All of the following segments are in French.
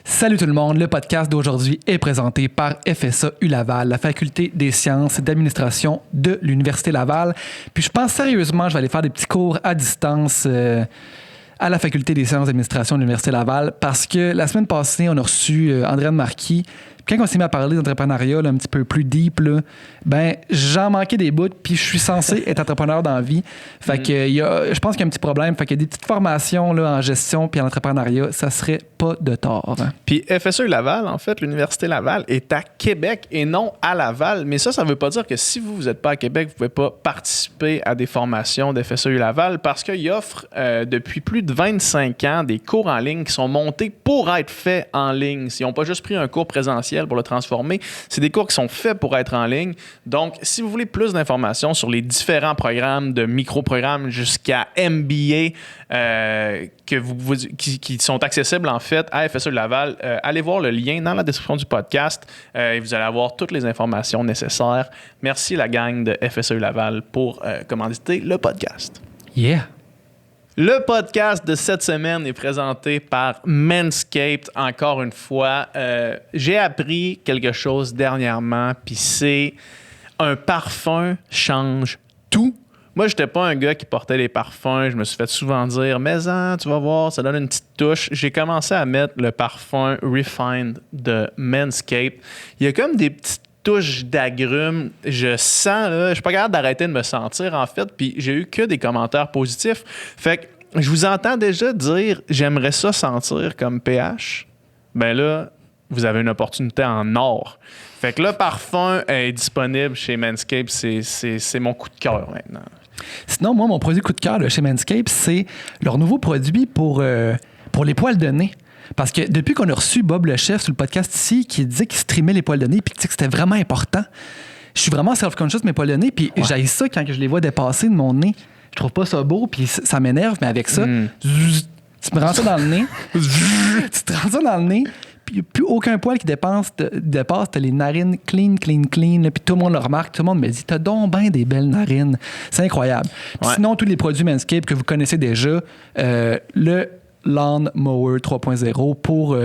Salut tout le monde, le podcast d'aujourd'hui est présenté par FSA ULaval, la faculté des sciences et d'administration de l'Université Laval. Puis je pense sérieusement, je vais aller faire des petits cours à distance à la faculté des sciences et d'administration de l'Université Laval parce que la semaine passée, on a reçu Andréane Marquis. Puis quand on s'est mis à parler d'entrepreneuriat là, un petit peu plus deep, là, ben j'en manquais des bouts, puis je suis censé être entrepreneur dans la vie. Fait que je pense qu'il y a un petit problème. Fait qu'il y a des petites formations là, en gestion puis en entrepreneuriat, ça serait pas de tort. Hein. Puis FSA Laval, en fait, l'Université Laval est à Québec et non à Laval. Mais ça veut pas dire que si vous n'êtes pas à Québec, vous pouvez pas participer à des formations d'FSA Laval parce qu'ils offrent depuis plus de 25 ans des cours en ligne qui sont montés pour être faits en ligne. Ils n'ont pas juste pris un cours présentiel pour le transformer. C'est des cours qui sont faits pour être en ligne. Donc, si vous voulez plus d'informations sur les différents programmes, de micro-programmes jusqu'à MBA qui sont accessibles en fait à FSA Laval, allez voir le lien dans la description du podcast et vous allez avoir toutes les informations nécessaires. Merci la gang de FSA Laval pour commanditer le podcast. Yeah! Le podcast de cette semaine est présenté par Manscaped. Encore une fois, j'ai appris quelque chose dernièrement, puis c'est un parfum change tout. Moi, j'étais pas un gars qui portait les parfums. Je me suis fait souvent dire, mais tu vas voir, ça donne une petite touche. J'ai commencé à mettre le parfum Refined de Manscaped. Il y a comme des petites touche d'agrumes, je sens, là, je suis pas capable d'arrêter de me sentir, en fait, puis j'ai eu que des commentaires positifs. Fait que je vous entends déjà dire « j'aimerais ça sentir comme pH ». Ben là, vous avez une opportunité en or. Fait que le parfum est disponible chez Manscaped, c'est mon coup de cœur maintenant. Sinon, moi, mon produit coup de cœur là, chez Manscaped, c'est leur nouveau produit pour les poils de nez. Parce que depuis qu'on a reçu Bob le chef sur le podcast ici, qui disait qu'il streamait les poils de nez puis que c'était vraiment important, je suis vraiment self-conscious de mes poils de nez puis j'haïs ça quand je les vois dépasser de mon nez. Je trouve pas ça beau puis ça m'énerve, mais avec ça, tu me rends ça dans le nez, tu te rends ça dans le nez, puis il n'y a plus aucun poil qui dépasse, t'as les narines clean, puis tout le monde le remarque, tout le monde me dit « t'as donc bien des belles narines ». C'est incroyable. Sinon, tous les produits Manscaped que vous connaissez déjà, le Lawn Mower 3.0 pour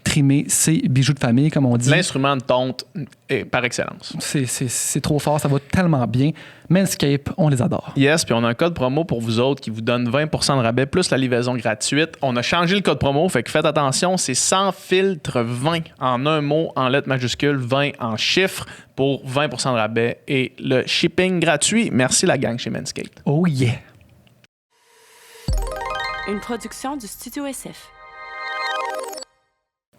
trimer ses bijoux de famille, comme on dit. L'instrument de tonte est par excellence. C'est trop fort, ça va tellement bien. Manscaped, on les adore. Yes, puis on a un code promo pour vous autres qui vous donne 20% de rabais plus la livraison gratuite. On a changé le code promo, fait que faites attention, c'est sans filtre 20 en un mot, en lettres majuscules, 20 en chiffres pour 20% de rabais et le shipping gratuit. Merci la gang chez Manscaped. Oh yeah! Une production du Studio SF.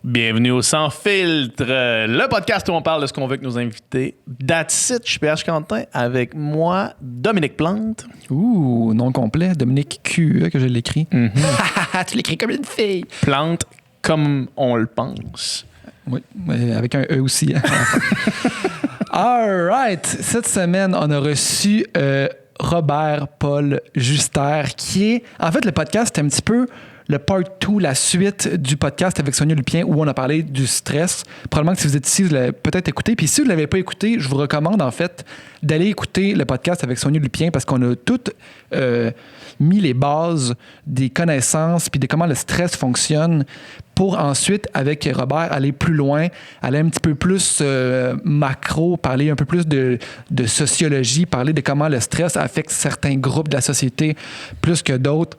Bienvenue au Sans Filtre, le podcast où on parle de ce qu'on veut avec nos invités. That's it, je suis PH Quentin avec moi, Dominique Plante. Ouh, nom complet, Dominique Q, que je l'écris. Tu l'écris comme une fille. Plante comme on le pense. Oui, avec un E aussi. All right, cette semaine, on a reçu Robert Paul Juster, qui est... En fait, le podcast, c'est un petit peu le part 2, la suite du podcast avec Sonia Lupien, où on a parlé du stress. Probablement que si vous êtes ici, vous l'avez peut-être écouté. Puis si vous ne l'avez pas écouté, je vous recommande, en fait, d'aller écouter le podcast avec Sonia Lupien parce qu'on a toutes mis les bases des connaissances puis de comment le stress fonctionne pour ensuite, avec Robert, aller plus loin, aller un petit peu plus macro, parler un peu plus de sociologie, parler de comment le stress affecte certains groupes de la société plus que d'autres.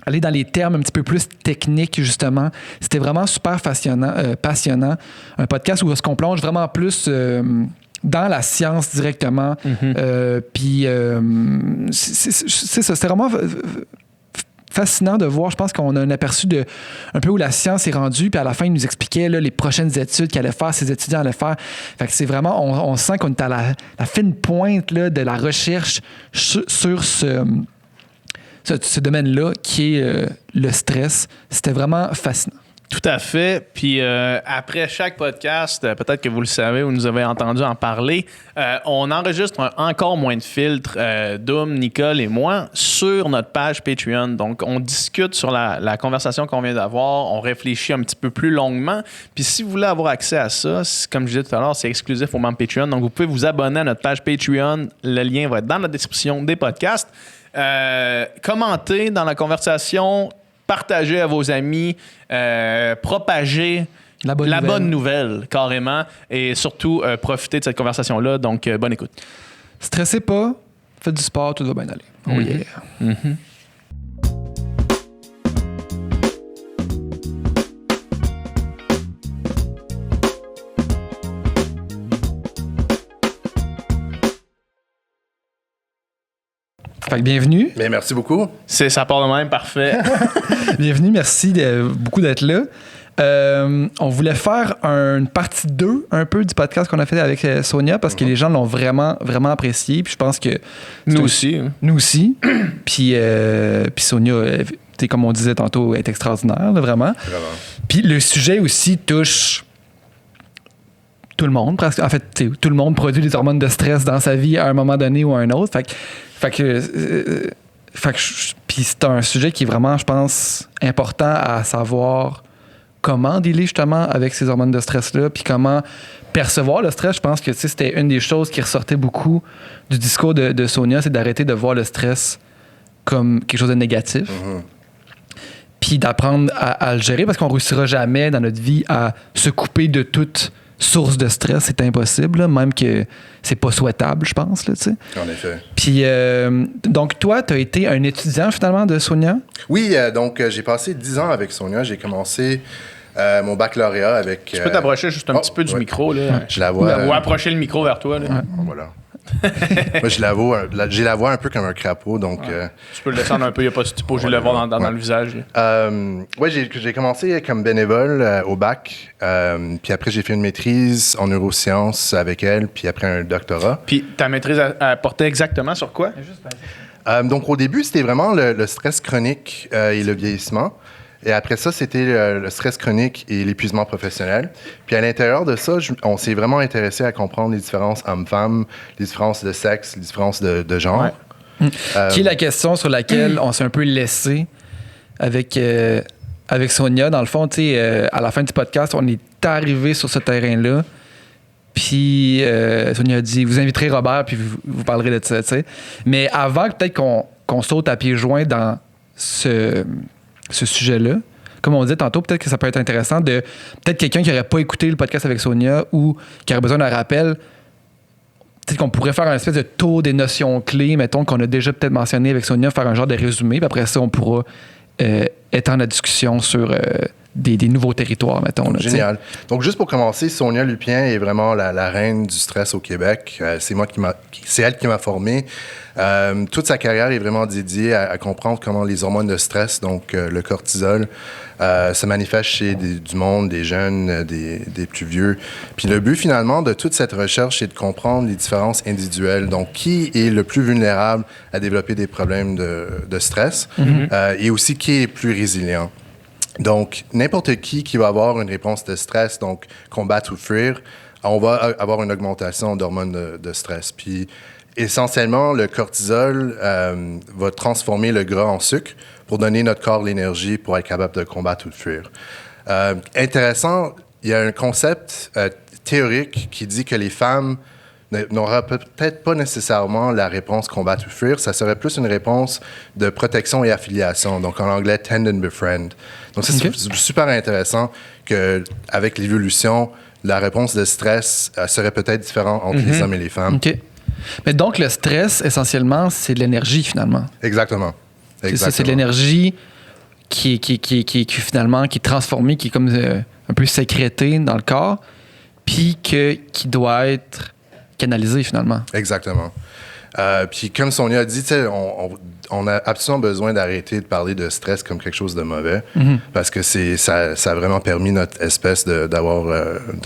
Aller dans les termes un petit peu plus techniques, justement. C'était vraiment super passionnant. Un podcast où est-ce qu'on plonge vraiment plus dans la science directement. Puis c'est ça, c'était vraiment fascinant de voir. Je pense qu'on a un aperçu de un peu où la science est rendue. Puis à la fin, il nous expliquait là, les prochaines études qu'il allait faire, ses étudiants allaient faire. Fait que c'est vraiment, on sent qu'on est à la fine pointe là, de la recherche sur ce domaine-là qui est le stress. C'était vraiment fascinant. Tout à fait. Puis après chaque podcast, peut-être que vous le savez ou nous avez entendu en parler, on enregistre encore moins de filtres, Dom, Nicole et moi, sur notre page Patreon. Donc, on discute sur la conversation qu'on vient d'avoir, on réfléchit un petit peu plus longuement. Puis si vous voulez avoir accès à ça, comme je disais tout à l'heure, c'est exclusif aux membres Patreon. Donc, vous pouvez vous abonner à notre page Patreon. Le lien va être dans la description des podcasts. Commentez dans la conversation. partagez à vos amis, propagez La bonne nouvelle, carrément. Et surtout, profitez de cette conversation-là. Donc, bonne écoute. Stressez pas, faites du sport, tout va bien aller. Oh yeah. Fait que bienvenue. Mais merci beaucoup. Ça part de même, parfait. Bienvenue, merci beaucoup d'être là. On voulait faire une partie 2 un peu du podcast qu'on a fait avec Sonia parce que les gens l'ont vraiment, vraiment apprécié. Puis je pense que... Nous aussi. Hein. Nous aussi. Puis Sonia, comme on disait tantôt, est extraordinaire, là, vraiment. Vraiment. Puis le sujet aussi touche tout le monde. Presque. En fait, tout le monde produit des hormones de stress dans sa vie à un moment donné ou à un autre. Puis c'est un sujet qui est vraiment, je pense, important à savoir comment dealer justement avec ces hormones de stress-là, puis comment percevoir le stress. Je pense que c'était une des choses qui ressortait beaucoup du discours de Sonia, c'est d'arrêter de voir le stress comme quelque chose de négatif. Puis d'apprendre à le gérer, parce qu'on ne réussira jamais dans notre vie à se couper de toute source de stress. C'est impossible, là, même que c'est pas souhaitable, je pense. Là, En effet. Puis, donc, toi, tu as été un étudiant, finalement, de Sonia? Oui, donc j'ai passé 10 ans avec Sonia. J'ai commencé mon baccalauréat avec... Tu peux t'approcher juste un petit peu du micro. Là. Je la vois... Ou approcher le micro vers toi. Là. Voilà. Moi, j'ai la voix un peu comme un crapaud, donc... Tu peux le descendre un peu, il n'y a pas de typo, je vais le voir dans le visage. Oui, j'ai commencé comme bénévole au bac, puis après j'ai fait une maîtrise en neurosciences avec elle, puis après un doctorat. Puis ta maîtrise a porté exactement sur quoi? Donc au début, c'était vraiment le stress chronique et le vieillissement. Et après ça, c'était le stress chronique et l'épuisement professionnel. Puis à l'intérieur de ça, on s'est vraiment intéressé à comprendre les différences hommes-femmes, les différences de sexe, les différences de genre. Ouais. Qui est la question sur laquelle on s'est un peu laissé avec Sonia. Dans le fond, à la fin du podcast, on est arrivé sur ce terrain-là. Puis Sonia a dit, vous inviterez Robert, puis vous parlerez de ça. T'sais. Mais avant que peut-être qu'on saute à pieds joints dans ce sujet-là, comme on disait tantôt, peut-être que ça peut être intéressant de peut-être quelqu'un qui n'aurait pas écouté le podcast avec Sonia ou qui aurait besoin d'un rappel. Peut-être qu'on pourrait faire un espèce de tour des notions clés, mettons, qu'on a déjà peut-être mentionné avec Sonia, faire un genre de résumé, puis après ça, on pourra étendre la discussion sur des nouveaux territoires, mettons. Là, génial. Donc, juste pour commencer, Sonia Lupien est vraiment la reine du stress au Québec. C'est elle qui m'a formé. Toute sa carrière est vraiment dédiée à comprendre comment les hormones de stress, donc le cortisol, se manifestent chez du monde, des jeunes, des plus vieux. Puis le but, finalement, de toute cette recherche, c'est de comprendre les différences individuelles. Donc, qui est le plus vulnérable à développer des problèmes de stress et aussi qui est plus résilient. Donc, n'importe qui va avoir une réponse de stress, donc combattre ou fuir, on va avoir une augmentation d'hormones de stress. Puis, essentiellement, le cortisol va transformer le gras en sucre pour donner notre corps l'énergie pour être capable de combattre ou de fuir. Intéressant, il y a un concept théorique qui dit que les femmes n'aura peut-être pas nécessairement la réponse combattre ou fuir, ça serait plus une réponse de protection et affiliation, donc en anglais tend and befriend. Donc ça, c'est super intéressant qu'avec l'évolution, la réponse de stress serait peut-être différente entre les hommes et les femmes. OK. Mais donc le stress, essentiellement, c'est de l'énergie finalement. Exactement. C'est ça, c'est de l'énergie qui finalement qui est transformée, qui est comme un peu sécrétée dans le corps, puis qui doit être canalisé finalement. Exactement. Puis comme Sonia a dit, on a absolument besoin d'arrêter de parler de stress comme quelque chose de mauvais parce que ça a vraiment permis notre espèce de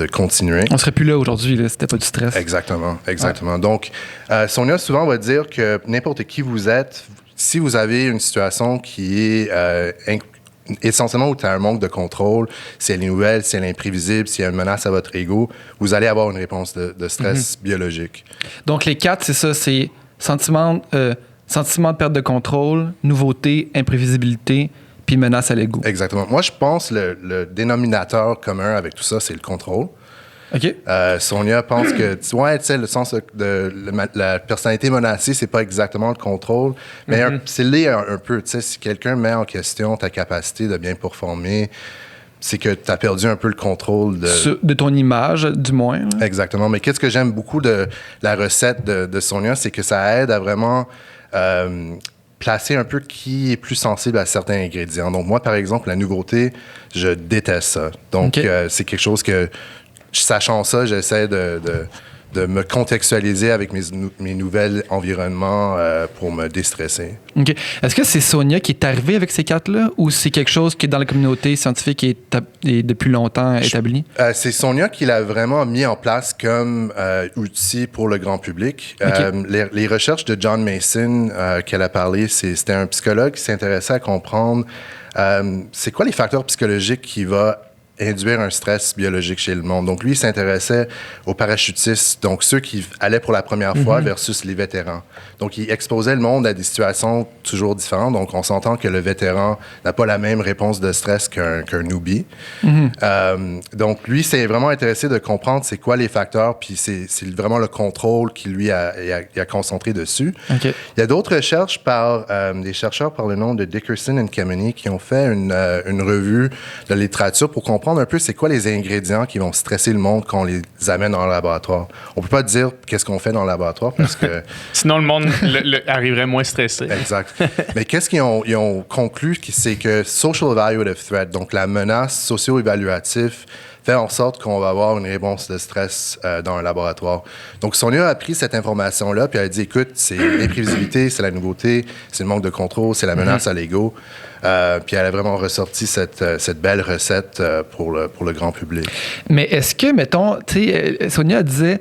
continuer. On serait plus là aujourd'hui là, si c'était pas du stress. Exactement. Ouais. Donc, Sonia souvent va dire que n'importe qui vous êtes, si vous avez une situation qui est essentiellement où tu as un manque de contrôle, si elle est nouvelle, si elle est imprévisible, s'il y a une menace à votre ego, vous allez avoir une réponse de stress biologique. Donc, les 4, c'est ça, c'est sentiment de perte de contrôle, nouveauté, imprévisibilité, puis menace à l'ego. Exactement. Moi, je pense le dénominateur commun avec tout ça, c'est le contrôle. OK. Sonia pense que, ouais, tu sais, le sens de la personnalité menacée, c'est pas exactement le contrôle, mais c'est lié un peu. Tu sais, si quelqu'un met en question ta capacité de bien performer, c'est que tu as perdu un peu le contrôle de ton image, du moins. Là. Exactement. Mais qu'est-ce que j'aime beaucoup de la recette de Sonia, c'est que ça aide à vraiment placer un peu qui est plus sensible à certains ingrédients. Donc, moi, par exemple, la nouveauté, je déteste ça. Donc, c'est quelque chose que, sachant ça, j'essaie de me contextualiser avec mes nouveaux environnements pour me déstresser. OK. Est-ce que c'est Sonia qui est arrivée avec ces cartes-là ou c'est quelque chose qui est dans la communauté scientifique et est depuis longtemps établi? C'est Sonia qui l'a vraiment mis en place comme outil pour le grand public. Okay. Les recherches de John Mason qu'elle a parlé, c'était un psychologue qui s'intéressait à comprendre c'est quoi les facteurs psychologiques qui vont induire un stress biologique chez le monde. Donc, lui, il s'intéressait aux parachutistes, donc ceux qui allaient pour la première fois versus les vétérans. Donc, il exposait le monde à des situations toujours différentes. Donc, on s'entend que le vétéran n'a pas la même réponse de stress qu'un newbie. Donc, lui, s'est vraiment intéressé de comprendre c'est quoi les facteurs, puis c'est vraiment le contrôle qu'il, lui, a concentré dessus. Okay. Il y a d'autres recherches par des chercheurs par le nom de Dickerson et Kemeny qui ont fait une revue de la littérature pour comprendre un peu c'est quoi les ingrédients qui vont stresser le monde quand on les amène dans le laboratoire. On peut pas dire qu'est-ce qu'on fait dans le laboratoire parce que... Sinon, le monde arriverait moins stressé. Exact. Mais qu'est-ce qu'ils ont conclu, c'est que social evaluative threat, donc la menace socio-évaluative, fait en sorte qu'on va avoir une réponse de stress dans un laboratoire. Donc, Sonia a pris cette information-là, puis elle a dit, écoute, c'est l'imprévisibilité, c'est la nouveauté, c'est le manque de contrôle, c'est la menace à l'ego. Puis elle a vraiment ressorti cette belle recette pour le grand public. Mais est-ce que, mettons, tu sais, Sonia disait,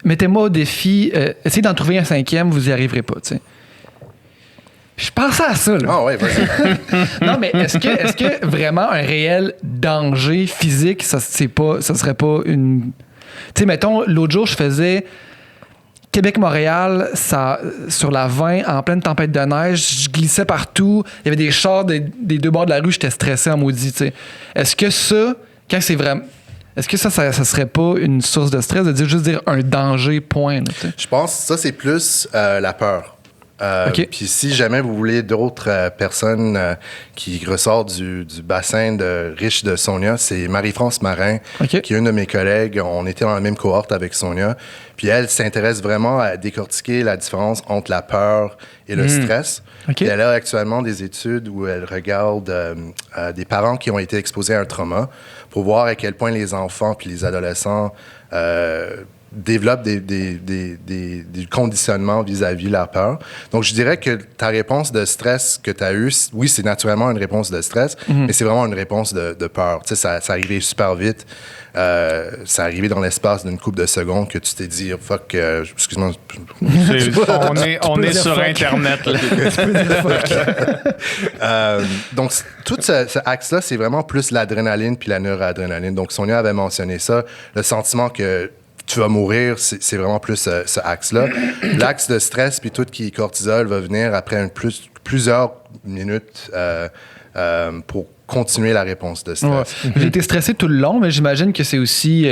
mettez-moi au défi, essayez d'en trouver un cinquième, vous n'y arriverez pas, tu sais. Je pensais à ça, là. Ah ouais, vas-y. Non, mais est-ce que vraiment un réel danger physique, ça serait pas une... Tu sais, mettons, l'autre jour, je faisais Québec-Montréal, sur la 20, en pleine tempête de neige, je glissais partout, il y avait des chars des deux bords de la rue, j'étais stressé en maudit, tu sais. Est-ce que ça, quand c'est vraiment... Est-ce que ça serait pas une source de stress de juste dire un danger, point, là, tu sais? Je pense que ça, c'est plus la peur. Okay. Puis si jamais vous voulez d'autres personnes qui ressortent du bassin riche de Sonia, c'est Marie-France Marin, qui est une de mes collègues. On était dans la même cohorte avec Sonia. Puis elle s'intéresse vraiment à décortiquer la différence entre la peur et le stress. Okay. Puis elle a actuellement des études où elle regarde des parents qui ont été exposés à un trauma pour voir à quel point les enfants puis les adolescents développent des conditionnements vis-à-vis de la peur. Donc, je dirais que ta réponse de stress que tu as eue, oui, c'est naturellement une réponse de stress, mais c'est vraiment une réponse de peur. Tu sais, ça arrivait super vite. Ça arrivait dans l'espace d'une couple de secondes que tu t'es dit « fuck, excuse-moi. » On est sur Internet, là. Donc, tout ce axe-là, c'est vraiment plus l'adrénaline puis la noradrénaline. Donc, Sonia avait mentionné ça, le sentiment que tu vas mourir, c'est vraiment plus ce axe-là. L'axe de stress puis tout qui est cortisol va venir après plusieurs minutes pour continuer la réponse de stress. Ouais. J'ai été stressé tout le long, mais j'imagine que c'est aussi...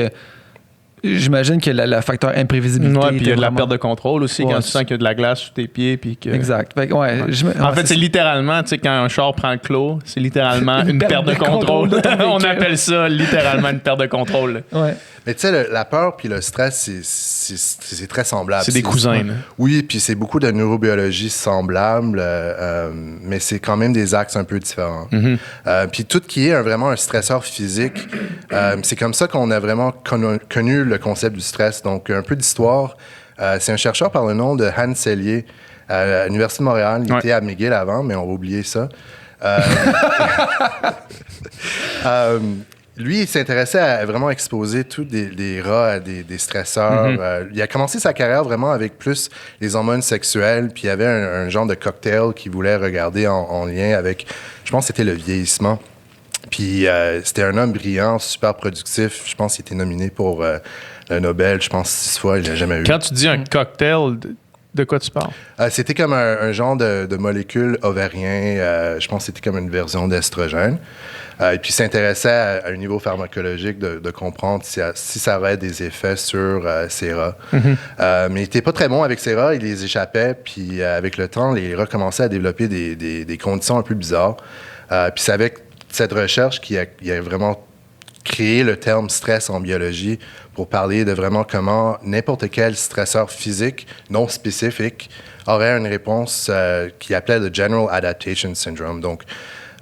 j'imagine que le facteur imprévisibilité... Ouais, puis il y a de la perte de contrôle aussi, ouais, quand tu sens qu'il y a de la glace sous tes pieds. Puis que... Exact. Fait, ouais, en fait, c'est littéralement, tu sais, quand un char prend le clos, c'est littéralement une perte de contrôle. On appelle ça littéralement une perte de contrôle. Ouais. Mais tu sais, la peur puis le stress, c'est très semblable. C'est des cousins. Oui, puis c'est beaucoup de neurobiologie semblable, mais c'est quand même des axes un peu différents. Puis tout qui est vraiment un stresseur physique, c'est comme ça qu'on a vraiment connu le concept du stress. Donc, un peu d'histoire. C'est un chercheur par le nom de Hans Selye à l'Université de Montréal. Il était à McGill avant, mais on va oublier ça. Lui, il s'intéressait à vraiment exposer tous des rats à des stresseurs. Il a commencé sa carrière vraiment avec plus les hormones sexuelles, puis il y avait un genre de cocktail qu'il voulait regarder en lien avec, je pense que c'était le vieillissement. Puis c'était un homme brillant, super productif. Je pense qu'il était nominé pour le Nobel, je pense 6 fois, il l'a jamais eu. Quand tu dis un cocktail, De quoi tu parles? C'était comme un genre de molécule ovarien. Je pense que c'était comme une version d'estrogène. Et puis, s'intéressait à un niveau pharmacologique de comprendre si ça aurait des effets sur ces rats. Mais il n'était pas très bon avec ces rats. Il les échappait. Puis, avec le temps, les rats commençaient à développer des conditions un peu bizarres. Puis, c'est avec cette recherche qu'il a vraiment créé le terme stress en biologie pour parler de vraiment comment n'importe quel stresseur physique non spécifique aurait une réponse qu'il appelait le General Adaptation Syndrome. Donc,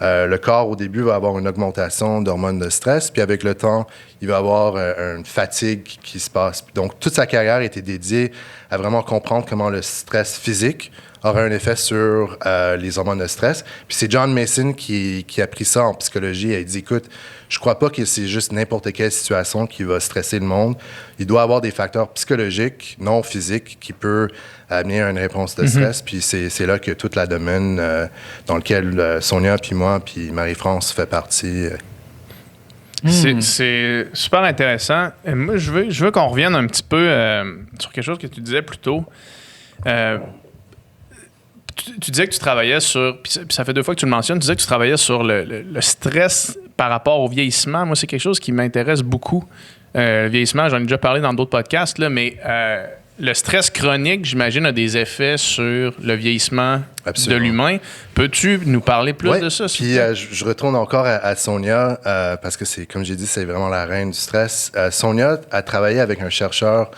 le corps, au début, va avoir une augmentation d'hormones de stress, puis avec le temps, il va avoir une fatigue qui se passe. Donc, toute sa carrière était dédiée à vraiment comprendre comment le stress physique aurait un effet sur les hormones de stress. Puis c'est John Mason qui a pris ça en psychologie. Il a dit, écoute, je crois pas que c'est juste n'importe quelle situation qui va stresser le monde. Il doit y avoir des facteurs psychologiques, non physiques, qui peuvent amener à une réponse de stress. Puis c'est là que tout le domaine dans lequel Sonia, puis moi, puis Marie-France fait partie. C'est super intéressant. Et moi, je veux qu'on revienne un petit peu sur quelque chose que tu disais plus tôt. Tu disais que tu travaillais sur, puis ça fait 2 fois que tu le mentionnes, tu disais que tu travaillais sur le stress par rapport au vieillissement. Moi, c'est quelque chose qui m'intéresse beaucoup. Le vieillissement, j'en ai déjà parlé dans d'autres podcasts, là, mais le stress chronique, j'imagine, a des effets sur le vieillissement de l'humain. Peux-tu nous parler plus de ça? Puis je retourne encore à Sonia, parce que c'est, comme j'ai dit, c'est vraiment la reine du stress. Sonia a travaillé avec un chercheur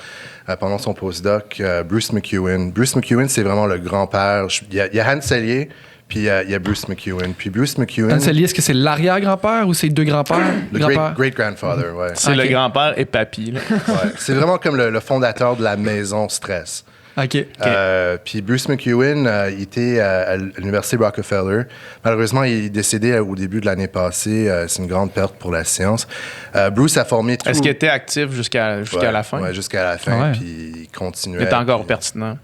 pendant son postdoc, Bruce McEwen. Bruce McEwen, c'est vraiment le grand-père. Il y a Hans Selye, puis il y a Bruce McEwen. Puis Bruce McEwen... Hans Selye, est-ce que c'est l'arrière-grand-père ou c'est 2 grands-pères? Le great-grandfather, ouais. C'est le grand-père et papy. Là. Ouais. C'est vraiment comme le fondateur de la maison stress. OK. Puis Bruce McEwen, il était à l'Université Rockefeller. Malheureusement, il est décédé au début de l'année passée. C'est une grande perte pour la science. Bruce a formé tout... Est-ce qu'il était actif jusqu'à la fin? Oui, jusqu'à la fin. Puis il continuait. Il est encore pertinent.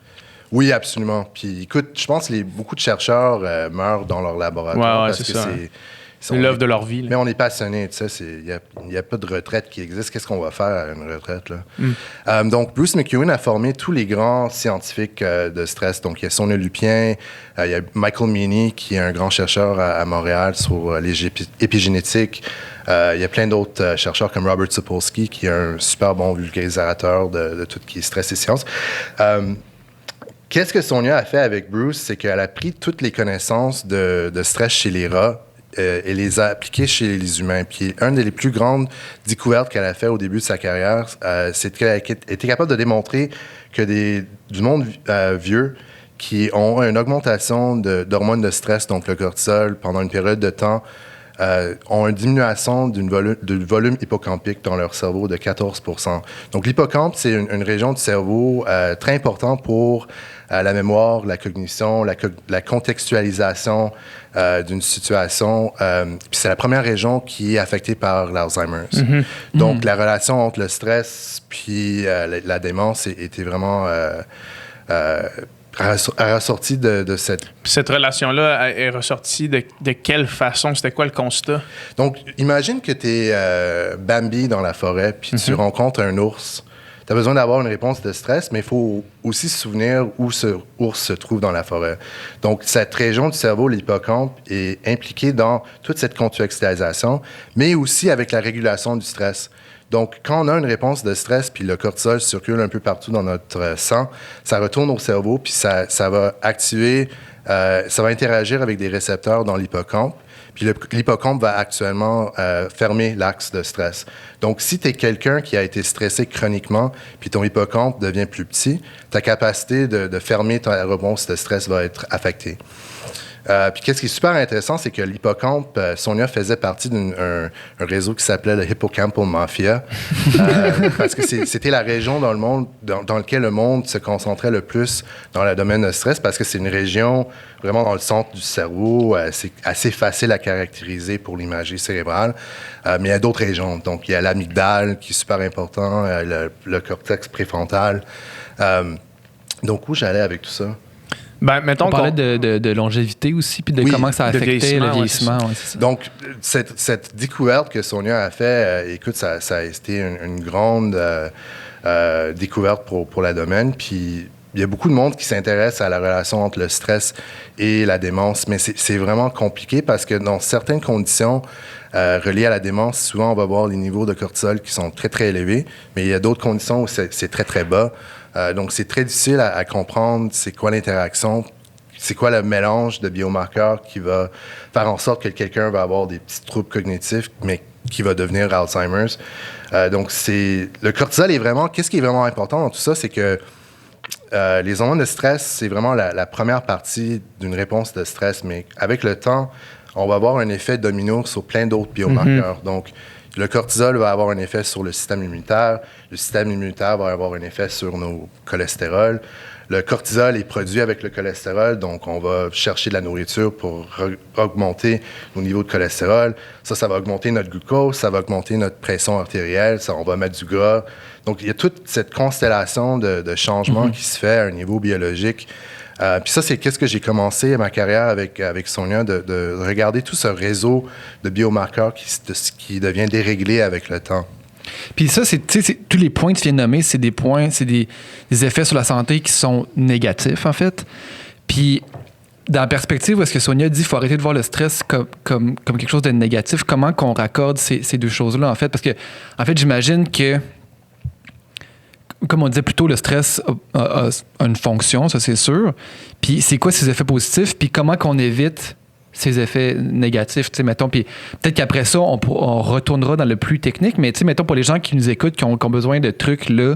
Oui, absolument. Puis écoute, je pense que beaucoup de chercheurs meurent dans leur laboratoire. Parce que c'est l'œuvre de leur vie. Là. Mais on est passionné, tu sais. Il n'y a pas de retraite qui existe. Qu'est-ce qu'on va faire à une retraite, là? Donc, Bruce McEwen a formé tous les grands scientifiques de stress. Donc, il y a Sonia Lupien, il y a Michael Meaney, qui est un grand chercheur à Montréal sur les épigénétiques. Il y a plein d'autres chercheurs comme Robert Sapolsky, qui est un super bon vulgarisateur de tout ce qui est stress et sciences. Qu'est-ce que Sonia a fait avec Bruce? C'est qu'elle a pris toutes les connaissances de stress chez les rats et les a appliquées chez les humains. Puis, une des plus grandes découvertes qu'elle a fait au début de sa carrière, c'est qu'elle était capable de démontrer que du monde vieux qui ont une augmentation d'hormones de stress, donc le cortisol, pendant une période de temps, ont une diminution du volume hippocampique dans leur cerveau de 14%. Donc, l'hippocampe, c'est une région du cerveau très importante pour la mémoire, la cognition, la contextualisation d'une situation. Puis c'est la première région qui est affectée par l'Alzheimer. Donc, la relation entre le stress puis la démence était vraiment... ressorti de cette... Cette relation-là est ressortie de quelle façon? C'était quoi le constat? Donc, imagine que tu es Bambi dans la forêt, puis tu rencontres un ours. Tu as besoin d'avoir une réponse de stress, mais il faut aussi se souvenir où ce ours se trouve dans la forêt. Donc, cette région du cerveau, l'hippocampe, est impliquée dans toute cette contextualisation, mais aussi avec la régulation du stress. Donc, quand on a une réponse de stress, puis le cortisol circule un peu partout dans notre sang, ça retourne au cerveau, puis ça va activer, ça va interagir avec des récepteurs dans l'hippocampe. Puis l'hippocampe va actuellement fermer l'axe de stress. Donc, si tu es quelqu'un qui a été stressé chroniquement, puis ton hippocampe devient plus petit, ta capacité de fermer ta réponse de stress va être affectée. Puis qu'est-ce qui est super intéressant, c'est que l'hippocampe, Sonia faisait partie d'un réseau qui s'appelait le Hippocampal Mafia, parce que c'était la région dans le monde dans laquelle le monde se concentrait le plus dans le domaine de stress, parce que c'est une région vraiment dans le centre du cerveau, c'est assez facile à caractériser pour l'imagerie cérébrale, mais il y a d'autres régions. Donc, il y a l'amygdale qui est super important, le cortex préfrontal. Donc, où j'allais avec tout ça? Ben, mettons on parlait de longévité aussi, puis de comment ça affectait le vieillissement. C'est ça. Donc, cette découverte que Sonia a fait, écoute, ça a été une grande découverte pour la domaine. Puis, il y a beaucoup de monde qui s'intéresse à la relation entre le stress et la démence, mais c'est vraiment compliqué parce que dans certaines conditions reliées à la démence, souvent on va voir les niveaux de cortisol qui sont très, très élevés, mais il y a d'autres conditions où c'est très, très bas. Donc, c'est très difficile à comprendre c'est quoi l'interaction, c'est quoi le mélange de biomarqueurs qui va faire en sorte que quelqu'un va avoir des petits troubles cognitifs, mais qui va devenir Alzheimer's. Donc, le cortisol est vraiment... Qu'est-ce qui est vraiment important dans tout ça, c'est que les hormones de stress, c'est vraiment la première partie d'une réponse de stress, mais avec le temps, on va avoir un effet domino sur plein d'autres biomarqueurs. Donc, le cortisol va avoir un effet sur le système immunitaire. Le système immunitaire va avoir un effet sur nos cholestérols. Le cortisol est produit avec le cholestérol, donc on va chercher de la nourriture pour augmenter nos niveaux de cholestérol. Ça va augmenter notre glucose, ça va augmenter notre pression artérielle, on va mettre du gras. Donc, il y a toute cette constellation de changements qui se fait à un niveau biologique. Puis ça, c'est qu'est-ce que j'ai commencé ma carrière avec Sonia, de regarder tout ce réseau de biomarqueurs qui devient déréglé avec le temps. Puis ça, tous les points que tu viens de nommer, c'est des points, c'est des effets sur la santé qui sont négatifs, en fait. Puis, dans la perspective où est-ce que Sonia dit qu'il faut arrêter de voir le stress comme quelque chose de négatif, comment qu'on raccorde ces deux choses-là, en fait? Parce que, en fait, j'imagine que, comme on disait plus tôt, le stress a une fonction, ça c'est sûr. Puis c'est quoi ses effets positifs? Puis comment qu'on évite ces effets négatifs, tu sais, mettons. Puis peut-être qu'après ça, on retournera dans le plus technique, mais tu sais, mettons, pour les gens qui nous écoutent, qui ont besoin de trucs là,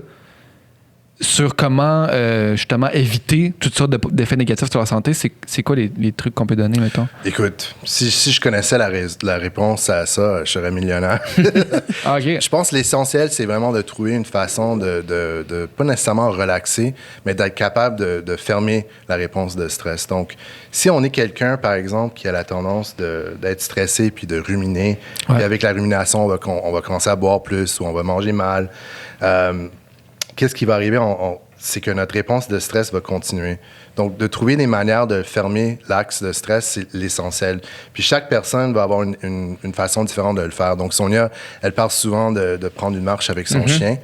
sur comment, justement, éviter toutes sortes d'effets négatifs sur la santé, c'est quoi les trucs qu'on peut donner, mettons? Écoute, si je connaissais la réponse à ça, je serais millionnaire. Ah, OK. Je pense que l'essentiel, c'est vraiment de trouver une façon de pas nécessairement relaxer, mais d'être capable de fermer la réponse de stress. Donc, si on est quelqu'un, par exemple, qui a la tendance d'être stressé puis de ruminer, puis avec la rumination, on va commencer à boire plus ou on va manger mal, qu'est-ce qui va arriver? C'est que notre réponse de stress va continuer. Donc, de trouver des manières de fermer l'axe de stress, c'est l'essentiel. Puis chaque personne va avoir une façon différente de le faire. Donc, Sonia, elle parle souvent de prendre une marche avec son chien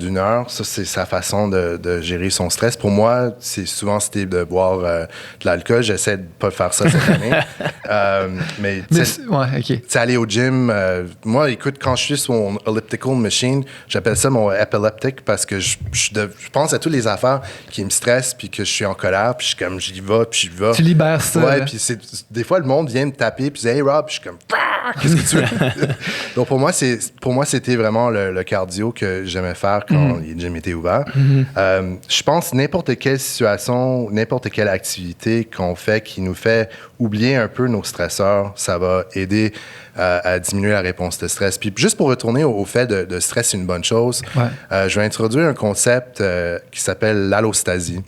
d'une heure. Ça, c'est sa façon de gérer son stress. Pour moi, c'est souvent c'était de boire de l'alcool. J'essaie de ne pas faire ça cette année. Mais aller au gym, moi, écoute, quand je suis sur mon elliptical machine, j'appelle ça mon epileptic parce que je pense à toutes les affaires qui me stressent puis que je suis en colère, puis j'y vais, puis j'y vais. Tu libères ça. Ouais, puis des fois, le monde vient me taper, puis dit « Hey, Rob », puis je suis comme « Qu'est-ce que tu veux? » Donc, pour moi, c'était vraiment le cardio que j'aimais faire quand les gyms étaient ouverts. Je pense n'importe quelle situation, n'importe quelle activité qu'on fait qui nous fait oublier un peu nos stresseurs, ça va aider à diminuer la réponse de stress. Puis juste pour retourner au fait de stress, c'est une bonne chose, je vais introduire un concept qui s'appelle l'allostasie.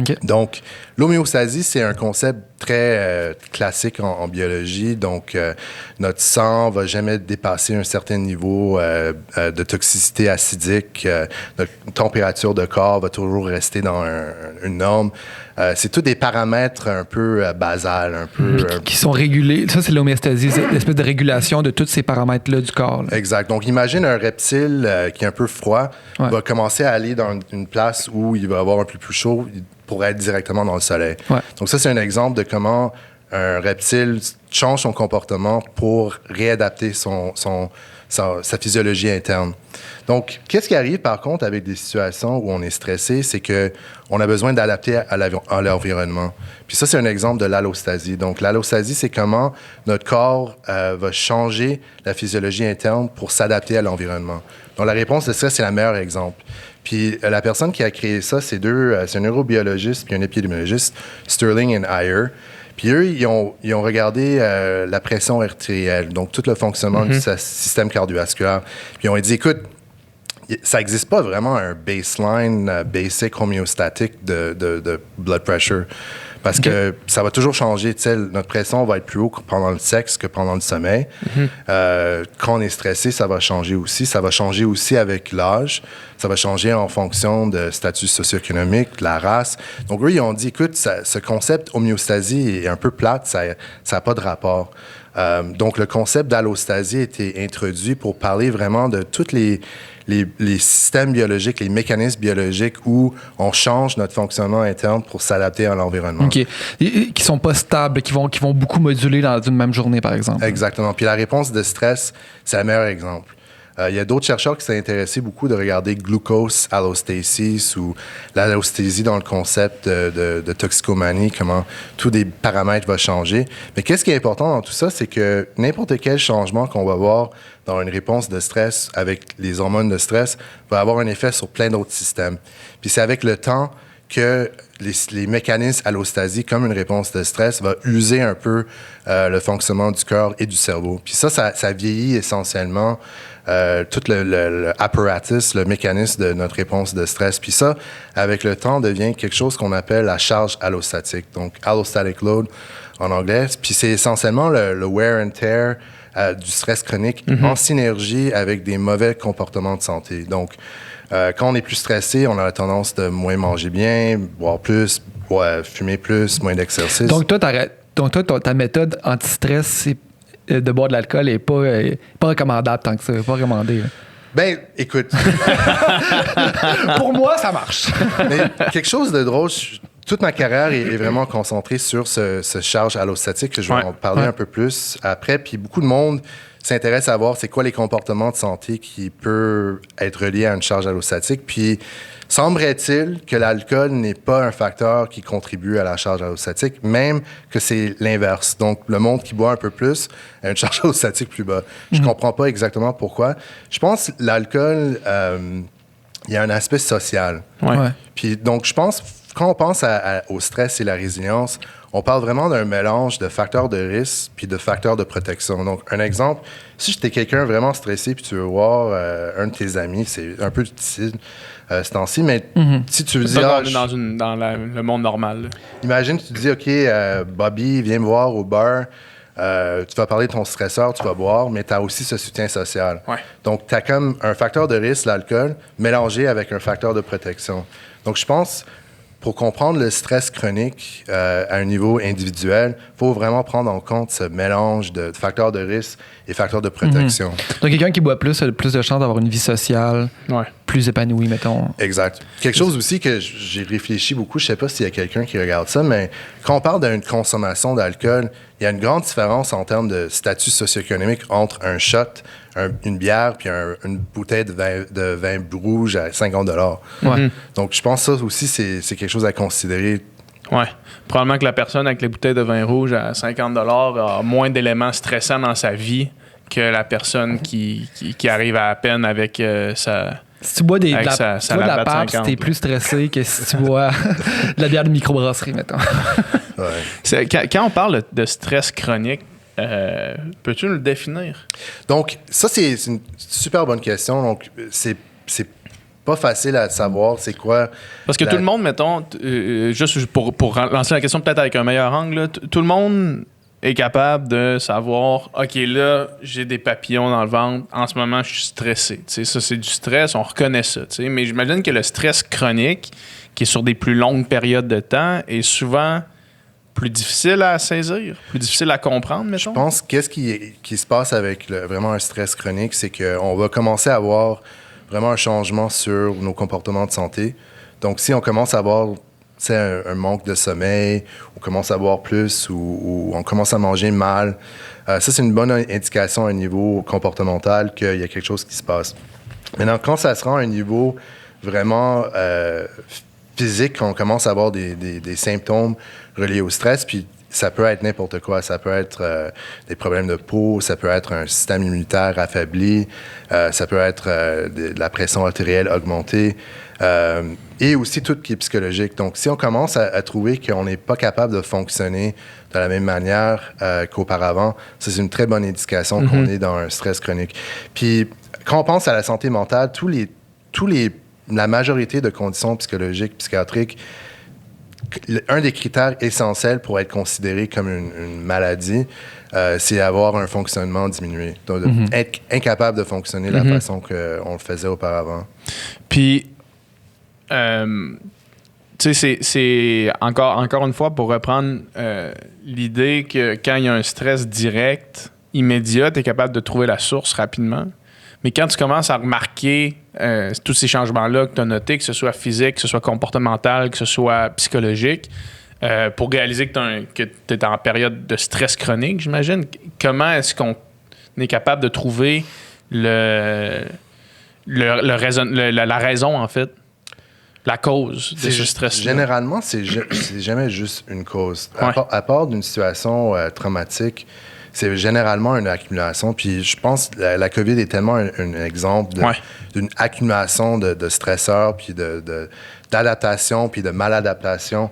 Okay. Donc, l'homéostasie, c'est un concept très classique en biologie. Donc, notre sang va jamais dépasser un certain niveau de toxicité acidique. Notre température de corps va toujours rester dans une norme. C'est tous des paramètres un peu basales, un peu... qui sont régulés. Ça, c'est l'homéostasie, c'est l'espèce de régulation de tous ces paramètres-là du corps. Là. Exact. Donc, imagine un reptile qui est un peu froid, va commencer à aller dans une place où il va avoir un peu plus chaud pour être directement dans le soleil. Donc, ça, c'est un exemple de comment un reptile change son comportement pour réadapter sa physiologie interne. Donc, qu'est-ce qui arrive, par contre, avec des situations où on est stressé, c'est qu'on a besoin d'adapter à l'environnement. Puis ça, c'est un exemple de l'allostasie. Donc, l'allostasie, c'est comment notre corps va changer la physiologie interne pour s'adapter à l'environnement. Donc, la réponse de stress, c'est le meilleur exemple. Puis la personne qui a créé ça, c'est un neurobiologiste puis un épidémiologiste, Sterling et Ayer. Puis eux, ils ont regardé la pression artérielle, donc tout le fonctionnement du système cardiovasculaire. Puis ils ont dit, écoute, ça n'existe pas vraiment un baseline basic homéostatique de blood pressure. Parce que ça va toujours changer. Tu sais, notre pression va être plus haut pendant le sexe que pendant le sommeil. Quand on est stressé, ça va changer aussi. Ça va changer aussi avec l'âge. Ça va changer en fonction de statut socio-économique, de la race. Donc, eux, ils ont dit, écoute, ce concept homéostasie est un peu plate. Ça n'a pas de rapport. Donc, le concept d'allostasie a été introduit pour parler vraiment de tous les systèmes biologiques, les mécanismes biologiques où on change notre fonctionnement interne pour s'adapter à l'environnement. OK. Qui sont pas stables, qui vont beaucoup moduler dans une même journée, par exemple. Exactement. Puis la réponse de stress, c'est le meilleur exemple. Il y a d'autres chercheurs qui s'est intéressés beaucoup de regarder glucose allostasis ou l'allostasie dans le concept de toxicomanie, comment tous des paramètres vont changer. Mais qu'est-ce qui est important dans tout ça, c'est que n'importe quel changement qu'on va voir dans une réponse de stress avec les hormones de stress va avoir un effet sur plein d'autres systèmes. Puis c'est avec le temps que les mécanismes allostasie, comme une réponse de stress, va user un peu le fonctionnement du cœur et du cerveau. Puis ça vieillit essentiellement tout le apparatus, le mécanisme de notre réponse de stress. Puis ça, avec le temps, devient quelque chose qu'on appelle la charge allostatique, donc allostatic load en anglais. Puis c'est essentiellement le wear and tear du stress chronique en synergie avec des mauvais comportements de santé. Donc, quand on est plus stressé, on a la tendance de moins manger bien, boire plus, fumer plus, moins d'exercice. Donc, toi, ta méthode anti-stress, c'est de boire de l'alcool n'est pas recommandable tant que ça, pas recommandé. Ben, écoute. Pour moi, ça marche. Mais quelque chose de drôle, toute ma carrière est vraiment concentrée sur ce charge allostatique, que je vais en parler un peu plus après. Puis beaucoup de monde s'intéresse à voir c'est quoi les comportements de santé qui peuvent être reliés à une charge allostatique. Puis semblerait-il que l'alcool n'est pas un facteur qui contribue à la charge allostatique, même que c'est l'inverse. Donc, le monde qui boit un peu plus a une charge allostatique plus bas. Je comprends pas exactement pourquoi. Je pense que l'alcool, il y a un aspect social. Ouais. Puis donc, je pense, quand on pense au stress et la résilience, on parle vraiment d'un mélange de facteurs de risque puis de facteurs de protection. Donc, un exemple, si j'étais quelqu'un vraiment stressé puis tu veux voir un de tes amis, c'est un peu difficile ce temps-ci, mais si tu veux dire... Dans le monde normal. Là. Imagine, tu te dis, OK, Bobby, viens me voir au bar. Tu vas parler de ton stresseur, tu vas boire, mais tu as aussi ce soutien social. Ouais. Donc, tu as comme un facteur de risque, l'alcool, mélangé avec un facteur de protection. Donc, je pense, pour comprendre le stress chronique à un niveau individuel, il faut vraiment prendre en compte ce mélange de facteurs de risque et facteurs de protection. Donc, quelqu'un qui boit plus a plus de chances d'avoir une vie sociale plus épanouie, mettons. Exact. Quelque chose aussi que j'ai réfléchi beaucoup, je ne sais pas s'il y a quelqu'un qui regarde ça, mais quand on parle d'une consommation d'alcool, il y a une grande différence en termes de statut socio-économique entre un shot, une bière, puis une bouteille de vin rouge à 50 $. Donc, je pense que ça aussi, c'est quelque chose à considérer. Oui. Probablement que la personne avec les bouteilles de vin rouge à 50 $ a moins d'éléments stressants dans sa vie que la personne qui arrive à peine avec sa... Si tu bois de la Pabst, t'es plus stressé que si tu bois de la bière de microbrasserie, mettons. Ouais. Quand on parle de stress chronique, peux-tu nous le définir? Donc, ça, c'est une super bonne question. Donc, c'est pas facile à savoir c'est quoi. Parce que tout le monde, mettons, juste pour lancer la question peut-être avec un meilleur angle, là, tout le monde est capable de savoir, OK, là, j'ai des papillons dans le ventre, en ce moment, je suis stressé. T'sais, ça, c'est du stress, on reconnaît ça. T'sais. Mais j'imagine que le stress chronique, qui est sur des plus longues périodes de temps, est souvent plus difficile à saisir, plus difficile à comprendre, mettons. Je pense qu'est-ce qui se passe avec vraiment un stress chronique, c'est qu'on va commencer à avoir vraiment un changement sur nos comportements de santé. Donc, si on commence à avoir un manque de sommeil, on commence à boire plus ou on commence à manger mal, ça, c'est une bonne indication à un niveau comportemental qu'il y a quelque chose qui se passe. Maintenant, quand ça se rend à un niveau vraiment physique, on commence à avoir des symptômes reliés au stress, puis ça peut être n'importe quoi. Ça peut être des problèmes de peau, ça peut être un système immunitaire affaibli, ça peut être de la pression artérielle augmentée, et aussi tout ce qui est psychologique. Donc, si on commence à trouver qu'on n'est pas capable de fonctionner de la même manière qu'auparavant, ça, c'est une très bonne indication qu'on est dans un stress chronique. Puis, quand on pense à la santé mentale, la majorité de conditions psychologiques, psychiatriques, un des critères essentiels pour être considéré comme une maladie, c'est avoir un fonctionnement diminué. Donc, être incapable de fonctionner de la façon qu'on le faisait auparavant. Puis, tu sais, c'est encore une fois pour reprendre l'idée que quand il y a un stress direct, immédiat, tu es capable de trouver la source rapidement. Mais quand tu commences à remarquer tous ces changements-là que tu as notés, que ce soit physique, que ce soit comportemental, que ce soit psychologique, pour réaliser que tu es en période de stress chronique, j'imagine, comment est-ce qu'on est capable de trouver la raison, en fait, la cause de ce stress? Généralement, c'est jamais juste une cause. Ouais. À part d'une situation traumatique, c'est généralement une accumulation. Puis je pense que la COVID est tellement un exemple d'une accumulation de stresseurs, puis d'adaptation, puis de maladaptation.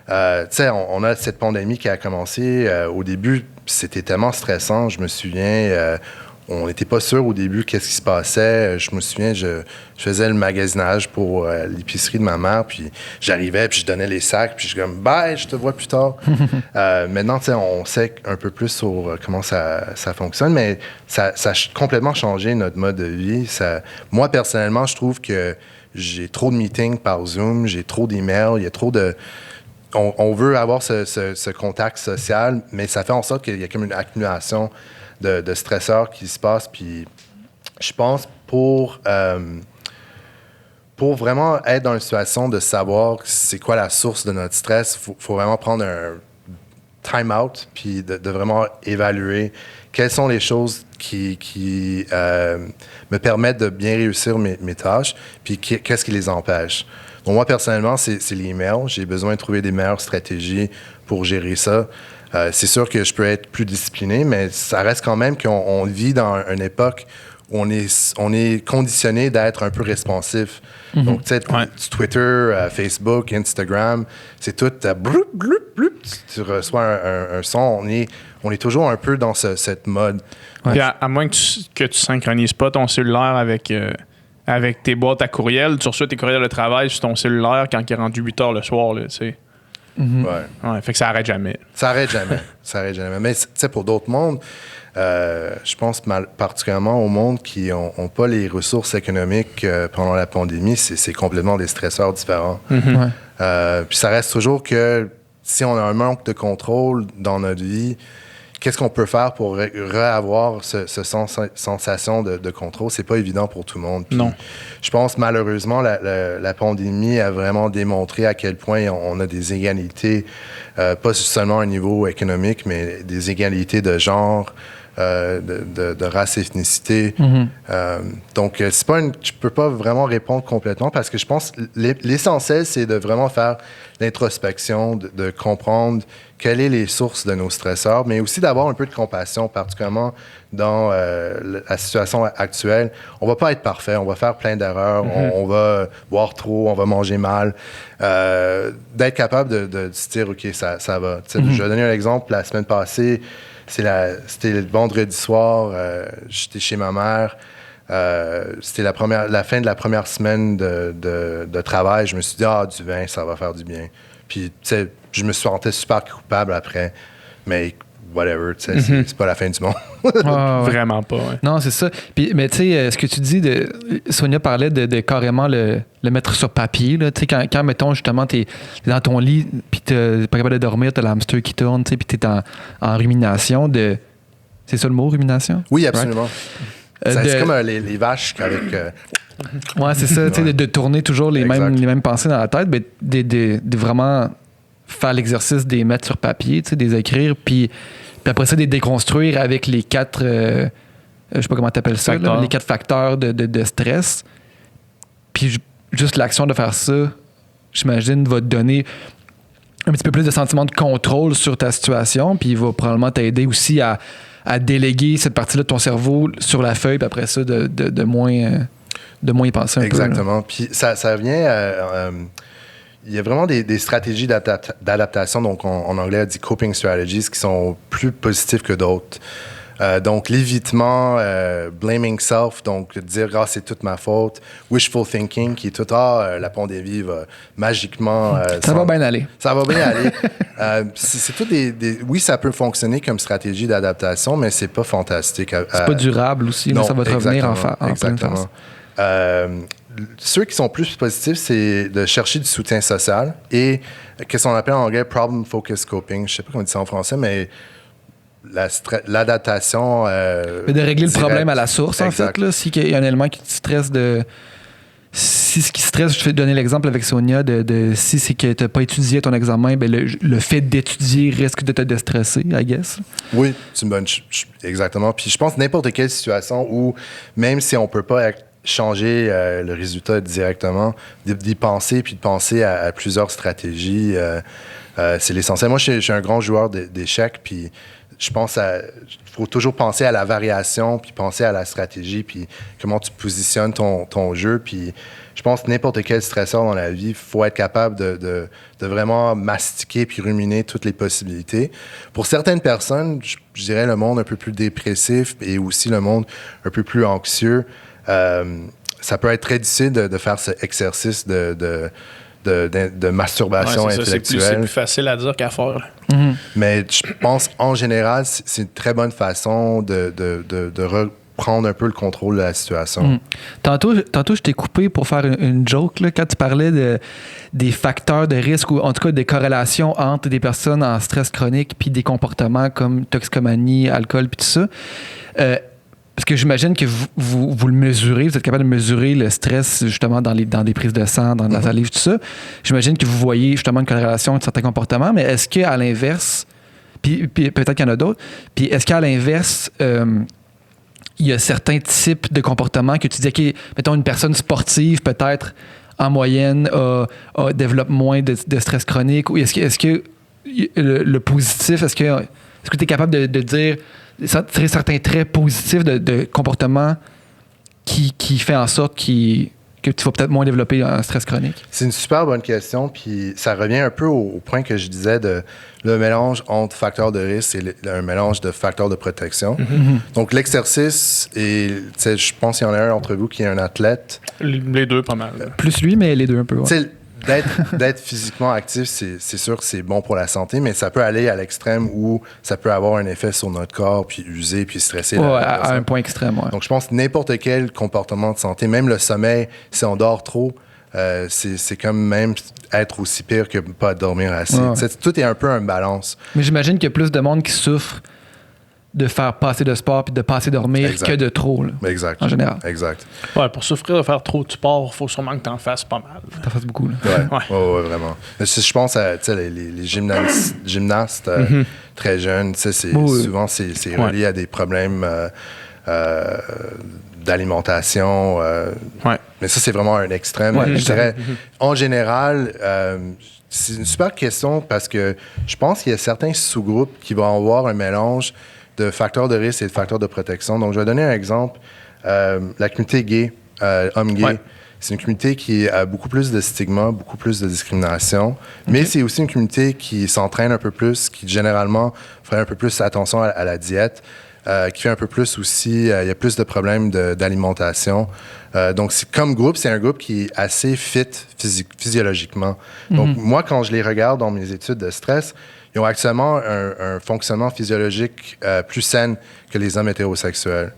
Tu sais, on a cette pandémie qui a commencé. Au début, c'était tellement stressant. Je me souviens, on n'était pas sûr au début qu'est-ce qui se passait. Je me souviens, je faisais le magasinage pour l'épicerie de ma mère, puis j'arrivais, puis je donnais les sacs, puis je suis comme « Bye, je te vois plus tard ». Maintenant, tu sais, on sait un peu plus sur comment ça fonctionne, mais ça a complètement changé notre mode de vie. Moi, personnellement, je trouve que j'ai trop de meetings par Zoom, j'ai trop d'emails, il y a trop de... On veut avoir ce contact social, mais ça fait en sorte qu'il y a comme une accumulation de stresseurs qui se passent. Puis je pense pour vraiment être dans une situation de savoir c'est quoi la source de notre stress, faut vraiment prendre un time out puis de vraiment évaluer quelles sont les choses qui me permettent de bien réussir mes tâches, puis qu'est-ce qui les empêche. Donc moi, personnellement, c'est l'email. J'ai besoin de trouver des meilleures stratégies pour gérer ça. C'est sûr que je peux être plus discipliné, mais ça reste quand même qu'on vit dans une époque où on est conditionné d'être un peu responsif. Mm-hmm. Donc, tu sais, Twitter, Facebook, Instagram, c'est tout bloup, bloup, bloup. Tu reçois un son. On est toujours un peu dans cette mode. Ouais. Puis à moins que tu synchronises pas ton cellulaire avec tes boîtes à courriel, tu reçois tes courriels de travail sur ton cellulaire quand il est rendu 8 heures le soir, là, tu sais. Mm-hmm. Ouais, fait que ça arrête jamais. Ça arrête jamais. Mais tu sais, pour d'autres mondes, je pense particulièrement aux mondes qui n'ont pas les ressources économiques pendant la pandémie, c'est complètement des stresseurs différents. Mm-hmm. Puis ça reste toujours que si on a un manque de contrôle dans notre vie, qu'est-ce qu'on peut faire pour avoir cette sensation de contrôle? C'est pas évident pour tout le monde. Puis non. Je pense malheureusement la pandémie a vraiment démontré à quel point on a des égalités, pas seulement au niveau économique, mais des égalités de genre, de race, ethnicité. Mm-hmm. Donc, je peux pas vraiment répondre complètement parce que je pense que l'essentiel, c'est de vraiment faire l'introspection, de comprendre quelles sont les sources de nos stresseurs, mais aussi d'avoir un peu de compassion, particulièrement dans la situation actuelle. On va pas être parfait, on va faire plein d'erreurs, mm-hmm. on va boire trop, on va manger mal. D'être capable de se dire, OK, ça va. Mm-hmm. Je vais donner un exemple. La semaine passée, c'était le vendredi soir, j'étais chez ma mère. C'était la fin de la première semaine de travail. Je me suis dit, du vin, ça va faire du bien. Puis, tu sais, je me sentais super coupable après. Mais, whatever, tu sais, mm-hmm. c'est pas la fin du monde. Vraiment pas, ouais. Non, c'est ça. Puis, mais tu sais, ce que tu dis, Sonia parlait de carrément le mettre sur papier. Tu sais, quand, mettons, justement, t'es dans ton lit, puis t'es pas capable de dormir, t'as l'hamster qui tourne, tu sais, puis t'es en rumination de... C'est ça le mot, rumination? Oui, absolument. Right? C'est comme les vaches avec... Ouais, c'est ça, tu sais, de tourner toujours les mêmes pensées dans la tête, mais de vraiment faire l'exercice des mettre sur papier, tu sais, des écrire, puis après ça, des déconstruire avec les 4, je sais pas comment t'appelles ça, là, les 4 facteurs de stress. Puis juste l'action de faire ça, j'imagine, va te donner un petit peu plus de sentiment de contrôle sur ta situation, puis il va probablement t'aider aussi à déléguer cette partie-là de ton cerveau sur la feuille, puis après ça, de moins y penser un peu. Exactement. Puis ça vient... il y a vraiment des stratégies d'adaptation, donc en anglais, on dit coping strategies, qui sont plus positives que d'autres. Donc, l'évitement, blaming self, donc dire « c'est toute ma faute », wishful thinking, qui est tout « la pandémie va magiquement... » Ça va bien aller. Ça va bien aller. C'est tout oui, ça peut fonctionner comme stratégie d'adaptation, mais c'est pas fantastique. C'est pas durable aussi, non, ça va te revenir en pleine exactement. face. Ceux qui sont plus positifs, c'est de chercher du soutien social et qu'est-ce qu'on appelle en anglais problem focus coping. Je sais pas comment on dit ça en français, mais l'adaptation. Mais de régler le problème à la source, en fait. Là, si il y a un élément qui te stresse Si ce qui stresse, je te fais donner l'exemple avec Sonia, si c'est que tu n'as pas étudié ton examen, ben le fait d'étudier risque de te déstresser, I guess. Oui, c'est une bonne. Exactement. Puis je pense que n'importe quelle situation où, même si on ne peut pas changer le résultat directement, d'y penser puis de penser à plusieurs stratégies, c'est l'essentiel. Moi, je suis un grand joueur d'échecs, puis je pense qu'il faut toujours penser à la variation, puis penser à la stratégie, puis comment tu positionnes ton jeu. Puis je pense que n'importe quel stresseur dans la vie, il faut être capable de vraiment mastiquer puis ruminer toutes les possibilités. Pour certaines personnes, je dirais le monde un peu plus dépressif et aussi le monde un peu plus anxieux, ça peut être très difficile de faire cet exercice de masturbation intellectuelle. C'est plus facile à dire qu'à faire. Mm-hmm. Mais je pense, en général, c'est une très bonne façon de reprendre un peu le contrôle de la situation. Mm. Tantôt, je t'ai coupé pour faire une joke là, quand tu parlais des facteurs de risque ou en tout cas des corrélations entre des personnes en stress chronique puis des comportements comme toxicomanie, alcool puis tout ça. Parce que j'imagine que vous le mesurez, vous êtes capable de mesurer le stress justement dans des prises de sang, dans la salive, tout ça. J'imagine que vous voyez justement une corrélation de certains comportements, mais est-ce qu'à l'inverse, puis peut-être qu'il y en a d'autres, puis est-ce qu'à l'inverse, il y a certains types de comportements que tu dis, OK, mettons une personne sportive peut-être en moyenne développe moins de stress chronique, ou est-ce que le positif, est-ce que tu es capable de dire certains traits positifs de comportement qui fait en sorte que tu vas peut-être moins développer un stress chronique? C'est une super bonne question, puis ça revient un peu au point que je disais de le mélange entre facteurs de risque et un mélange de facteurs de protection. Mm-hmm. Donc l'exercice, et je pense qu'il y en a un entre vous qui est un athlète. Les deux, pas mal. Plus lui, mais les deux un peu. Ouais. D'être physiquement actif, c'est sûr que c'est bon pour la santé, mais ça peut aller à l'extrême où ça peut avoir un effet sur notre corps, puis user, puis stresser. À un point extrême, ouais. Donc, je pense que n'importe quel comportement de santé, même le sommeil, si on dort trop, c'est comme même être aussi pire que pas dormir assez. Ouais. Tout est un peu un balance. Mais j'imagine qu'il y a plus de monde qui souffre de faire pas assez de sport puis de pas assez dormir que de trop, là, exact. En général. Exact. Ouais, pour souffrir de faire trop de sport, il faut sûrement que tu en fasses pas mal. T'en fasses beaucoup, là. Ouais, vraiment. Si je pense à les gymnastes très jeunes, souvent c'est relié à des problèmes d'alimentation. Mais ça, c'est vraiment un extrême. Je dirais, en général, c'est une super question parce que je pense qu'il y a certains sous-groupes qui vont avoir un mélange de facteurs de risque et de facteurs de protection. Donc, je vais donner un exemple. La communauté gay, homme gay, c'est une communauté qui a beaucoup plus de stigma, beaucoup plus de discrimination, mais c'est aussi une communauté qui s'entraîne un peu plus, qui généralement ferait un peu plus attention à la diète, qui fait un peu plus aussi, il y a plus de problèmes d'alimentation. Donc, comme groupe, c'est un groupe qui est assez fit physiologiquement. Donc, moi, quand je les regarde dans mes études de stress, ils ont actuellement un fonctionnement physiologique plus sain que les hommes hétérosexuels.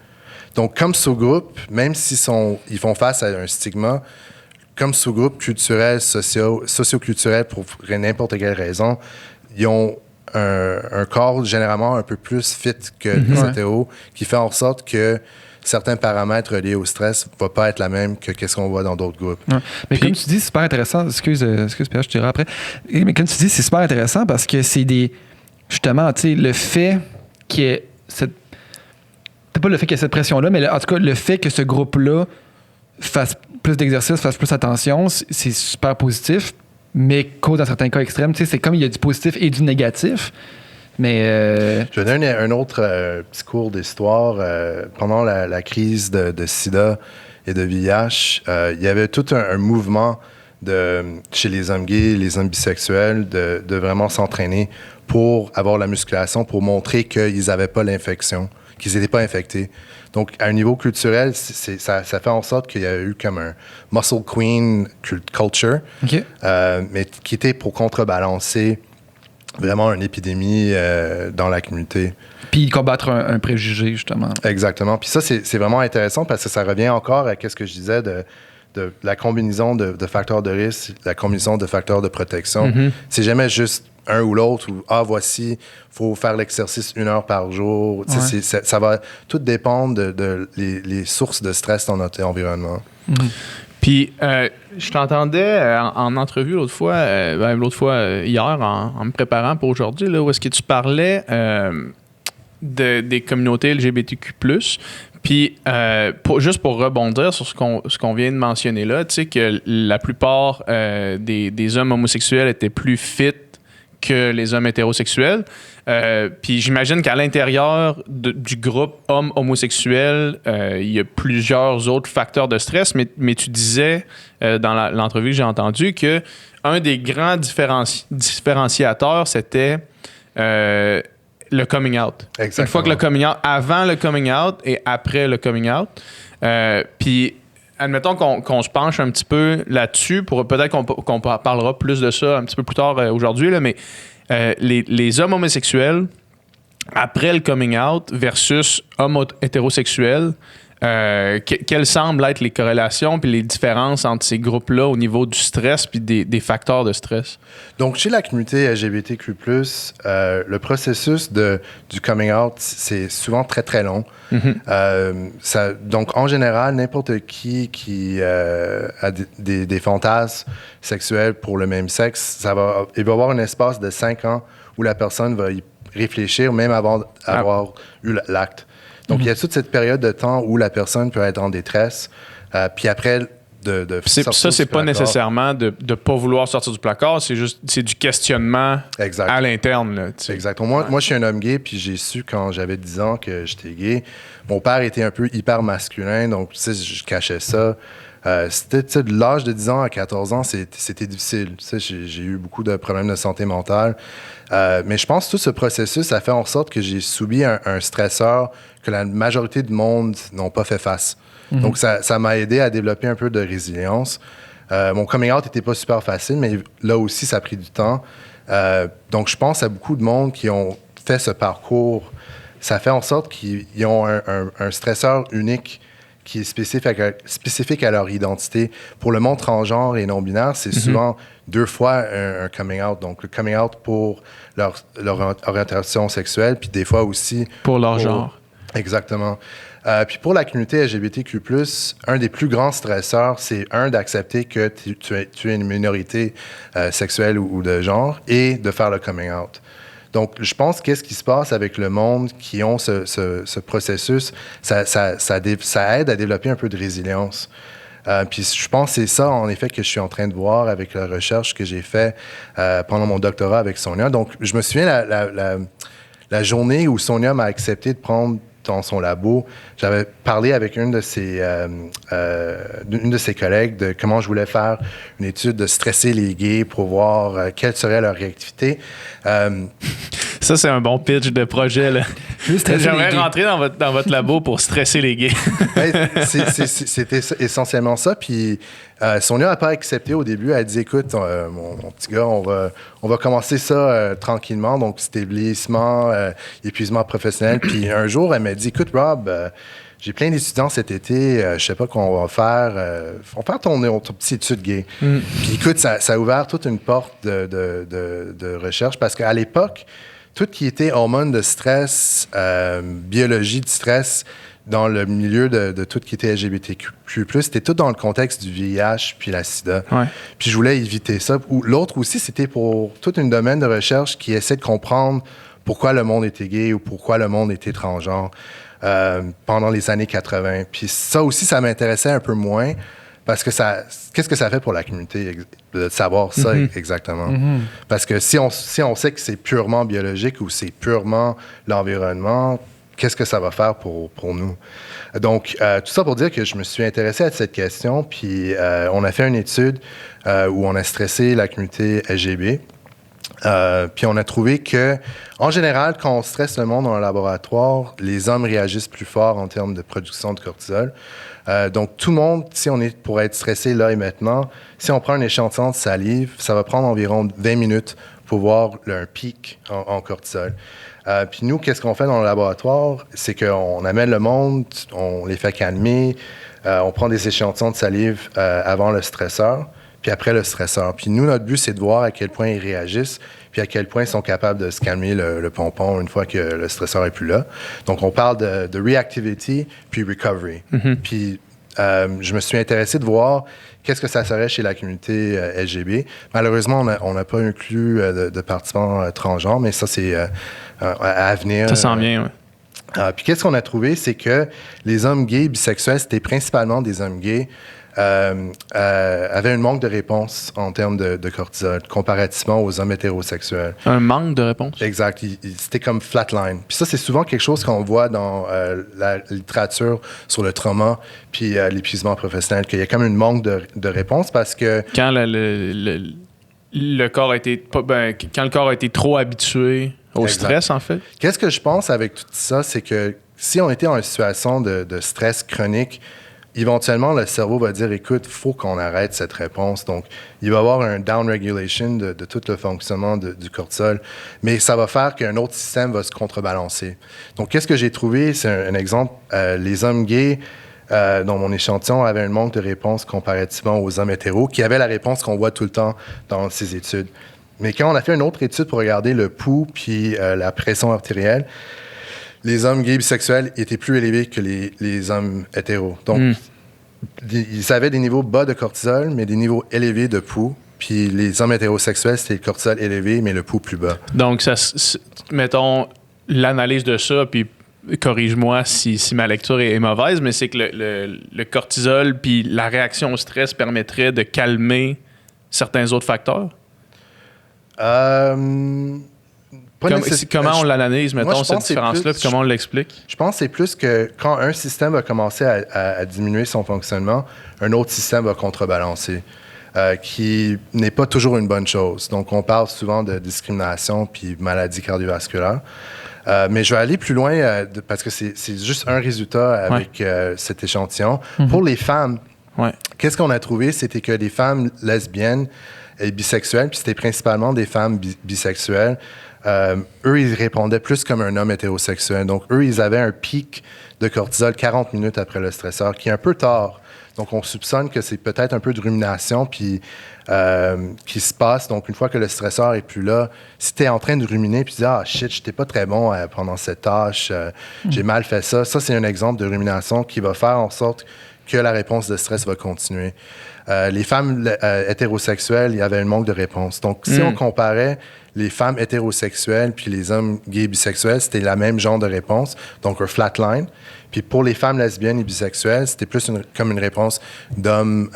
Donc, comme sous-groupe, même s'ils ils font face à un stigma, comme sous-groupe culturel, socio-culturel, pour n'importe quelle raison, ils ont un corps généralement un peu plus fit que les hétéros, qui fait en sorte que certains paramètres reliés au stress ne vont pas être la même que ce qu'on voit dans d'autres groupes. Ouais. Mais comme tu dis, c'est super intéressant. Excuse Pierre, je te dirai après. Mais comme tu dis, c'est super intéressant parce que c'est justement, tu sais, le fait qu'il y ait cette... C'est pas le fait qu'il y ait cette pression-là, mais en tout cas, le fait que ce groupe-là fasse plus d'exercice, fasse plus attention, c'est super positif, mais cause dans certains cas extrêmes. Tu sais, c'est comme il y a du positif et du négatif. Mais je vais donner un autre petit cours d'histoire. Pendant la crise de sida et de VIH, il y avait tout un mouvement chez les hommes gays, les hommes bisexuels, de vraiment s'entraîner pour avoir la musculation, pour montrer qu'ils n'avaient pas l'infection, qu'ils n'étaient pas infectés. Donc, à un niveau culturel, ça fait en sorte qu'il y a eu comme un muscle queen culture, mais qui était pour contrebalancer vraiment une épidémie dans la communauté. Puis combattre un préjugé, justement. Exactement. Puis ça, c'est vraiment intéressant parce que ça revient encore à ce que je disais de la combinaison de facteurs de risque, la combinaison de facteurs de protection. Mm-hmm. C'est jamais juste un ou l'autre, ou voici, il faut faire l'exercice 1 heure par jour. Ouais. Ça va tout dépendre de les sources de stress dans notre environnement. Mm-hmm. Puis, je t'entendais en entrevue l'autre fois, hier, en me préparant pour aujourd'hui, là, où est-ce que tu parlais des communautés LGBTQ+. Puis, juste pour rebondir sur ce qu'on vient de mentionner là, tu sais que la plupart des hommes homosexuels étaient plus fit que les hommes hétérosexuels. Puis j'imagine qu'à l'intérieur du groupe hommes homosexuels, il y a plusieurs autres facteurs de stress, mais tu disais dans l'entrevue que j'ai entendue que un des grands différenciateurs, c'était le coming out. Exactement. Une fois que le coming out, avant le coming out et après le coming out. Puis admettons qu'on se penche un petit peu là-dessus, peut-être qu'on parlera plus de ça un petit peu plus tard aujourd'hui, là, mais les hommes homosexuels, après le coming out versus hommes hétérosexuels, quelles semblent être les corrélations puis les différences entre ces groupes-là au niveau du stress puis des facteurs de stress? Donc, chez la communauté LGBTQ+, le processus du coming out, c'est souvent très, très long. Mm-hmm. Donc, en général, n'importe qui a des fantasmes sexuels pour le même sexe, il va y avoir un espace de 5 ans où la personne va y réfléchir, même avant d'avoir eu l'acte. Donc, il y a toute cette période de temps où la personne peut être en détresse, puis après, de ça, c'est pas nécessairement de ne pas vouloir sortir du placard, c'est du questionnement à l'interne. Là, exactement. Moi, je suis un homme gay, puis j'ai su quand j'avais 10 ans que j'étais gay. Mon père était un peu hyper masculin, donc je cachais ça. C'était de l'âge de 10 ans à 14 ans, c'était difficile. J'ai eu beaucoup de problèmes de santé mentale. Mais je pense que tout ce processus a fait en sorte que j'ai subi un stresseur que la majorité du monde n'ont pas fait face. Mm-hmm. Donc, ça m'a aidé à développer un peu de résilience. Mon coming out n'était pas super facile, mais là aussi, ça a pris du temps. Donc, je pense à beaucoup de monde qui ont fait ce parcours. Ça fait en sorte qu'ils ont un stresseur unique qui est spécifique à leur identité. Pour le monde transgenre et non-binaire, c'est souvent 2 fois un coming out. Donc, le coming out pour leur orientation sexuelle, puis des fois aussi... Pour leur genre. Exactement. Puis pour la communauté LGBTQ+, un des plus grands stresseurs, c'est d'accepter que tu es une minorité sexuelle ou de genre et de faire le coming out. Donc, je pense qu'est-ce qui se passe avec le monde qui ont ce processus, ça aide à développer un peu de résilience. Puis je pense que c'est ça, en effet, que je suis en train de voir avec la recherche que j'ai faite pendant mon doctorat avec Sonia. Donc, je me souviens la journée où Sonia m'a accepté de prendre dans son labo, j'avais parlé avec une de ses collègues de comment je voulais faire une étude de stresser les gays pour voir quelle serait leur réactivité. Ça, c'est un bon pitch de projet, là. J'aimerais rentrer dans votre labo pour stresser les gays. C'était essentiellement ça. Puis Sonia n'a pas accepté au début. Elle a dit, écoute, mon petit gars, on va commencer ça tranquillement. Donc, établissement, épuisement professionnel. Puis un jour, elle m'a dit, écoute, Rob, j'ai plein d'étudiants cet été. Je sais pas qu'on va faire. On va faire ton petit étude gay. Mm. Puis écoute, ça a ouvert toute une porte de recherche parce qu'à l'époque, tout qui était hormones de stress, biologie de stress, dans le milieu de tout qui était LGBTQ+, c'était tout dans le contexte du VIH puis la sida. Ouais. Puis je voulais éviter ça. L'autre aussi, c'était pour tout un domaine de recherche qui essaie de comprendre pourquoi le monde était gay ou pourquoi le monde était transgenre pendant les années 80. Puis ça aussi, ça m'intéressait un peu moins parce que qu'est-ce que ça fait pour la communauté de savoir ça exactement? Mm-hmm. Parce que si on sait que c'est purement biologique ou c'est purement l'environnement, qu'est-ce que ça va faire pour nous? Donc, tout ça pour dire que je me suis intéressé à cette question, puis on a fait une étude où on a stressé la communauté LGB. Puis on a trouvé que, en général, quand on stresse le monde dans le laboratoire, les hommes réagissent plus fort en termes de production de cortisol. Donc, tout le monde, si on est pour être stressé là et maintenant, si on prend un échantillon de salive, ça va prendre environ 20 minutes pour voir un pic en cortisol. Puis nous, qu'est-ce qu'on fait dans le laboratoire? C'est qu'on amène le monde, on les fait calmer, on prend des échantillons de salive avant le stresseur, puis après le stresseur. Puis nous, notre but, c'est de voir à quel point ils réagissent, puis à quel point ils sont capables de se calmer le pompon une fois que le stresseur n'est plus là. Donc, on parle de reactivity puis recovery. Puis, je me suis intéressé de voir qu'est-ce que ça serait chez la communauté LGB. Malheureusement, on n'a pas inclus de participants transgenres, mais ça, c'est à venir. Ça s'en vient, oui. Puis qu'est-ce qu'on a trouvé, c'est que les hommes gays bisexuels, c'était principalement des hommes gays, avaient un manque de réponse en termes de cortisol, comparativement aux hommes hétérosexuels. Un manque de réponse? Exact. C'était comme flatline. Puis ça, c'est souvent quelque chose qu'on voit dans la littérature sur le trauma puis l'épuisement professionnel, qu'il y a comme un manque de réponse parce que... Quand le corps a été... quand le corps a été trop habitué au stress, en fait. Qu'est-ce que je pense avec tout ça, c'est que si on était en situation de stress chronique, éventuellement, le cerveau va dire, écoute, il faut qu'on arrête cette réponse. Donc, il va y avoir un down-regulation de tout le fonctionnement du cortisol, mais ça va faire qu'un autre système va se contrebalancer. Donc, qu'est-ce que j'ai trouvé? C'est un exemple. Les hommes gays, dans mon échantillon, avaient un manque de réponse comparativement aux hommes hétéros, qui avaient la réponse qu'on voit tout le temps dans ces études. Mais quand on a fait une autre étude pour regarder le pouls puis la pression artérielle, les hommes gays bisexuels étaient plus élevés que les hommes hétéros. Donc, ils avaient des niveaux bas de cortisol, mais des niveaux élevés de pouls. Puis les hommes hétérosexuels, c'était le cortisol élevé, mais le pouls plus bas. Donc, mettons l'analyse de ça, puis corrige-moi si ma lecture est mauvaise, mais c'est que le cortisol puis la réaction au stress permettrait de calmer certains autres facteurs? Comment on l'analyse, mettons, cette différence-là, puis comment on l'explique? Je pense que c'est plus que quand un système va commencer à diminuer son fonctionnement, un autre système va contrebalancer, qui n'est pas toujours une bonne chose. Donc, on parle souvent de discrimination puis maladie cardiovasculaire. Mais je vais aller plus loin parce que c'est juste un résultat avec cet échantillon. Pour les femmes, qu'est-ce qu'on a trouvé? C'était que les femmes lesbiennes et bisexuelles, puis c'était principalement des femmes bisexuelles, eux, ils répondaient plus comme un homme hétérosexuel. Donc, eux, ils avaient un pic de cortisol 40 minutes après le stresseur, qui est un peu tard. Donc, on soupçonne que c'est peut-être un peu de rumination puis, qui se passe. Donc, une fois que le stresseur est plus là, si tu es en train de ruminer puis tu dis « Ah, shit, j'étais pas très bon pendant cette tâche, j'ai mal fait ça », ça, c'est un exemple de rumination qui va faire en sorte que la réponse de stress va continuer. Les femmes hétérosexuelles, il y avait un manque de réponse. Donc, si on comparait les femmes hétérosexuelles puis les hommes gays bisexuels, c'était la même genre de réponse, donc un flatline. Puis pour les femmes lesbiennes et bisexuelles, c'était plus comme une réponse d'hommes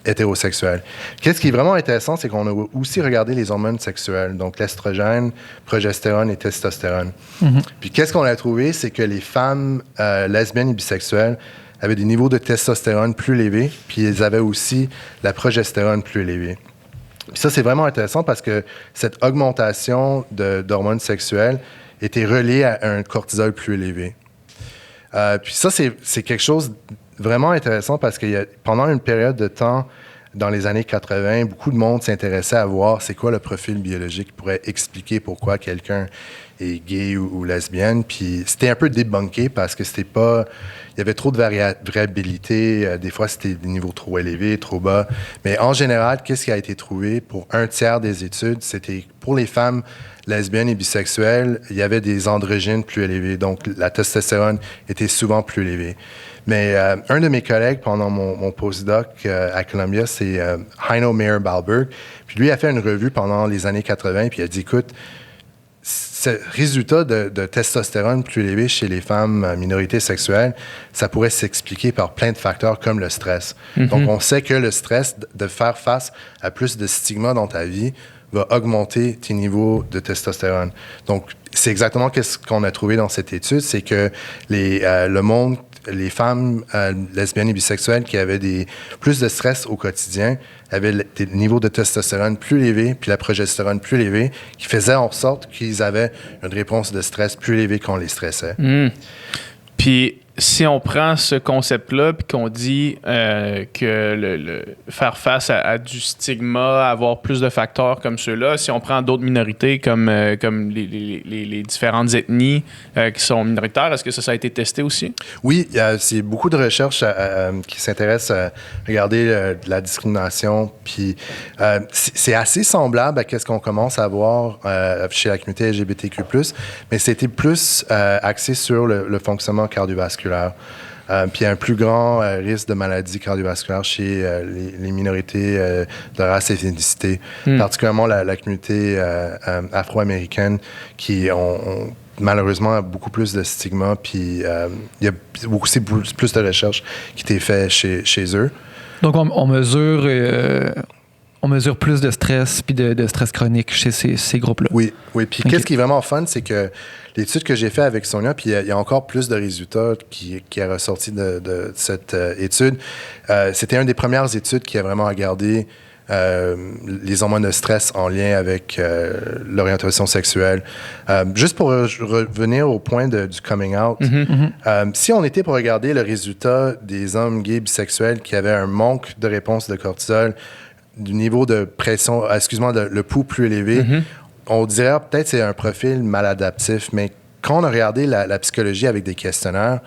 hétérosexuels. Qu'est-ce qui est vraiment intéressant, c'est qu'on a aussi regardé les hormones sexuelles, donc l'estrogène, progestérone et testostérone. Puis qu'est-ce qu'on a trouvé, c'est que les femmes lesbiennes et bisexuelles avaient des niveaux de testostérone plus élevés, puis elles avaient aussi la progestérone plus élevée. Puis ça, c'est vraiment intéressant parce que cette augmentation d'hormones sexuelles était reliée à un cortisol plus élevé. Puis ça, c'est quelque chose de vraiment intéressant parce que pendant une période de temps, dans les années 80, beaucoup de monde s'intéressait à voir c'est quoi le profil biologique qui pourrait expliquer pourquoi quelqu'un est gay ou lesbienne. Puis c'était un peu débunké parce que c'était pas... Il y avait trop de variabilité. Des fois, c'était des niveaux trop élevés, trop bas. Mais en général, qu'est-ce qui a été trouvé pour un tiers des études? C'était pour les femmes lesbiennes et bisexuelles, il y avait des androgynes plus élevés. Donc, la testostérone était souvent plus élevée. Mais un de mes collègues pendant mon postdoc à Columbia, c'est Heino Meyer-Balberg. Puis lui a fait une revue pendant les années 80, puis il a dit, écoute, ce résultat de testostérone plus élevé chez les femmes minorités sexuelles, ça pourrait s'expliquer par plein de facteurs comme le stress. Donc, on sait que le stress de faire face à plus de stigma dans ta vie va augmenter tes niveaux de testostérone. Donc, c'est exactement ce qu'on a trouvé dans cette étude, c'est que les femmes lesbiennes et bisexuelles qui avaient plus de stress au quotidien avaient des niveaux de testostérone plus élevés puis la progestérone plus élevée qui faisaient en sorte qu'ils avaient une réponse de stress plus élevée quand on les stressait. Puis, si on prend ce concept-là puis qu'on dit que faire face à du stigma, avoir plus de facteurs comme ceux-là, si on prend d'autres minorités comme les différentes ethnies qui sont minoritaires, est-ce que ça a été testé aussi? Oui, c'est beaucoup de recherches qui s'intéressent à regarder la discrimination. Puis c'est assez semblable à ce qu'on commence à voir chez la communauté LGBTQ+, mais c'était plus axé sur le fonctionnement cardiovasculaire. Puis il y a un plus grand risque de maladies cardiovasculaires chez les minorités de race et d'ethnicité, particulièrement la communauté afro-américaine qui ont malheureusement beaucoup plus de stigma, puis il y a aussi plus de recherches qui étaient faites chez eux. Donc on mesure plus de stress puis de stress chronique chez ces groupes-là. Oui. Puis qu'est-ce qui est vraiment fun, c'est que l'étude que j'ai faite avec Sonia, puis il y a encore plus de résultats qui est ressorti de cette étude. C'était une des premières études qui a vraiment regardé les hormones de stress en lien avec l'orientation sexuelle. Juste pour revenir au point du coming out, si on était pour regarder le résultat des hommes gays bisexuels qui avaient un manque de réponse de cortisol, du niveau de pression, le pouls plus élevé, on dirait peut-être que c'est un profil maladaptif, mais quand on a regardé la psychologie avec des questionnaires,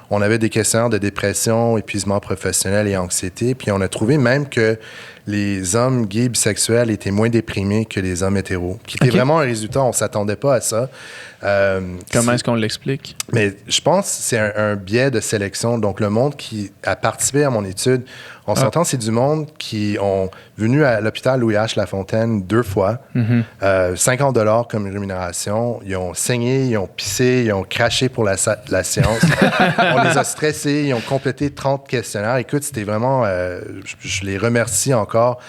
on avait des questionnaires de dépression, épuisement professionnel et anxiété, puis on a trouvé même que les hommes gays bisexuels étaient moins déprimés que les hommes hétéros, qui était vraiment un résultat, on ne s'attendait pas à ça. Comment est-ce qu'on l'explique? Mais je pense que c'est un biais de sélection. Donc, le monde qui a participé à mon étude, on s'entend, c'est du monde qui ont venu à l'hôpital Louis H. Lafontaine 2 fois, 50 $ comme rémunération. Ils ont saigné, ils ont pissé, ils ont craché pour la séance. On les a stressés, ils ont complété 30 questionnaires. Écoute, c'était vraiment... je les remercie encore.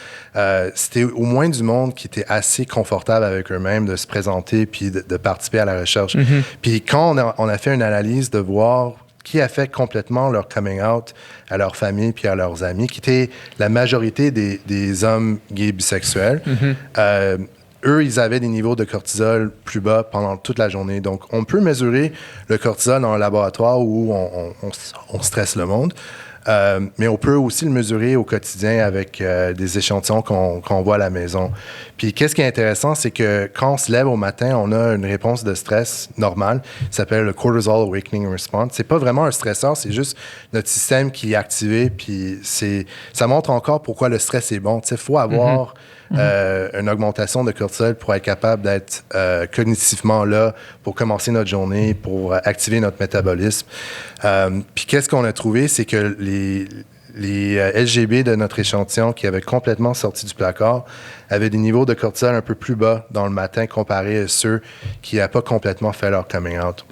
C'était au moins du monde qui était assez confortable avec eux-mêmes de se présenter puis de participer à la recherche. Puis quand on a fait une analyse de voir qui a fait complètement leur coming out à leur famille puis à leurs amis, qui était la majorité des hommes gays bisexuels, eux, ils avaient des niveaux de cortisol plus bas pendant toute la journée. Donc, on peut mesurer le cortisol dans un laboratoire où on stresse le monde. Mais on peut aussi le mesurer au quotidien avec des échantillons qu'on voit à la maison. Puis, qu'est-ce qui est intéressant, c'est que quand on se lève au matin, on a une réponse de stress normale. Ça s'appelle le Cortisol Awakening Response. C'est pas vraiment un stresseur, c'est juste notre système qui est activé. Puis, ça montre encore pourquoi le stress est bon. Il faut avoir une augmentation de cortisol pour être capable d'être cognitivement là, pour commencer notre journée, pour activer notre métabolisme. Puis qu'est-ce qu'on a trouvé, c'est que les LGB de notre échantillon qui avaient complètement sorti du placard avaient des niveaux de cortisol un peu plus bas dans le matin comparé à ceux qui n'avaient pas complètement fait leur coming out.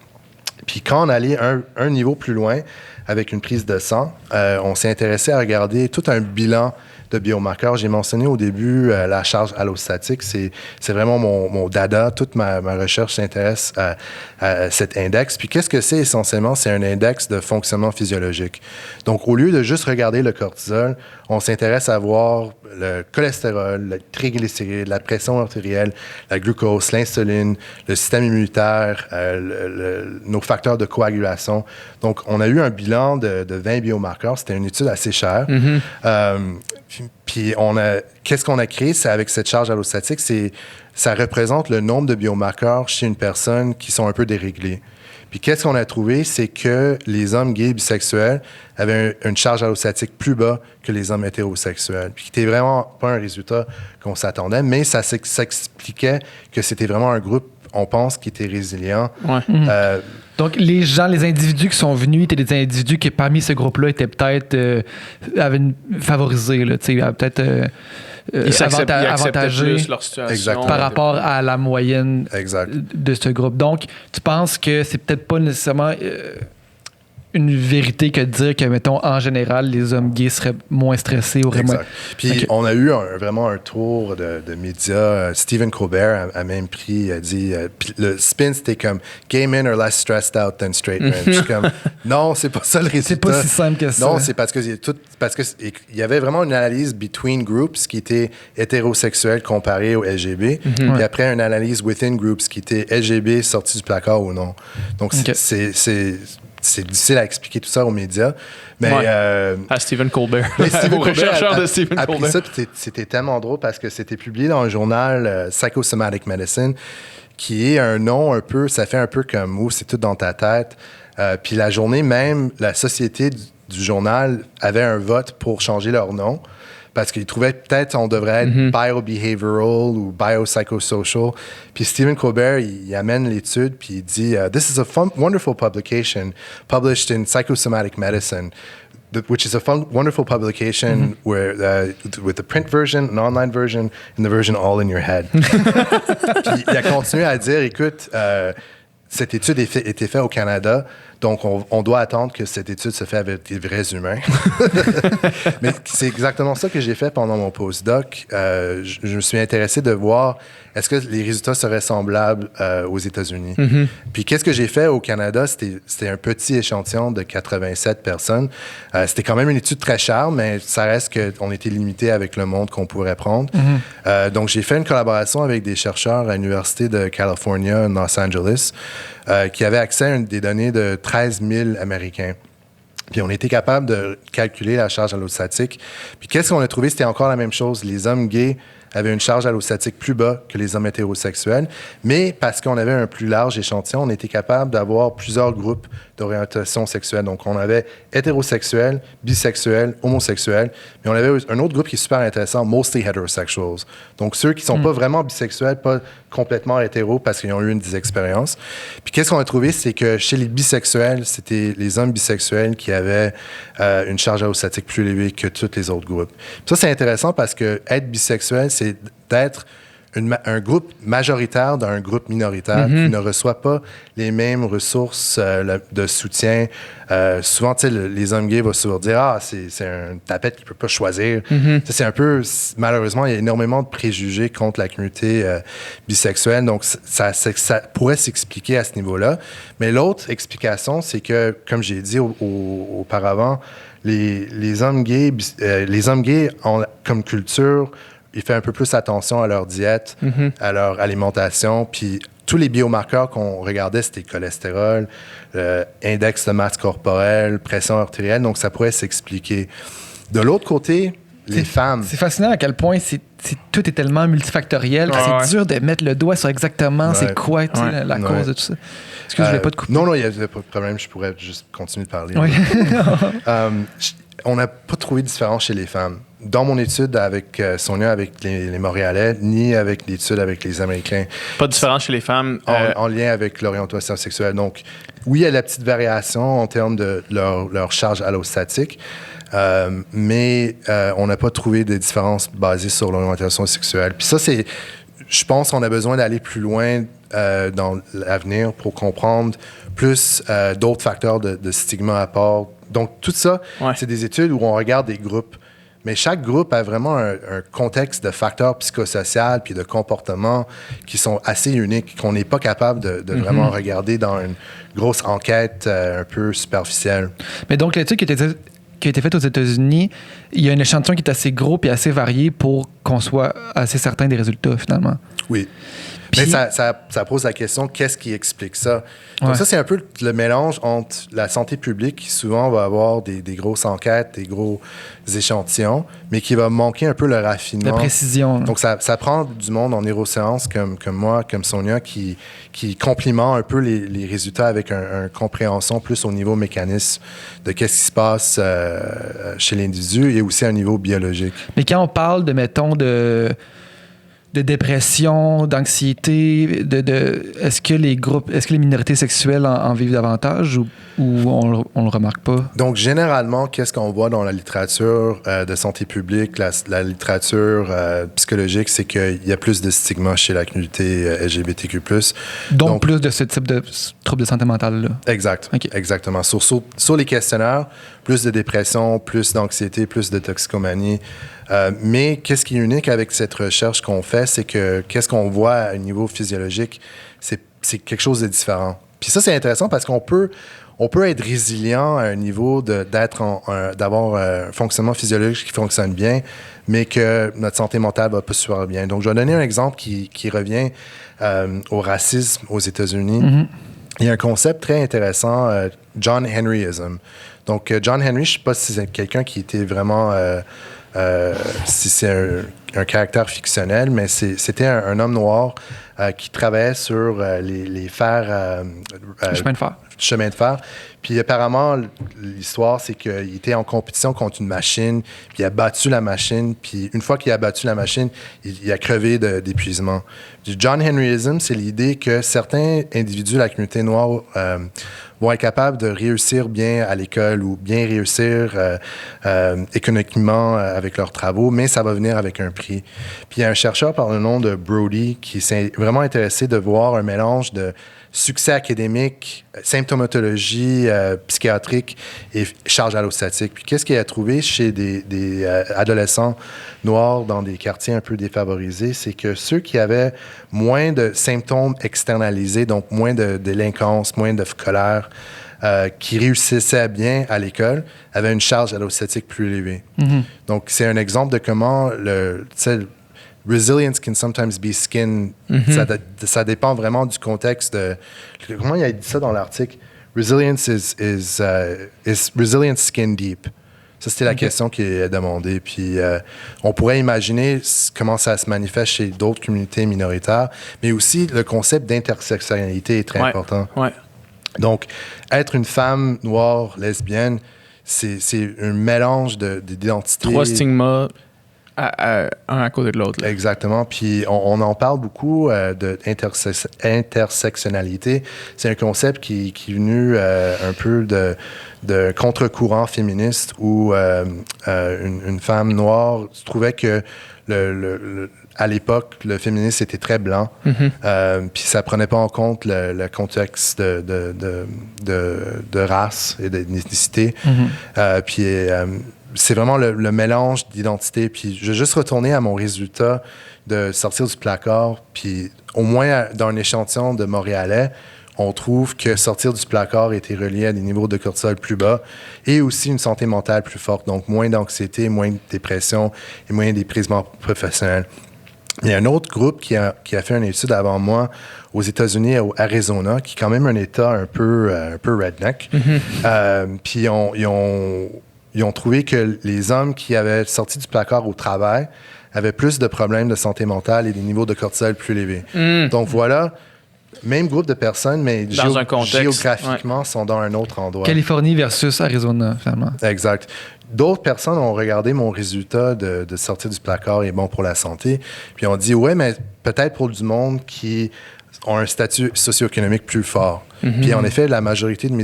Puis quand on allait un niveau plus loin avec une prise de sang, on s'est intéressé à regarder tout un bilan de biomarqueurs. J'ai mentionné au début la charge allostatique. C'est vraiment mon dada. Toute ma recherche s'intéresse à cet index. Puis qu'est-ce que c'est essentiellement? C'est un index de fonctionnement physiologique. Donc, au lieu de juste regarder le cortisol, on s'intéresse à voir le cholestérol, le triglycéride, la pression artérielle, la glucose, l'insuline, le système immunitaire, nos facteurs de coagulation. Donc, on a eu un bilan de 20 biomarqueurs. C'était une étude assez chère. Puis, qu'est-ce qu'on a créé? C'est avec cette charge allostatique, ça représente le nombre de biomarqueurs chez une personne qui sont un peu déréglés. Puis, qu'est-ce qu'on a trouvé? C'est que les hommes gays bisexuels avaient une charge allostatique plus bas que les hommes hétérosexuels. Puis, c'était vraiment pas un résultat qu'on s'attendait, mais ça s'expliquait que c'était vraiment un groupe, on pense, qui était résilient. Donc, les individus qui sont venus étaient des individus qui, parmi ce groupe-là, étaient peut-être favorisés, là, peut-être ils avantagés plus leur situation. Exactement. par rapport à la moyenne de ce groupe. Donc, tu penses que c'est peut-être pas nécessairement une vérité que de dire que, mettons, en général, les hommes gays seraient moins stressés ou moins... Puis on a eu vraiment un tour de médias. Stephen Colbert a même a dit... le spin, c'était comme « Gay men are less stressed out than straight men ». Je suis comme « Non, c'est pas ça le résultat. » C'est pas si simple que ça. Non, c'est parce que il y avait vraiment une analyse between groups qui était hétérosexuel comparé au LGB. Puis après, une analyse within groups qui était LGB sorti du placard ou non. Donc, c'est difficile à expliquer tout ça aux médias. Mais, à Stephen Colbert. Mais Stephen Au chercheur de a Stephen pris Colbert. ça, puis c'était tellement drôle parce que c'était publié dans un journal Psychosomatic Medicine, qui est un nom un peu, ça fait un peu comme « Ouh, c'est tout dans ta tête ». Puis la journée même, la société du journal avait un vote pour changer leur nom parce qu'ils trouvaient peut-être on devrait être bio-behavioral ou bio-psychosocial. Puis Stephen Colbert, il amène l'étude puis il dit « This is a wonderful publication published in Psychosomatic Medicine ». Which is a wonderful publication where with the print version, an online version, and the version all in your head. Puis il a continué à dire, écoute, cette étude était faite au Canada, donc on doit attendre que cette étude se fasse avec des vrais humains. Mais c'est exactement ça que j'ai fait pendant mon postdoc. Je me suis intéressé de voir est-ce que les résultats seraient semblables aux États-Unis. Puis qu'est-ce que j'ai fait au Canada? C'était un petit échantillon de 87 personnes. C'était quand même une étude très chère, mais ça reste qu'on était limité avec le monde qu'on pourrait prendre. Donc j'ai fait une collaboration avec des chercheurs à l'Université de California, en Los Angeles, qui avaient accès à des données de 13 000 Américains. Puis on était capable de calculer la charge allostatique. Puis qu'est-ce qu'on a trouvé? C'était encore la même chose. Les hommes gays avaient une charge allostatique plus bas que les hommes hétérosexuels, mais parce qu'on avait un plus large échantillon, on était capable d'avoir plusieurs groupes d'orientation sexuelle. Donc, on avait hétérosexuels, bisexuels, homosexuels, mais on avait un autre groupe qui est super intéressant, mostly heterosexuals. Donc, ceux qui ne sont pas vraiment bisexuels, pas complètement hétéros parce qu'ils ont eu des expériences. Puis, qu'est-ce qu'on a trouvé? C'est que chez les bisexuels, c'était les hommes bisexuels qui avaient une charge allostatique plus élevée que tous les autres groupes. Puis ça, c'est intéressant parce que être bisexuel, c'est d'être un groupe majoritaire d'un groupe minoritaire qui ne reçoit pas les mêmes ressources de soutien. Souvent, les hommes gays vont souvent dire « Ah, c'est un tapette qui ne peut pas choisir. C'est un peu... Malheureusement, il y a énormément de préjugés contre la communauté bisexuelle. Donc, ça pourrait s'expliquer à ce niveau-là. Mais l'autre explication, c'est que, comme j'ai dit auparavant, les hommes gays ont comme culture... Ils font un peu plus attention à leur diète, à leur alimentation. Puis tous les biomarqueurs qu'on regardait, c'était cholestérol, index de masse corporelle, pression artérielle. Donc, ça pourrait s'expliquer. De l'autre côté, les femmes... C'est fascinant à quel point tout est tellement multifactoriel que c'est dur de mettre le doigt sur exactement c'est quoi la cause de tout ça. Excuse, je ne vais pas te couper. Non, il n'y avait pas de problème. Je pourrais juste continuer de parler. On n'a pas trouvé de différence chez les femmes. Dans mon étude avec Sonia, avec les Montréalais, ni avec l'étude avec les Américains. Pas de différence chez les femmes. En lien avec l'orientation sexuelle. Donc, oui, il y a la petite variation en termes de leur charge allostatique, mais on n'a pas trouvé de différence basée sur l'orientation sexuelle. Puis ça, je pense qu'on a besoin d'aller plus loin dans l'avenir pour comprendre plus d'autres facteurs de stigma à part. Donc, tout ça, c'est des études où on regarde des groupes. Mais chaque groupe a vraiment un contexte de facteurs psychosociaux puis de comportements qui sont assez uniques, qu'on n'est pas capable de vraiment regarder dans une grosse enquête un peu superficielle. Mais donc, l'étude qui a été faite aux États-Unis, il y a un échantillon qui est assez gros et assez varié pour qu'on soit assez certain des résultats, finalement. Oui. Mais ça pose la question, qu'est-ce qui explique ça? Donc ça, c'est un peu le mélange entre la santé publique, qui souvent va avoir des grosses enquêtes, des gros échantillons, mais qui va manquer un peu le raffinement. La précision. Donc ça prend du monde en neurosciences comme moi, comme Sonia, qui complimente un peu les résultats avec une compréhension plus au niveau mécanisme de qu'est-ce qui se passe chez l'individu et aussi à un niveau biologique. Mais quand on parle mettons, de dépression, d'anxiété, est-ce que les minorités sexuelles en vivent davantage ou on le remarque pas? Donc, généralement, qu'est-ce qu'on voit dans la littérature de santé publique, la littérature psychologique, c'est qu'il y a plus de stigma chez la communauté LGBTQ+. Donc plus de ce type de troubles de santé mentale là. Exact. Okay. Exactement. Sur les questionnaires, plus de dépression, plus d'anxiété, plus de toxicomanie. Mais qu'est-ce qui est unique avec cette recherche qu'on fait, c'est que qu'est-ce qu'on voit à un niveau physiologique, c'est quelque chose de différent. Puis ça, c'est intéressant parce qu'on peut être résilient à un niveau d'avoir un fonctionnement physiologique qui fonctionne bien, mais que notre santé mentale va pas super bien. Donc, je vais donner un exemple qui revient au racisme aux États-Unis. il y a un concept très intéressant, John Henryism. Donc, John Henry, je ne sais pas si c'est quelqu'un qui était vraiment... si c'est un caractère fictionnel, mais c'était un homme noir qui travaillait sur les fers... chemin de fer. Puis apparemment, l'histoire, c'est qu'il était en compétition contre une machine, puis il a battu la machine, puis une fois qu'il a battu la machine, il a crevé d'épuisement. Du John Henryism, c'est l'idée que certains individus de la communauté noire vont être capables de réussir bien à l'école ou bien réussir économiquement avec leurs travaux, mais ça va venir avec un prix. Puis il y a un chercheur par le nom de Brody qui s'est vraiment intéressé de voir un mélange de succès académique, symptomatologie psychiatrique et charge allostatique. Puis qu'est-ce qu'il a trouvé chez des adolescents noirs dans des quartiers un peu défavorisés, c'est que ceux qui avaient moins de symptômes externalisés, donc moins de délinquance, moins de colère, qui réussissaient bien à l'école, avaient une charge allostatique plus élevée. Mm-hmm. Donc c'est un exemple de comment resilience can sometimes be skin. Mm-hmm. Ça dépend vraiment du contexte. Comment il a dit ça dans l'article? Resilience is resilience skin deep. Ça, c'était la question qui est demandée. Puis, on pourrait imaginer comment ça se manifeste chez d'autres communautés minoritaires, mais aussi le concept d'intersectionnalité est très important. Ouais. Donc, être une femme noire, lesbienne, c'est un mélange d'identité. 3 stigmas. Un à côté de l'autre. Là. Exactement. Puis on en parle beaucoup d'intersectionnalité. C'est un concept qui est venu un peu de contre-courant féministe où une femme noire trouvait que à l'époque, le féminisme était très blanc. Mm-hmm. Puis ça prenait pas en compte le contexte de race et d'ethnicité. Mm-hmm. Puis c'est vraiment le mélange d'identité. Puis je vais juste retourner à mon résultat de sortir du placard. Puis au moins dans un échantillon de Montréalais, on trouve que sortir du placard était relié à des niveaux de cortisol plus bas et aussi une santé mentale plus forte. Donc moins d'anxiété, moins de dépression et moins d'épuisement professionnel. Il y a un autre groupe qui a fait une étude avant moi aux États-Unis, au Arizona, qui est quand même un État un peu redneck. Mm-hmm. Puis ils ont trouvé que les hommes qui avaient sorti du placard au travail avaient plus de problèmes de santé mentale et des niveaux de cortisol plus élevés. Mm. Donc voilà, même groupe de personnes, mais géographiquement, sont dans un autre endroit. Californie versus Arizona, finalement. Exact. D'autres personnes ont regardé mon résultat de sortir du placard est bon pour la santé, puis on dit, ouais, mais peut-être pour du monde qui ont un statut socio-économique plus fort. Mm-hmm. Puis en effet, la majorité de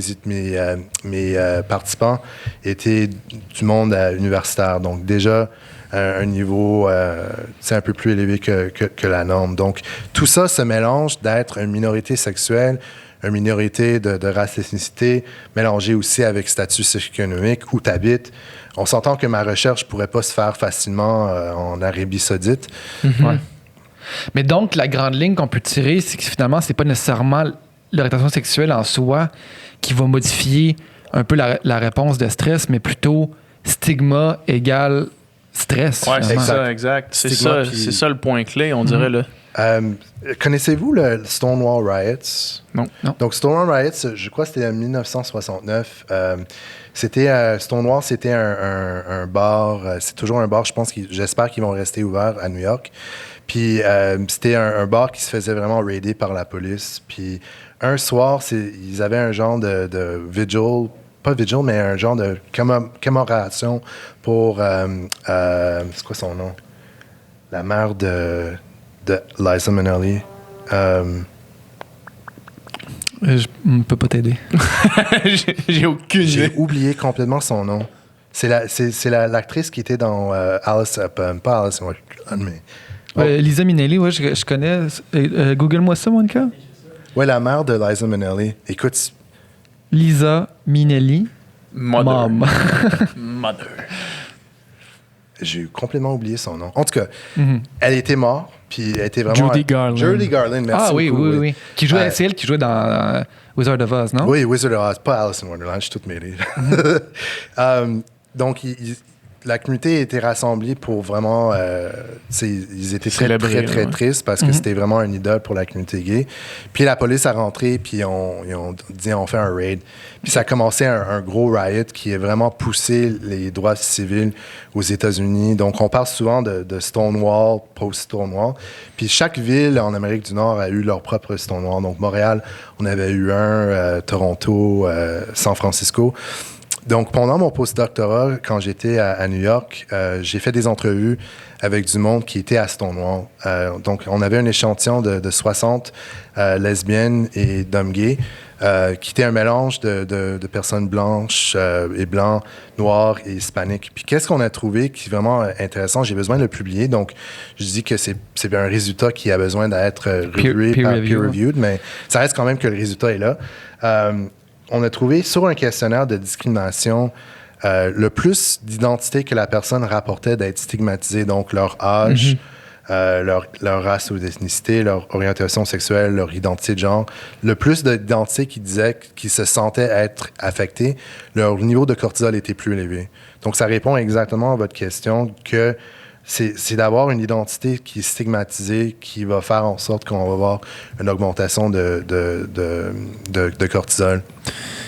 mes participants étaient du monde universitaire. Donc déjà, un niveau un peu plus élevé que la norme. Donc tout ça se mélange d'être une minorité sexuelle, une minorité de race ethnicité, mélangée aussi avec statut socio-économique, où tu habites. On s'entend que ma recherche ne pourrait pas se faire facilement en Arabie Saoudite. Mm-hmm. Ouais. Mais donc, la grande ligne qu'on peut tirer, c'est que finalement, c'est pas nécessairement l'orientation sexuelle en soi qui va modifier un peu la réponse de stress, mais plutôt stigma égale stress. Oui, c'est ça, exact. C'est ça le point clé, on dirait. Là. Connaissez-vous le Stonewall Riots? Non. Donc, Stonewall Riots, je crois que c'était en 1969. Stonewall, c'était un bar. C'est toujours un bar, j'espère qu'ils vont rester ouverts à New York. Puis c'était un bar qui se faisait vraiment raider par la police. Puis un soir, ils avaient un genre de vigil, pas vigil, mais un genre de commémoration pour, c'est quoi son nom? La mère de Liza Minnelli. Je ne peux pas t'aider. J'ai aucune idée. J'ai oublié complètement son nom. C'est l'actrice qui était dans Alice, pas Alice in Wonderland, mais... Liza Minnelli, oui, je connais. Google-moi ça, Monica. Oui, la mère de Liza Minnelli. Écoute. Liza Minnelli. Mom. Mother. J'ai complètement oublié son nom. En tout cas, elle était morte, puis elle était vraiment... Judy Garland. Judy Garland, merci beaucoup. Oui. C'est elle qui jouait dans Wizard of Oz, non? Oui, Wizard of Oz, pas Alice in Wonderland, je suis toute mêlée. Donc, la communauté était rassemblée pour vraiment... ils étaient très, Célébrer, très, très ouais. tristes parce que c'était vraiment un idole pour la communauté gay. Puis la police a rentré, puis ils ont dit on fait un raid. Puis ça a commencé un gros riot qui a vraiment poussé les droits civils aux États-Unis. Donc on parle souvent de Stonewall, post-Stonewall. Puis chaque ville en Amérique du Nord a eu leur propre Stonewall. Donc Montréal, on avait eu un, Toronto, San Francisco. Donc, pendant mon postdoctorat, quand j'étais à New York, j'ai fait des entrevues avec du monde qui était à Stonewall. Donc, on avait un échantillon de 60 lesbiennes et d'hommes gays qui était un mélange de personnes blanches et blancs, noirs et hispaniques. Puis, qu'est-ce qu'on a trouvé qui est vraiment intéressant? J'ai besoin de le publier. Donc, je dis que c'est un résultat qui a besoin d'être reviewé par peer-reviewed, mais ça reste quand même que le résultat est là. On a trouvé sur un questionnaire de discrimination le plus d'identités que la personne rapportait d'être stigmatisée, donc leur âge, leur race ou ethnicité, leur orientation sexuelle, leur identité de genre. Le plus d'identités qui disaient qu'ils se sentaient être affectés, leur niveau de cortisol était plus élevé. Donc, ça répond exactement à votre question que c'est d'avoir une identité qui est stigmatisée qui va faire en sorte qu'on va avoir une augmentation de cortisol.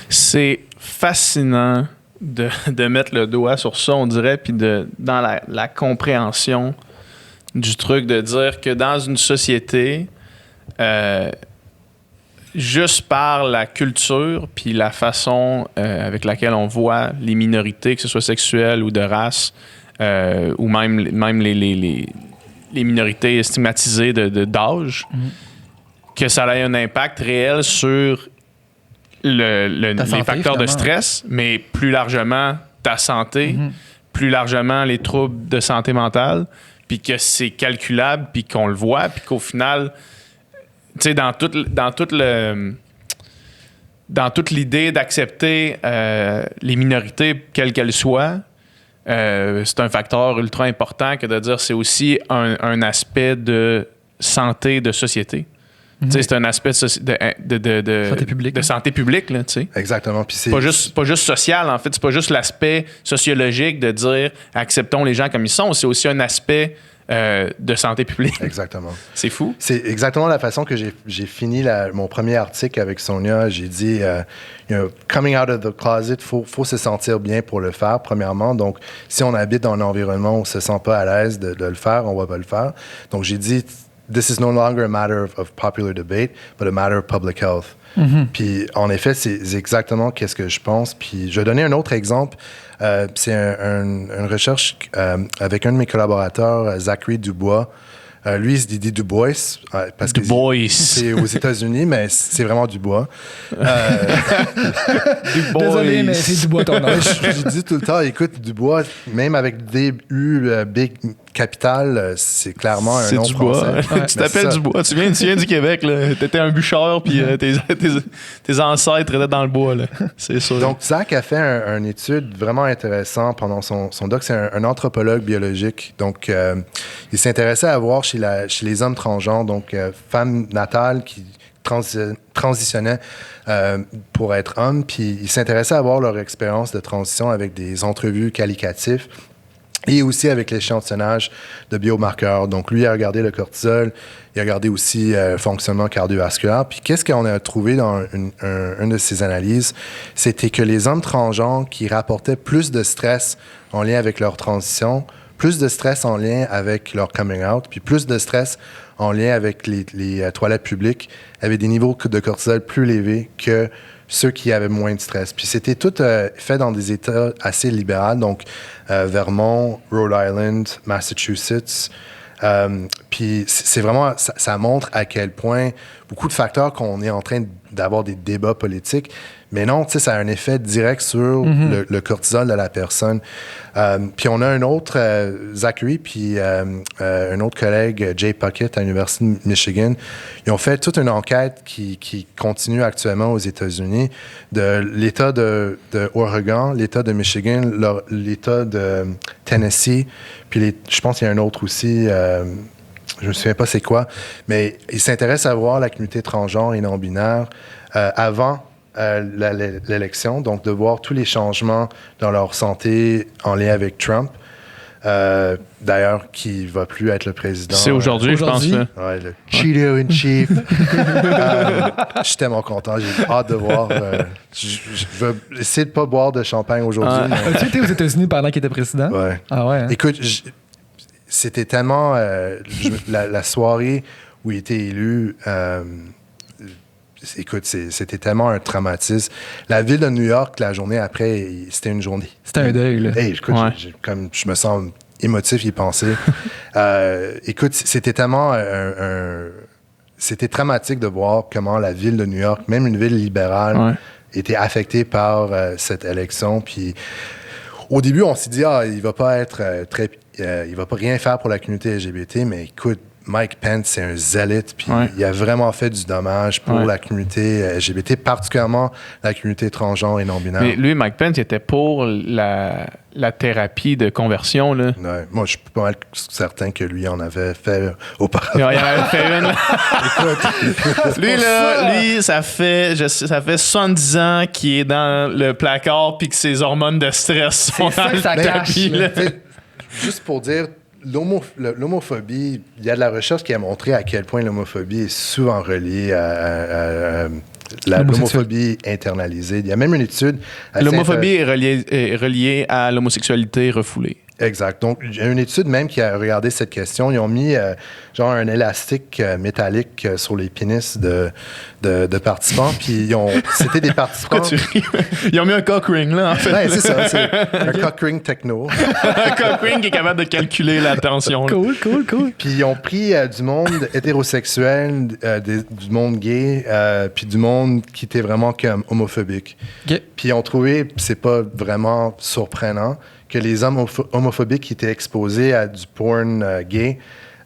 C'est fascinant de mettre le doigt sur ça, on dirait, puis dans la compréhension du truc, de dire que dans une société, juste par la culture puis la façon avec laquelle on voit les minorités, que ce soit sexuelles ou de race, ou même les minorités stigmatisées d'âge, que ça a un impact réel sur les facteurs de stress, mais plus largement ta santé, plus largement les troubles de santé mentale, puis que c'est calculable, puis qu'on le voit, puis qu'au final, tu sais, dans toute l'idée d'accepter les minorités, quelles qu'elles soient, c'est un facteur ultra important que de dire c'est aussi un aspect de santé de société. Tu sais, c'est un aspect de santé publique. De santé publique, là, tu sais. Exactement. Puis c'est pas juste social, en fait. C'est pas juste l'aspect sociologique de dire acceptons les gens comme ils sont. C'est aussi un aspect de santé publique. Exactement. C'est fou. C'est exactement la façon que j'ai fini mon premier article avec Sonia. J'ai dit, coming out of the closet, faut se sentir bien pour le faire, premièrement. Donc, si on habite dans un environnement où on ne se sent pas à l'aise de le faire, on va pas le faire. Donc, j'ai dit, this is no longer a matter of popular debate, but a matter of public health. Puis, en effet, c'est exactement qu'est-ce que je pense. Puis, je vais donner un autre exemple. C'est une recherche avec un de mes collaborateurs, Zachary Dubois. Lui, il se dit Dubois, parce que c'est aux États-Unis, mais c'est vraiment Dubois. Désolé, mais c'est Dubois ton nom. Je dis tout le temps, écoute, Dubois, même avec D-U, Big Capital, c'est clairement un nom français. Ouais. Tu t'appelles Dubois. Tu viens du Québec, là. T'étais un bûcheur, puis tes ancêtres étaient dans le bois, là. C'est sûr. Donc, Zach a fait une étude vraiment intéressante pendant son doc. C'est un anthropologue biologique. Donc, il s'intéressait à voir chez les hommes transgenres, donc femmes natales qui transitionnaient pour être hommes. Puis, il s'intéressait à voir leur expérience de transition avec des entrevues qualitatives et aussi avec l'échantillonnage de biomarqueurs. Donc, lui, il a regardé le cortisol, il a regardé aussi le fonctionnement cardiovasculaire. Puis, qu'est-ce qu'on a trouvé dans une de ses analyses? C'était que les hommes transgenres qui rapportaient plus de stress en lien avec leur transition, plus de stress en lien avec leur coming out, puis plus de stress en lien avec les toilettes publiques, avaient des niveaux de cortisol plus élevés que ceux qui avaient moins de stress. Puis c'était tout fait dans des États assez libéraux, donc Vermont, Rhode Island, Massachusetts. Puis c'est vraiment, ça montre à quel point beaucoup de facteurs qu'on est en train d'avoir des débats politiques, mais non, tu sais, ça a un effet direct sur le cortisol de la personne. Puis on a un autre, Zachary, puis un autre collègue, Jay Puckett, à l'Université de Michigan. Ils ont fait toute une enquête qui continue actuellement aux États-Unis de l'État de Oregon, l'État de Michigan, l'État de Tennessee, puis je pense qu'il y a un autre aussi, je me souviens pas c'est quoi, mais ils s'intéressent à voir la communauté transgenre et non-binaire avant l'élection, donc de voir tous les changements dans leur santé en lien avec Trump, D'ailleurs, qui va plus être le président. C'est aujourd'hui, je pense. Là. Ouais, le Cheater in Chief. Je suis tellement content. J'ai hâte de voir. Je veux essayer de ne pas boire de champagne aujourd'hui. Mais... As-tu été aux États-Unis pendant qu'il était président? Ouais. Ah ouais. Hein? Écoute, c'était tellement la soirée où il était élu. Écoute, c'était tellement un traumatisme. La ville de New York, la journée après, c'était une journée. C'était un deuil, là. Hey, écoute, comme je me sens émotif y penser. Écoute, c'était tellement c'était dramatique de voir comment la ville de New York, même une ville libérale, était affectée par cette élection. Puis au début, on s'est dit, il va pas être il va pas rien faire pour la communauté LGBT, mais écoute, Mike Pence, c'est un zélite, puis il a vraiment fait du dommage pour la communauté LGBT, particulièrement la communauté transgenre et non-binaire. Mais lui, Mike Pence, il était pour la thérapie de conversion, là. Ouais, moi, je suis pas mal certain que lui en avait fait auparavant. Il en avait fait une. Lui, ça fait 70 ans qu'il est dans le placard puis que ses hormones de stress sont dans le tapis, là. Juste pour dire, l'homophobie, il y a de la recherche qui a montré à quel point l'homophobie est souvent reliée à l'homophobie internalisée. Il y a même une étude... L'homophobie est reliée à l'homosexualité refoulée. Exact. Donc, il y a une étude même qui a regardé cette question. Ils ont mis genre un élastique métallique sur les pénis de participants. Puis c'était des participants... Pourquoi tu ris? Ils ont mis un cock ring, là, en fait. Ouais, c'est ça. C'est un cock ring techno. Un cock ring qui est capable de calculer la tension. Cool. Puis ils ont pris du monde hétérosexuel, du monde gay, puis du monde qui était vraiment comme homophobique. Okay. Puis ils ont trouvé, c'est pas vraiment surprenant, que les hommes homophobiques qui étaient exposés à du porn gay,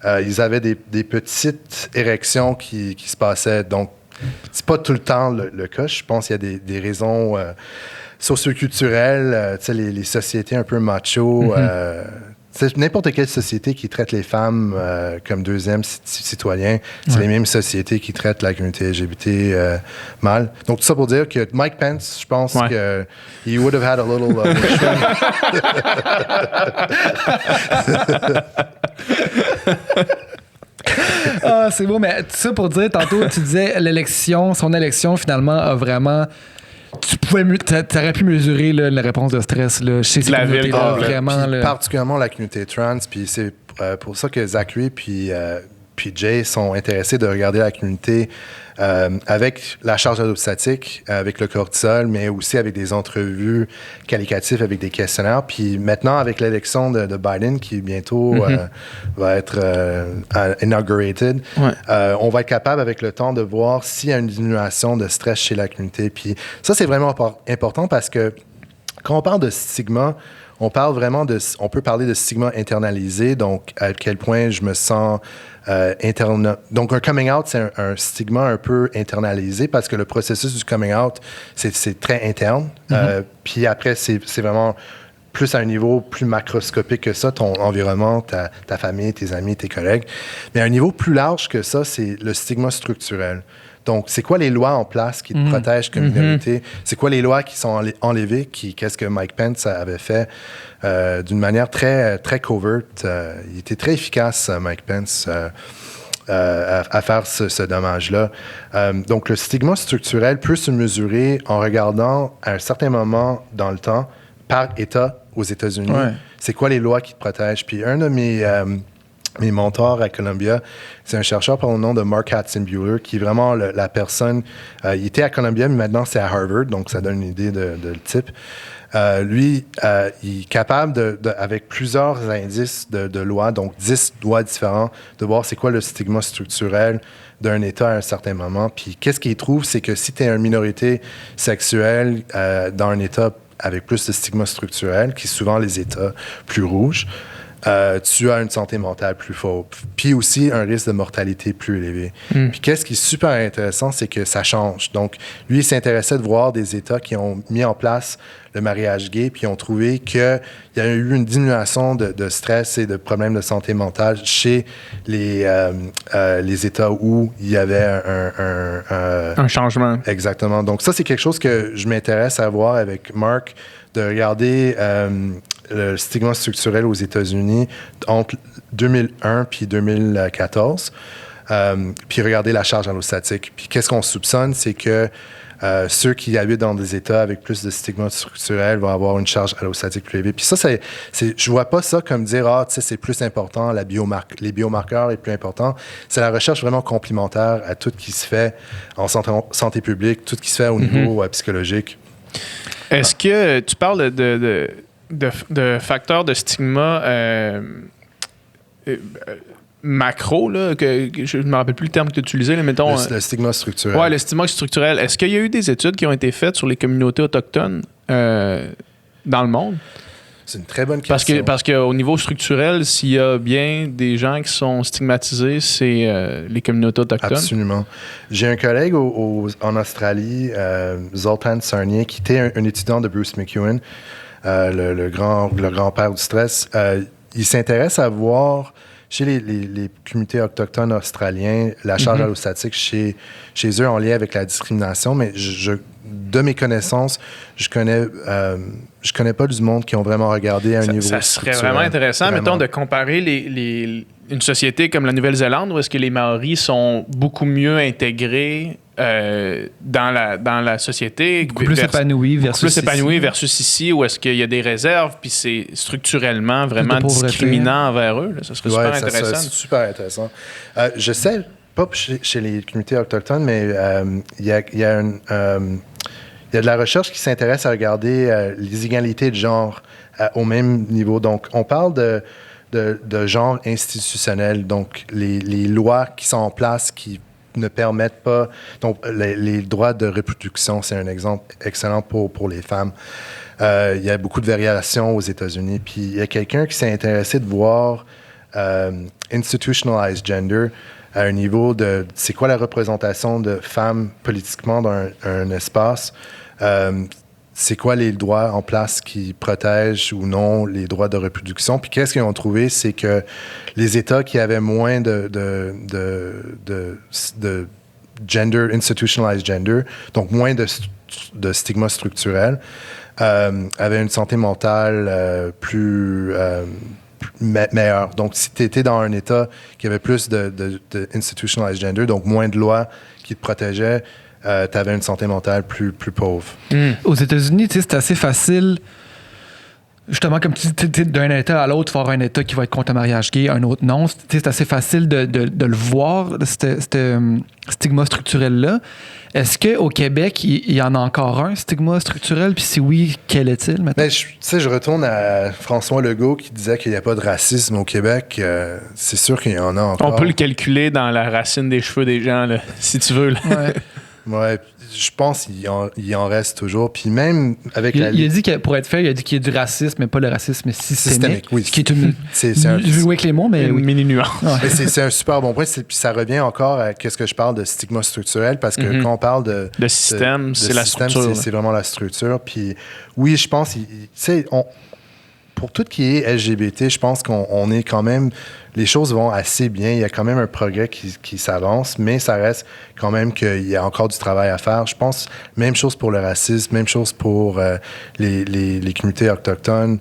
ils avaient des petites érections qui se passaient. Donc, c'est pas tout le temps le cas. Je pense qu'il y a des raisons socioculturelles, tu sais, les sociétés un peu macho. C'est n'importe quelle société qui traite les femmes comme deuxième citoyens, c'est les mêmes sociétés qui traitent la communauté LGBT mal. Donc, tout ça pour dire que Mike Pence, je pense que he would have had a little... C'est beau, mais tout ça pour dire, tantôt, tu disais son élection, finalement, a vraiment... T'aurais pu mesurer là, la réponse de stress là, chez ces communautés-là, vraiment. Puis, particulièrement la communauté trans, puis c'est pour ça que Zachary puis Jay sont intéressés de regarder la communauté avec la charge adoptatique, avec le cortisol, mais aussi avec des entrevues qualitatives, avec des questionnaires. Puis maintenant, avec l'élection de Biden, qui bientôt va être inaugurated, on va être capable, avec le temps, de voir s'il y a une diminution de stress chez la communauté. Puis ça, c'est vraiment important parce que quand on parle de stigma, on peut parler de stigma internalisé, donc à quel point je me sens donc un coming out, c'est un stigma un peu internalisé parce que le processus du coming out, c'est très interne. Puis après, c'est vraiment plus à un niveau plus macroscopique que ça, ton environnement, ta famille, tes amis, tes collègues. Mais à un niveau plus large que ça, c'est le stigma structurel. Donc, c'est quoi les lois en place qui te protègent comme minorité? C'est quoi les lois qui sont enlevées? Qu'est-ce que Mike Pence avait fait d'une manière très, très coverte? Il était très efficace, Mike Pence, à faire ce dommage-là. Donc, le stigma structurel peut se mesurer en regardant à un certain moment dans le temps, par État aux États-Unis, c'est quoi les lois qui te protègent? Puis un de mes mentors à Columbia, c'est un chercheur par le nom de Mark Hatzenbuehler, qui est vraiment la personne... il était à Columbia, mais maintenant c'est à Harvard, donc ça donne une idée de le type. Lui, il est capable, avec plusieurs indices de lois, donc 10 lois différents, de voir c'est quoi le stigma structurel d'un État à un certain moment. Puis qu'est-ce qu'il trouve, c'est que si tu es une minorité sexuelle dans un État avec plus de stigma structurel, qui est souvent les États plus rouges, tu as une santé mentale plus forte, puis aussi un risque de mortalité plus élevé. Puis qu'est-ce qui est super intéressant, c'est que ça change. Donc, lui, il s'intéressait de voir des États qui ont mis en place le mariage gay, puis ils ont trouvé qu'il y a eu une diminution de stress et de problèmes de santé mentale chez les États où il y avait un changement. Exactement. Donc, ça, c'est quelque chose que je m'intéresse à voir avec Mark, de regarder le stigma structurel aux États-Unis entre 2001 puis 2014. Puis regarder la charge allostatique. Puis qu'est-ce qu'on soupçonne, c'est que ceux qui habitent dans des États avec plus de stigma structurel vont avoir une charge allostatique plus élevée. Puis ça, je vois pas ça comme dire, tu sais, c'est plus important, les biomarqueurs est plus important. C'est la recherche vraiment complémentaire à tout ce qui se fait en santé publique, tout ce qui se fait au niveau psychologique. Est-ce que tu parles de facteurs de stigma macro, là, que je ne me rappelle plus le terme que tu utilisais, mettons... Le stigma structurel. Oui, le stigma structurel. Est-ce qu'il y a eu des études qui ont été faites sur les communautés autochtones dans le monde? C'est une très bonne question. Parce qu'au niveau structurel, s'il y a bien des gens qui sont stigmatisés, c'est les communautés autochtones. Absolument. J'ai un collègue en Australie, Zoltan Sarnier, qui était un étudiant de Bruce McEwen, le grand-père du stress. Il s'intéresse à voir chez les communautés autochtones australiens la charge allostatique chez eux en lien avec la discrimination, mais de mes connaissances, je connais pas du monde qui ont vraiment regardé à un niveau structurel. Ça serait vraiment intéressant, mettons, de comparer une société comme la Nouvelle-Zélande, où est-ce que les Maoris sont beaucoup mieux intégrés dans la société. Beaucoup plus épanouis versus ici, où est-ce qu'il y a des réserves, puis c'est structurellement vraiment discriminant envers eux. Là. Ça serait super intéressant. C'est super intéressant. Je sais, pas chez les communautés autochtones, mais il y a de la recherche qui s'intéresse à regarder les inégalités de genre au même niveau. Donc, on parle de genre institutionnel, donc les lois qui sont en place qui ne permettent pas... Donc, les droits de reproduction, c'est un exemple excellent pour les femmes. Il y a beaucoup de variations aux États-Unis. Puis, il y a quelqu'un qui s'est intéressé de voir institutionalized gender à un niveau de... C'est quoi la représentation de femmes politiquement dans un espace? C'est quoi les droits en place qui protègent ou non les droits de reproduction? Puis qu'est-ce qu'ils ont trouvé? C'est que les États qui avaient moins de gender, institutionalized gender, donc moins de stigma structurel, avaient une santé mentale plus meilleure. Donc, si tu étais dans un État qui avait plus de institutionalized gender, donc moins de lois qui te protégeaient, tu avais une santé mentale plus pauvre. Aux États-Unis, c'est assez facile, justement, comme tu dis, d'un État à l'autre, avoir un État qui va être contre le mariage gay, un autre non. C'est assez facile de le voir, ce stigma structurel-là. Est-ce qu'au Québec, il y en a encore un stigma structurel? Puis si oui, quel est-il maintenant? Je retourne à François Legault qui disait qu'il n'y a pas de racisme au Québec. C'est sûr qu'il y en a encore. On peut le calculer dans la racine des cheveux des gens, là, si tu veux. Là. Ouais. Ouais, je pense qu'il en reste toujours. Puis même avec il a dit que pour être fair, il a dit qu'il y a du racisme, mais pas le racisme systémique. Oui. Ce qui est une... Je vais jouer avec les mots, mais une mini-nuance. Ouais. C'est un super bon point. Puis ça revient encore à ce que je parle de stigma structurel, parce que quand on parle de système, c'est la structure. C'est vraiment la structure. Puis oui, je pense, pour tout ce qui est LGBT, je pense qu'on est quand même... Les choses vont assez bien. Il y a quand même un progrès qui s'avance, mais ça reste quand même qu'il y a encore du travail à faire. Je pense, même chose pour le racisme, même chose pour les communautés autochtones.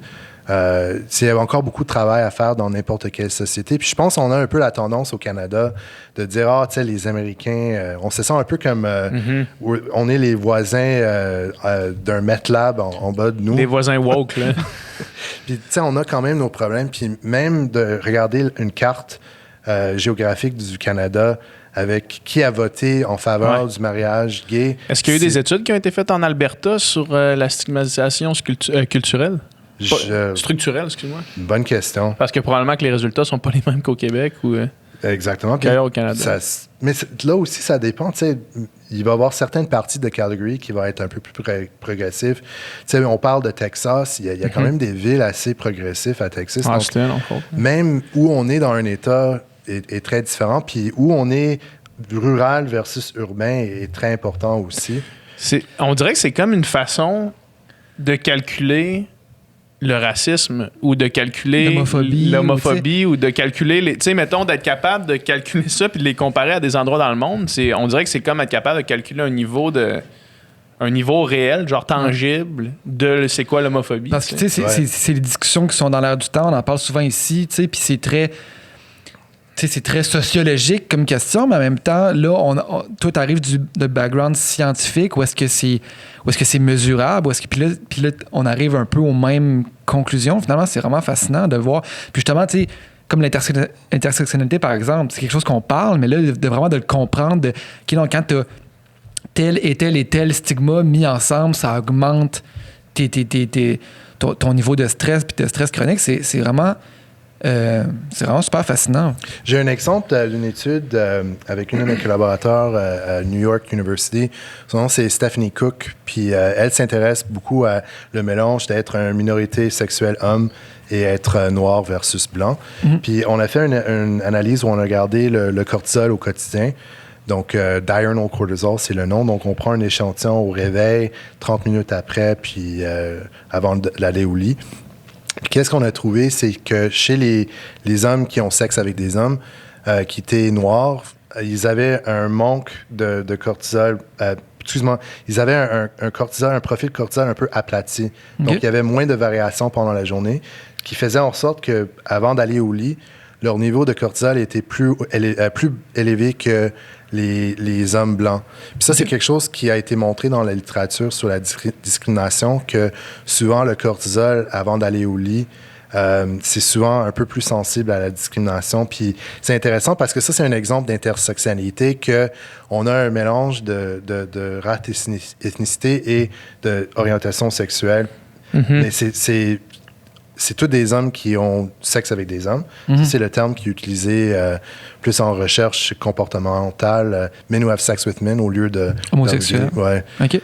Il y a encore beaucoup de travail à faire dans n'importe quelle société. Puis je pense qu'on a un peu la tendance au Canada de dire, tu sais, les Américains, on se sent un peu comme on est les voisins d'un MetLab en bas de nous. Les voisins woke, là. Puis, tu sais, on a quand même nos problèmes. Puis même de regarder une carte géographique du Canada avec qui a voté en faveur du mariage gay. Est-ce qu'il y a eu des études qui ont été faites en Alberta sur la stigmatisation culturelle? Structurelle, excuse-moi. Bonne question. Parce que probablement que les résultats ne sont pas les mêmes qu'au Québec ou exactement. qu'ailleurs au Canada. Mais là aussi, ça dépend. Tu sais, il va y avoir certaines parties de Calgary qui vont être un peu plus progressives. Tu sais, on parle de Texas. Il y a quand même des villes assez progressives à Texas. Austin, donc, même où on est dans un État est très différent. Puis où on est rural versus urbain est très important aussi. On dirait que c'est comme une façon de calculer le racisme ou de calculer l'homophobie ou de calculer tu sais, mettons, d'être capable de calculer ça puis de les comparer à des endroits dans le monde. On dirait que c'est comme être capable de calculer un niveau de un niveau réel, genre tangible, de c'est quoi l'homophobie. Parce que, tu sais, c'est les discussions qui sont dans l'air du temps. On en parle souvent ici, tu sais, puis c'est très... Tu sais, c'est très sociologique comme question, mais en même temps, là, toi, tu arrives de background scientifique, où est-ce que c'est mesurable, puis là, on arrive un peu aux mêmes conclusions. Finalement, c'est vraiment fascinant de voir. Puis justement, tu sais, comme l'intersectionnalité, par exemple, c'est quelque chose qu'on parle, mais là, vraiment de le comprendre, donc, quand tu as tel et tel et tel stigma mis ensemble, ça augmente ton niveau de stress puis de stress chronique. C'est vraiment super fascinant. J'ai un exemple d'une étude avec une de mes collaborateurs à New York University. Son nom, c'est Stephanie Cook. Puis elle s'intéresse beaucoup à le mélange d'être une minorité sexuelle homme et être noir versus blanc. Mm-hmm. Puis on a fait une analyse où on a regardé le cortisol au quotidien. Donc, diurnal cortisol, c'est le nom. Donc, on prend un échantillon au réveil, 30 minutes après, puis avant d'aller au lit. Puis, qu'est-ce qu'on a trouvé? C'est que chez les hommes qui ont sexe avec des hommes qui étaient noirs, ils avaient un manque de cortisol. Ils avaient un profil cortisol un peu aplati. Donc, il y avait moins de variations pendant la journée, qui faisait en sorte qu'avant d'aller au lit, leur niveau de cortisol était plus élevé que les hommes blancs. Puis ça, c'est quelque chose qui a été montré dans la littérature sur la discrimination, que souvent le cortisol, avant d'aller au lit, c'est souvent un peu plus sensible à la discrimination. Puis c'est intéressant parce que ça, c'est un exemple d'intersectionnalité, qu'on a un mélange de race, ethnicité et d'orientation sexuelle. Mm-hmm. Mais c'est tous des hommes qui ont sexe avec des hommes. Mm-hmm. Ça, c'est le terme qui est utilisé plus en recherche comportementale. Men who have sex with men au lieu de... Homosexuel. Ouais. OK.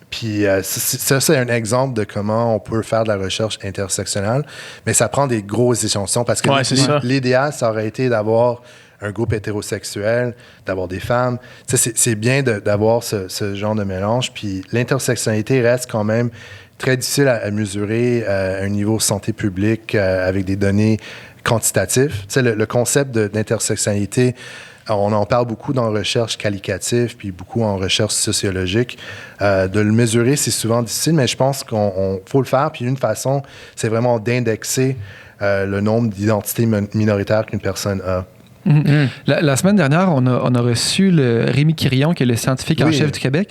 Puis ça, c'est un exemple de comment on peut faire de la recherche intersectionnelle. Mais ça prend des grosses échantillons parce que l'idéal, ça aurait été d'avoir un groupe hétérosexuel, d'avoir des femmes. C'est bien d'avoir ce genre de mélange. Puis l'intersectionnalité reste quand même très difficile à mesurer à un niveau santé publique avec des données quantitatives. Le concept d'intersectionnalité, on en parle beaucoup dans la recherche qualitative puis beaucoup en recherche sociologique. De le mesurer, c'est souvent difficile, mais je pense qu'on faut le faire. Puis une façon, c'est vraiment d'indexer le nombre d'identités minoritaires qu'une personne a. Mm-hmm. La semaine dernière, on a reçu Rémi Quirion, qui est le scientifique en chef du Québec.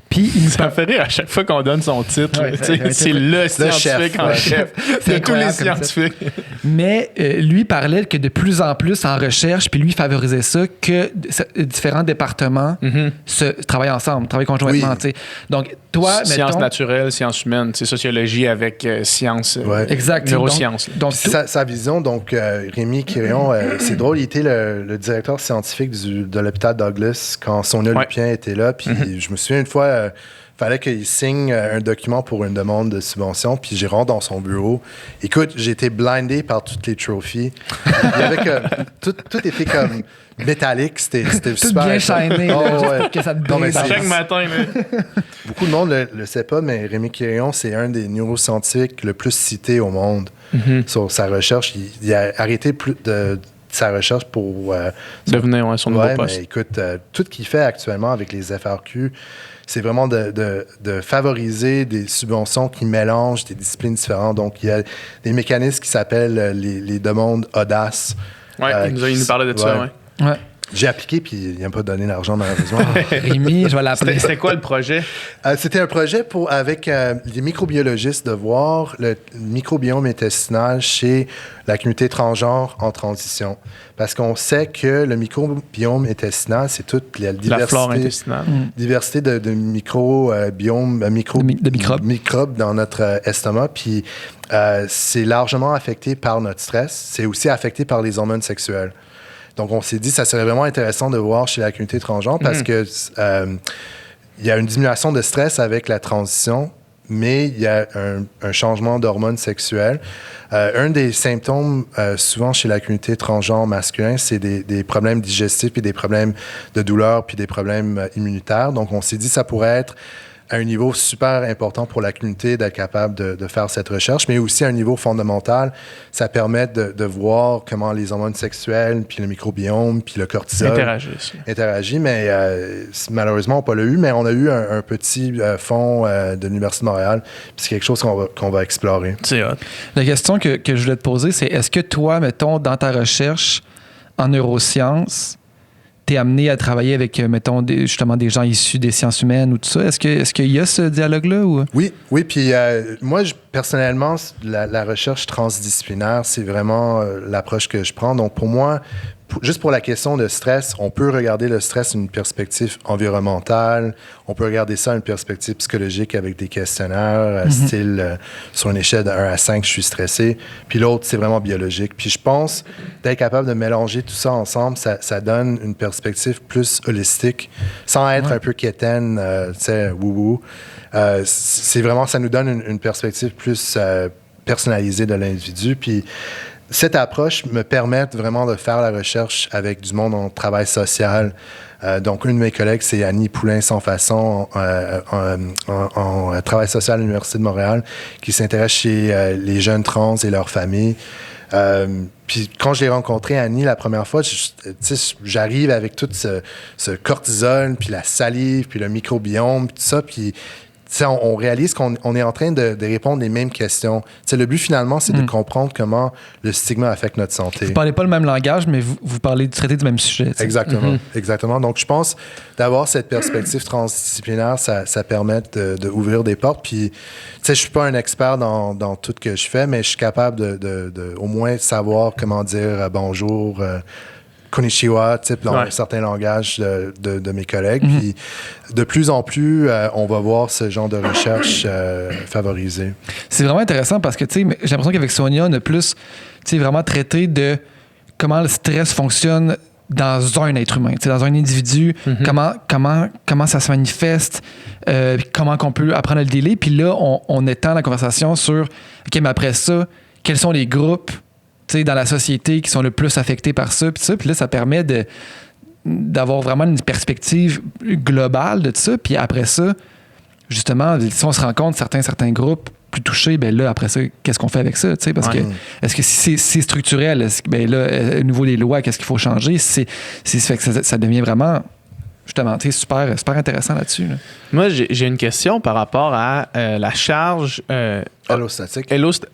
Puis ça me fait rire à chaque fois qu'on donne son titre. Ouais, c'est le scientifique en chef de tous les scientifiques. Mais lui parlait que de plus en plus en recherche, puis lui favorisait ça, que différents départements travaillent ensemble, travaillent conjointement. Oui. Donc, toi, sciences naturelles, sciences humaines, sociologie avec sciences neurosciences. Donc sa vision, Rémi Quirion, c'est drôle, il était le directeur scientifique de l'hôpital Douglas quand Sonia Lupien était là. Puis je me souviens une fois, fallait qu'il signe un document pour une demande de subvention, puis j'y rentre dans son bureau. Écoute, j'ai été blindé par toutes les trophies. Il y avait tout était comme métallique, c'était tout super. Bien shiné, pour que ça te brise. Chaque matin. Beaucoup de monde le sait pas, mais Rémi Quirion, c'est un des neuroscientifiques le plus cités au monde sur sa recherche. Il a arrêté sa recherche pour devenir son nouveau poste. Mais écoute, tout ce qu'il fait actuellement avec les FRQ, c'est vraiment de favoriser des subventions qui mélangent des disciplines différentes. Donc, il y a des mécanismes qui s'appellent les demandes audaces. Oui, il nous parlait de ça, oui. Ouais. J'ai appliqué, puis il n'a pas donné l'argent, malheureusement. Rémi, je vais l'appeler. C'était quoi le projet? C'était un projet avec les microbiologistes de voir le microbiome intestinal chez la communauté transgenre en transition. Parce qu'on sait que le microbiome intestinal, c'est toute la diversité, la flore intestinale. Diversité de microbes dans notre estomac. Puis c'est largement affecté par notre stress. C'est aussi affecté par les hormones sexuelles. Donc, on s'est dit que ça serait vraiment intéressant de voir chez la communauté transgenre parce que il y a une diminution de stress avec la transition, mais il y a un changement d'hormones sexuelles. Un des symptômes, souvent chez la communauté transgenre masculin, c'est des problèmes digestifs, puis des problèmes de douleur, puis des problèmes immunitaires. Donc, on s'est dit que ça pourrait être à un niveau super important pour la communauté d'être capable de faire cette recherche, mais aussi à un niveau fondamental, ça permet de voir comment les hormones sexuelles, puis le microbiome, puis le cortisol interagissent. Mais malheureusement, on n'a pas eu, mais on a eu un petit fonds de l'Université de Montréal, puis c'est quelque chose qu'on va explorer. C'est hot. La question que je voulais te poser, c'est est-ce que toi, mettons, dans ta recherche en neurosciences, t'es amené à travailler avec, mettons, justement des gens issus des sciences humaines ou tout ça? Est-ce qu'il y a ce dialogue-là? Ou? Oui, puis moi, personnellement, la recherche transdisciplinaire, c'est vraiment l'approche que je prends. Donc, pour moi, juste pour la question de stress, on peut regarder le stress d'une perspective environnementale, on peut regarder ça d'une perspective psychologique avec des questionnaires, style sur une échelle de 1 à 5, je suis stressé. Puis l'autre, c'est vraiment biologique. Puis je pense d'être capable de mélanger tout ça ensemble, ça donne une perspective plus holistique, sans être un peu quétaine, tu sais, wouhou. C'est vraiment, ça nous donne une perspective plus personnalisée de l'individu. Puis cette approche me permet vraiment de faire la recherche avec du monde en travail social. Donc, une de mes collègues, c'est Annie Poulain-Sans-Façon en travail social à l'Université de Montréal, qui s'intéresse chez les jeunes trans et leurs familles. Puis quand je l'ai rencontré, Annie, la première fois, j'arrive avec tout ce cortisol, puis la salive, puis le microbiome, puis tout ça, puis on réalise qu'on est en train de répondre les mêmes questions. T'sais, le but, finalement, c'est de comprendre comment le stigma affecte notre santé. Vous parlez pas le même langage, mais vous traitez du même sujet. T'sais. Exactement. Donc, je pense d'avoir cette perspective transdisciplinaire, ça permet d'ouvrir des portes. Puis, je suis pas un expert dans tout ce que je fais, mais je suis capable de au moins savoir comment dire bonjour, konnichiwa, dans un certain langage de mes collègues. Puis de plus en plus, on va voir ce genre de recherche favorisée. C'est vraiment intéressant parce que j'ai l'impression qu'avec Sonia, on a plus vraiment traité de comment le stress fonctionne dans un être humain, dans un individu, comment ça se manifeste, comment qu'on peut apprendre à le dealer. Puis là, on étend la conversation sur, OK, mais après ça, quels sont les groupes dans la société qui sont le plus affectés par ça, puis là, ça permet d'avoir vraiment une perspective globale de ça, puis après ça, justement, si on se rend compte certains groupes plus touchés, ben là, après ça, qu'est-ce qu'on fait avec ça, parce que, est-ce que si c'est structurel, ben là, au niveau des lois, qu'est-ce qu'il faut changer, fait que ça devient vraiment, justement, super intéressant là-dessus. Là. Moi, j'ai une question par rapport à la charge... Allostatique.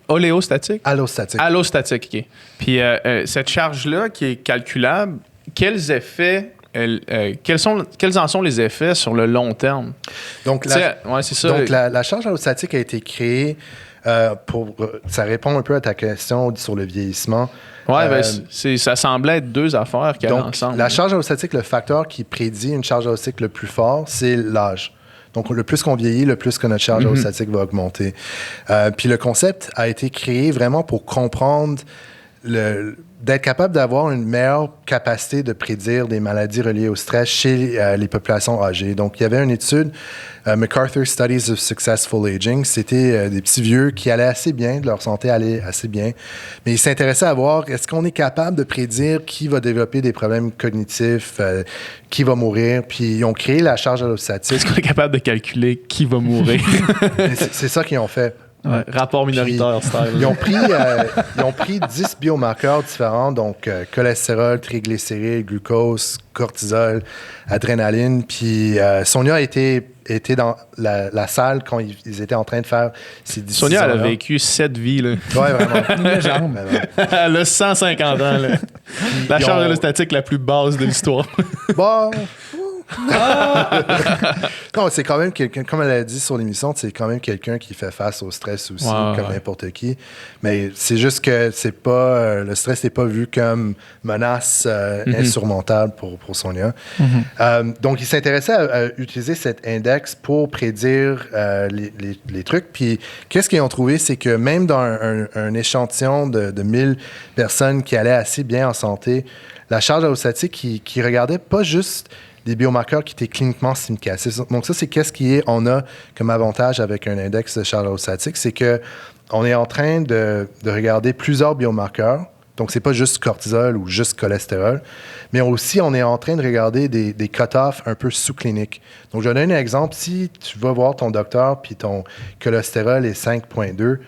Oléostatique? Allostatique, OK. Puis cette charge-là qui est calculable, quels effets... quels en sont les effets sur le long terme? Donc, c'est ça. Donc la charge allostatique a été créée ça répond un peu à ta question sur le vieillissement. Oui, ça semblait être deux affaires qui allaient ensemble. La charge allostatique, le facteur qui prédit une charge allostatique le plus fort, c'est l'âge. Donc, le plus qu'on vieillit, le plus que notre charge allostatique va augmenter. Puis le concept a été créé vraiment pour comprendre d'être capable d'avoir une meilleure capacité de prédire des maladies reliées au stress chez les populations âgées. Donc, il y avait une étude, MacArthur Studies of Successful Aging. C'était des petits vieux qui allaient assez bien, leur santé allait assez bien. Mais ils s'intéressaient à voir, est-ce qu'on est capable de prédire qui va développer des problèmes cognitifs, qui va mourir? Puis, ils ont créé la charge allostatique. Est-ce qu'on est capable de calculer qui va mourir? C'est ça qu'ils ont fait. Ouais, rapport minoritaire style. Ils ont pris 10 biomarqueurs différents, donc cholestérol, triglycérides, glucose, cortisol, adrénaline. Puis Sonia était dans la salle quand ils étaient en train de faire ces décisions. Sonia, elle a vécu 7 vies. Là. Ouais, vraiment. Une légende. Elle a 150 ans. Là. La charge allostatique la plus basse de l'histoire. Bon... Non, c'est quand même quelqu'un, comme elle a dit sur l'émission, c'est quand même quelqu'un qui fait face au stress aussi, comme n'importe qui. Mais c'est juste que c'est pas le stress n'est pas vu comme menace insurmontable pour Sonia. Donc, il s'intéressait à utiliser cet index pour prédire les trucs. Puis, qu'est-ce qu'ils ont trouvé, c'est que même dans un échantillon de 1000 personnes qui allaient assez bien en santé, la charge allostatique qui regardait pas juste des biomarqueurs qui étaient cliniquement significatifs. Donc ça, c'est on a comme avantage avec un index de charge allostatique, c'est qu'on est en train de regarder plusieurs biomarqueurs Donc, c'est pas juste cortisol ou juste cholestérol, mais aussi, on est en train de regarder des cut-offs un peu sous-cliniques. Donc, je vais donner un exemple. Si tu vas voir ton docteur puis ton cholestérol est 5,2,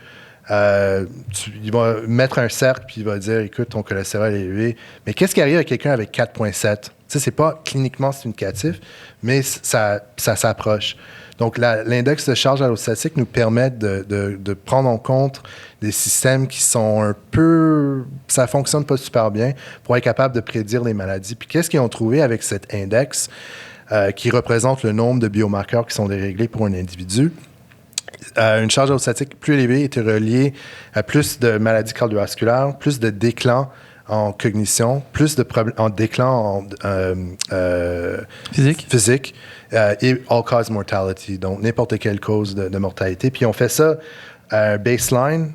il va mettre un cercle puis il va dire, écoute, ton cholestérol est élevé. Mais qu'est-ce qui arrive à quelqu'un avec 4,7? Ça, c'est pas cliniquement significatif, mais ça s'approche. Donc, l'index de charge allostatique nous permet de prendre en compte des systèmes qui sont un peu... Ça fonctionne pas super bien pour être capable de prédire les maladies. Puis, qu'est-ce qu'ils ont trouvé avec cet index qui représente le nombre de biomarqueurs qui sont déréglés pour un individu? Une charge allostatique plus élevée était reliée à plus de maladies cardiovasculaires, plus de déclins en cognition, plus de en déclin physique et all-cause mortality, donc n'importe quelle cause de mortalité. Puis on fait ça baseline,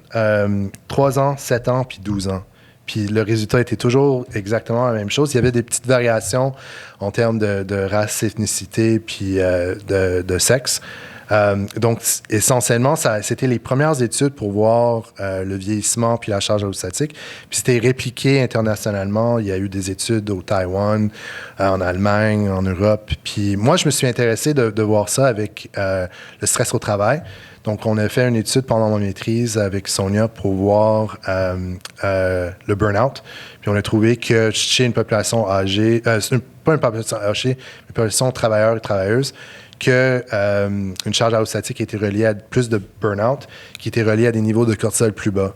3 ans, 7 ans, puis 12 ans. Puis le résultat était toujours exactement la même chose. Il y avait des petites variations en termes de race, ethnicité, puis de sexe. Donc, essentiellement, c'était les premières études pour voir le vieillissement puis la charge allostatique. Puis c'était répliqué internationalement. Il y a eu des études au Taïwan, en Allemagne, en Europe. Puis moi, je me suis intéressé de voir ça avec le stress au travail. Donc, on a fait une étude pendant ma maîtrise avec Sonia pour voir le burn-out. Puis on a trouvé que chez une population âgée, pas une population âgée, une population de travailleurs et travailleuses, qu'une charge allostatique était reliée à plus de burn-out, qui était reliée à des niveaux de cortisol plus bas.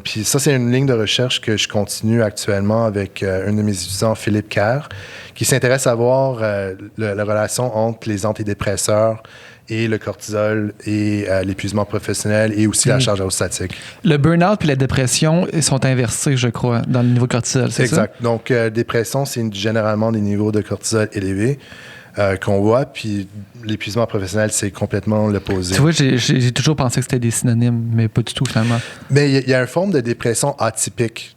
Puis ça, c'est une ligne de recherche que je continue actuellement avec un de mes étudiants, Philippe Kerr, qui s'intéresse à voir la relation entre les antidépresseurs et le cortisol et l'épuisement professionnel et aussi la charge allostatique. Le burn-out puis la dépression sont inversés, je crois, dans le niveau de cortisol, c'est ça? Exact. Donc, dépression, c'est généralement des niveaux de cortisol élevés. Qu'on voit, puis l'épuisement professionnel, c'est complètement l'opposé. Tu vois, j'ai toujours pensé que c'était des synonymes, mais pas du tout, finalement. Mais il y a une forme de dépression atypique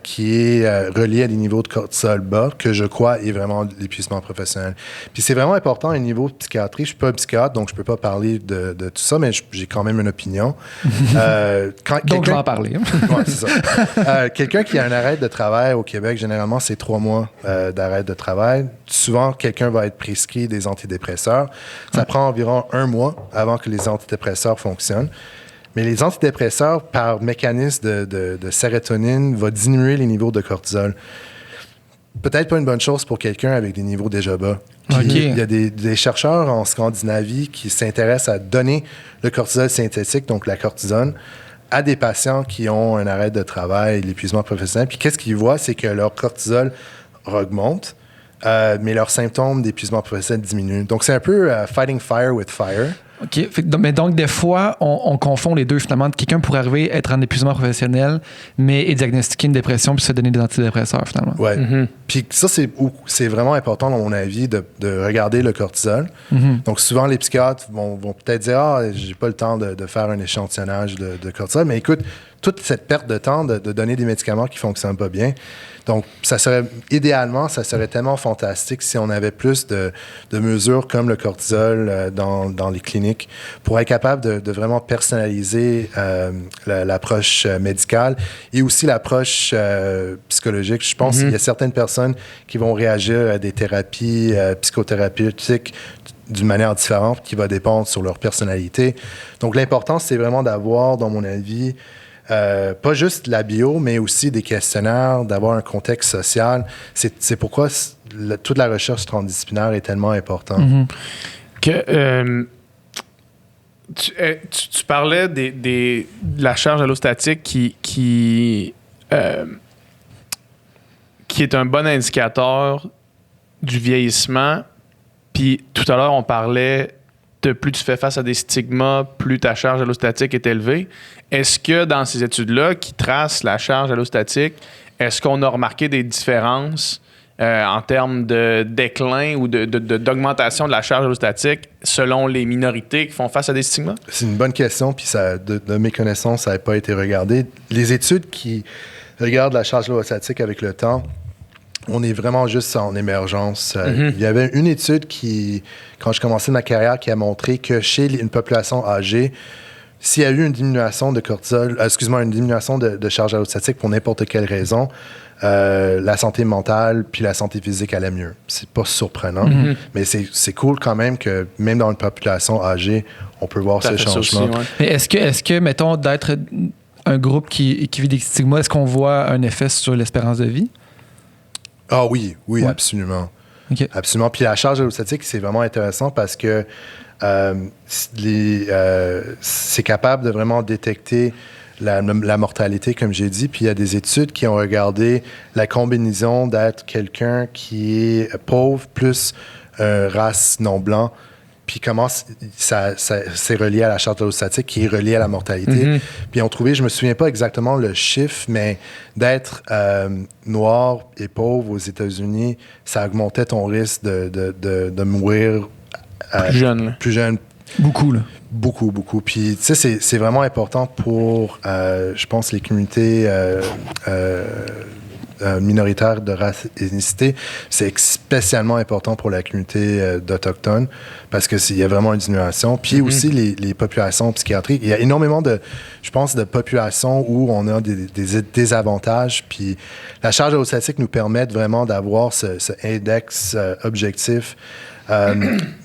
qui est reliée à des niveaux de cortisol bas, que je crois est vraiment l'épuisement professionnel. Puis c'est vraiment important au niveau de psychiatrie. Je suis pas un psychiatre, donc je peux pas parler de tout ça, mais j'ai quand même une opinion. Donc, je vais en parler. Ouais, c'est ça. Quelqu'un qui a un arrêt de travail au Québec, généralement, c'est 3 mois d'arrêt de travail. Souvent, quelqu'un va être prescrit des antidépresseurs. Ça prend environ 1 mois avant que les antidépresseurs fonctionnent. Mais les antidépresseurs, par mécanisme de sérotonine, vont diminuer les niveaux de cortisol. Peut-être pas une bonne chose pour quelqu'un avec des niveaux déjà bas. Puis, il y a des chercheurs en Scandinavie qui s'intéressent à donner le cortisol synthétique, donc la cortisone, à des patients qui ont un arrêt de travail, l'épuisement professionnel. Puis qu'est-ce qu'ils voient, c'est que leur cortisol augmente, mais leurs symptômes d'épuisement professionnel diminuent. Donc, c'est un peu fighting fire with fire. OK. Mais donc, des fois, on confond les deux, finalement. Quelqu'un pourrait arriver à être en épuisement professionnel, mais est diagnostiquer une dépression puis se donner des antidépresseurs, finalement. Oui. Mm-hmm. Puis ça, c'est vraiment important, dans mon avis, de regarder le cortisol. Mm-hmm. Donc, souvent, les psychiatres vont peut-être dire « Ah, j'ai pas le temps de faire un échantillonnage de cortisol. » Mais écoute, toute cette perte de temps de donner des médicaments qui fonctionnent pas bien. Donc, idéalement, ça serait tellement fantastique si on avait plus de mesures comme le cortisol dans les cliniques pour être capable de vraiment personnaliser l'approche médicale et aussi l'approche psychologique. Je pense qu'il y a certaines personnes qui vont réagir à des thérapies psychothérapeutiques d'une manière différente qui va dépendre sur leur personnalité. Donc, l'important, c'est vraiment d'avoir, dans mon avis, pas juste la bio, mais aussi des questionnaires, d'avoir un contexte social. C'est pourquoi toute la recherche transdisciplinaire est tellement importante. Mm-hmm. Tu parlais de la charge allostatique qui est un bon indicateur du vieillissement. Puis tout à l'heure, on parlait de plus tu fais face à des stigmas, plus ta charge allostatique est élevée. Est-ce que dans ces études-là qui tracent la charge allostatique, est-ce qu'on a remarqué des différences en termes de déclin ou d'augmentation de la charge allostatique selon les minorités qui font face à des stigmas? C'est une bonne question, puis de mes connaissances, ça n'a pas été regardé. Les études qui regardent la charge allostatique avec le temps, on est vraiment juste en émergence. Il y avait une étude quand je commençais ma carrière, qui a montré que chez une population âgée, s'il y a eu une diminution de cortisol, une diminution de charge allostatique pour n'importe quelle raison, la santé mentale puis la santé physique allait mieux. C'est pas surprenant, mais c'est cool quand même que même dans une population âgée, on peut voir ce changement. Aussi, ouais. Mais est-ce que, mettons, d'être un groupe qui vit des stigmas, est-ce qu'on voit un effet sur l'espérance de vie? Ah oui, ouais. Absolument. Okay. Absolument. Puis la charge allostatique, c'est vraiment intéressant parce que c'est capable de vraiment détecter la mortalité, comme j'ai dit. Puis il y a des études qui ont regardé la combinaison d'être quelqu'un qui est pauvre plus race non blanc, puis comment ça c'est relié à la charge allostatique qui est reliée à la mortalité. Puis ils ont trouvé, je me souviens pas exactement le chiffre, mais d'être noir et pauvre aux États-Unis, ça augmentait ton risque de mourir plus jeune. Beaucoup, là. Beaucoup. Puis, tu sais, c'est vraiment important pour, je pense, les communautés minoritaires de race et d'ethnicité. C'est spécialement important pour la communauté d'Autochtones parce qu'il y a vraiment une diminution. Puis aussi, les populations psychiatriques. Il y a énormément de populations où on a des désavantages. Puis la charge allostatique nous permet vraiment d'avoir ce index objectif.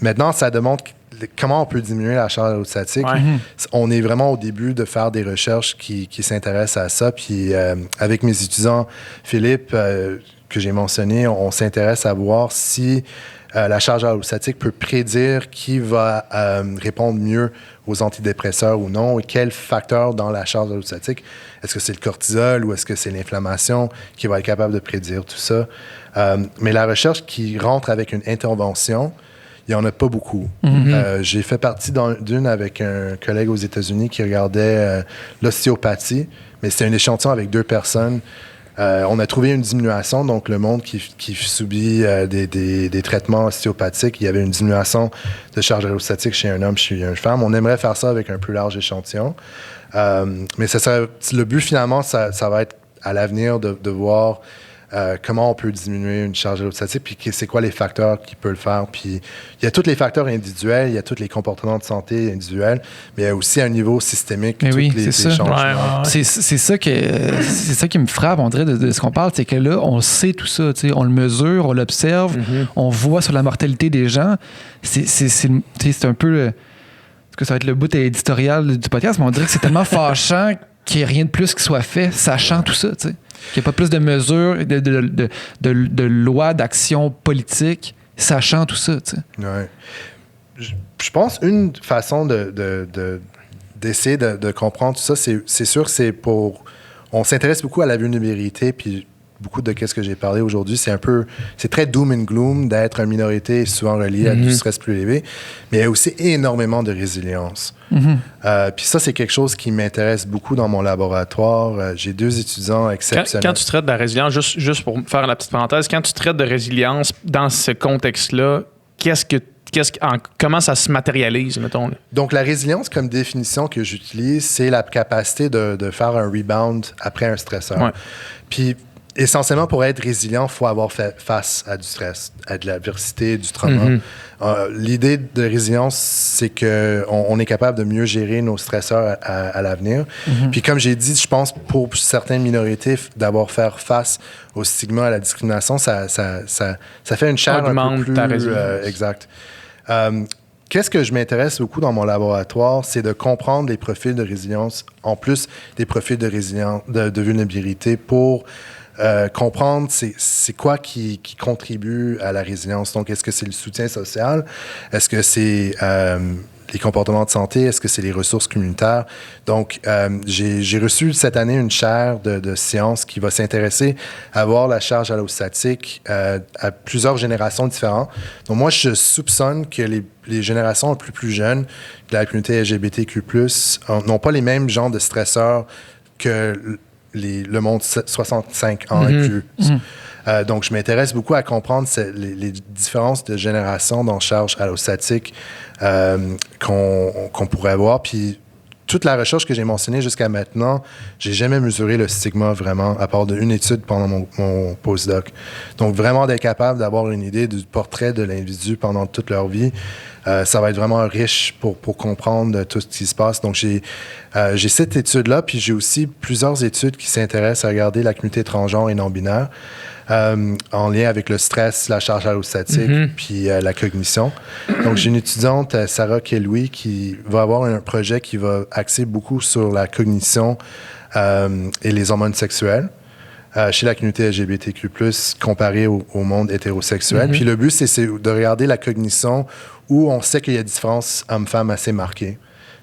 Maintenant, ça demande comment on peut diminuer la charge allostatique. On est vraiment au début de faire des recherches qui s'intéressent à ça. Puis avec mes étudiants, Philippe, que j'ai mentionné, on s'intéresse à voir si la charge allostatique peut prédire qui va répondre mieux aux antidépresseurs ou non, et quels facteurs dans la charge allostatique. Est-ce que c'est le cortisol ou est-ce que c'est l'inflammation qui va être capable de prédire tout ça? Mais la recherche qui rentre avec une intervention, il n'y en a pas beaucoup. J'ai fait partie d'une avec un collègue aux États-Unis qui regardait l'ostéopathie, mais c'était un échantillon avec 2 personnes. On a trouvé une diminution, donc le monde qui subit des traitements ostéopathiques, il y avait une diminution de charge allostatique chez un homme, chez une femme. On aimerait faire ça avec un plus large échantillon. Mais le but, finalement, ça va être à l'avenir de voir comment on peut diminuer une charge allostatique, puis c'est quoi les facteurs qui peuvent le faire. Puis il y a tous les facteurs individuels, il y a tous les comportements de santé individuels, mais il y a aussi un niveau systémique, tous les changements. C'est ça qui me frappe, on dirait, de ce qu'on parle, c'est que là, on sait tout ça, on le mesure, on l'observe, on voit sur la mortalité des gens. C'est un peu... que ça va être le bout éditorial du podcast, mais on dirait que c'est tellement fâchant qu'il n'y ait rien de plus qui soit fait, sachant tout ça, tu sais. Qu'il n'y ait pas plus de mesures, de lois, d'actions politiques, sachant tout ça, tu sais. Ouais. Je pense une façon d'essayer de comprendre tout ça, c'est sûr, c'est pour... On s'intéresse beaucoup à la vulnérabilité, puis beaucoup de ce que j'ai parlé aujourd'hui, c'est très doom and gloom d'être une minorité souvent reliée à du stress plus élevé, mais il y a aussi énormément de résilience. Puis ça, c'est quelque chose qui m'intéresse beaucoup dans mon laboratoire. J'ai 2 étudiants exceptionnels. Quand tu traites de la résilience, juste pour faire la petite parenthèse, quand tu traites de résilience dans ce contexte-là, comment ça se matérialise, mettons? Donc, la résilience, comme définition que j'utilise, c'est la capacité de faire un rebound après un stresseur. Ouais. Puis, essentiellement, pour être résilient, il faut avoir fait face à du stress, à de l'adversité, du trauma. L'idée de résilience, c'est qu'on est capable de mieux gérer nos stresseurs à l'avenir. Puis comme j'ai dit, je pense pour certaines minorités, d'avoir faire face au stigma, à la discrimination, ça fait une chair un peu plus... exact. Qu'est-ce que je m'intéresse beaucoup dans mon laboratoire, c'est de comprendre les profils de résilience, en plus des profils de résilience, de vulnérabilité, pour comprendre c'est quoi qui contribue à la résilience. Donc, est-ce que c'est le soutien social? Est-ce que c'est les comportements de santé? Est-ce que c'est les ressources communautaires? Donc, j'ai reçu cette année une chaire de sciences qui va s'intéresser à voir la charge allostatique à plusieurs générations différentes. Donc, moi, je soupçonne que les générations un peu plus jeunes de la communauté LGBTQ+, n'ont pas les mêmes genres de stresseurs que le monde 65 ans et plus. Donc, je m'intéresse beaucoup à comprendre les différences de génération dans charge allostatique qu'on pourrait avoir. Puis, toute la recherche que j'ai mentionnée jusqu'à maintenant, j'ai jamais mesuré le stigma vraiment, à part d'une étude pendant mon postdoc. Donc, vraiment d'être capable d'avoir une idée du portrait de l'individu pendant toute leur vie, ça va être vraiment riche pour comprendre tout ce qui se passe. Donc, j'ai cette étude-là, puis j'ai aussi plusieurs études qui s'intéressent à regarder la communauté transgenre et non-binaire en lien avec le stress, la charge allostatique, puis la cognition. Donc, j'ai une étudiante, Sarah Keloui, qui va avoir un projet qui va axer beaucoup sur la cognition et les hormones sexuelles. Chez la communauté LGBTQ+, comparé au monde hétérosexuel. Puis le but, c'est de regarder la cognition où on sait qu'il y a des différences hommes-femmes assez marquées.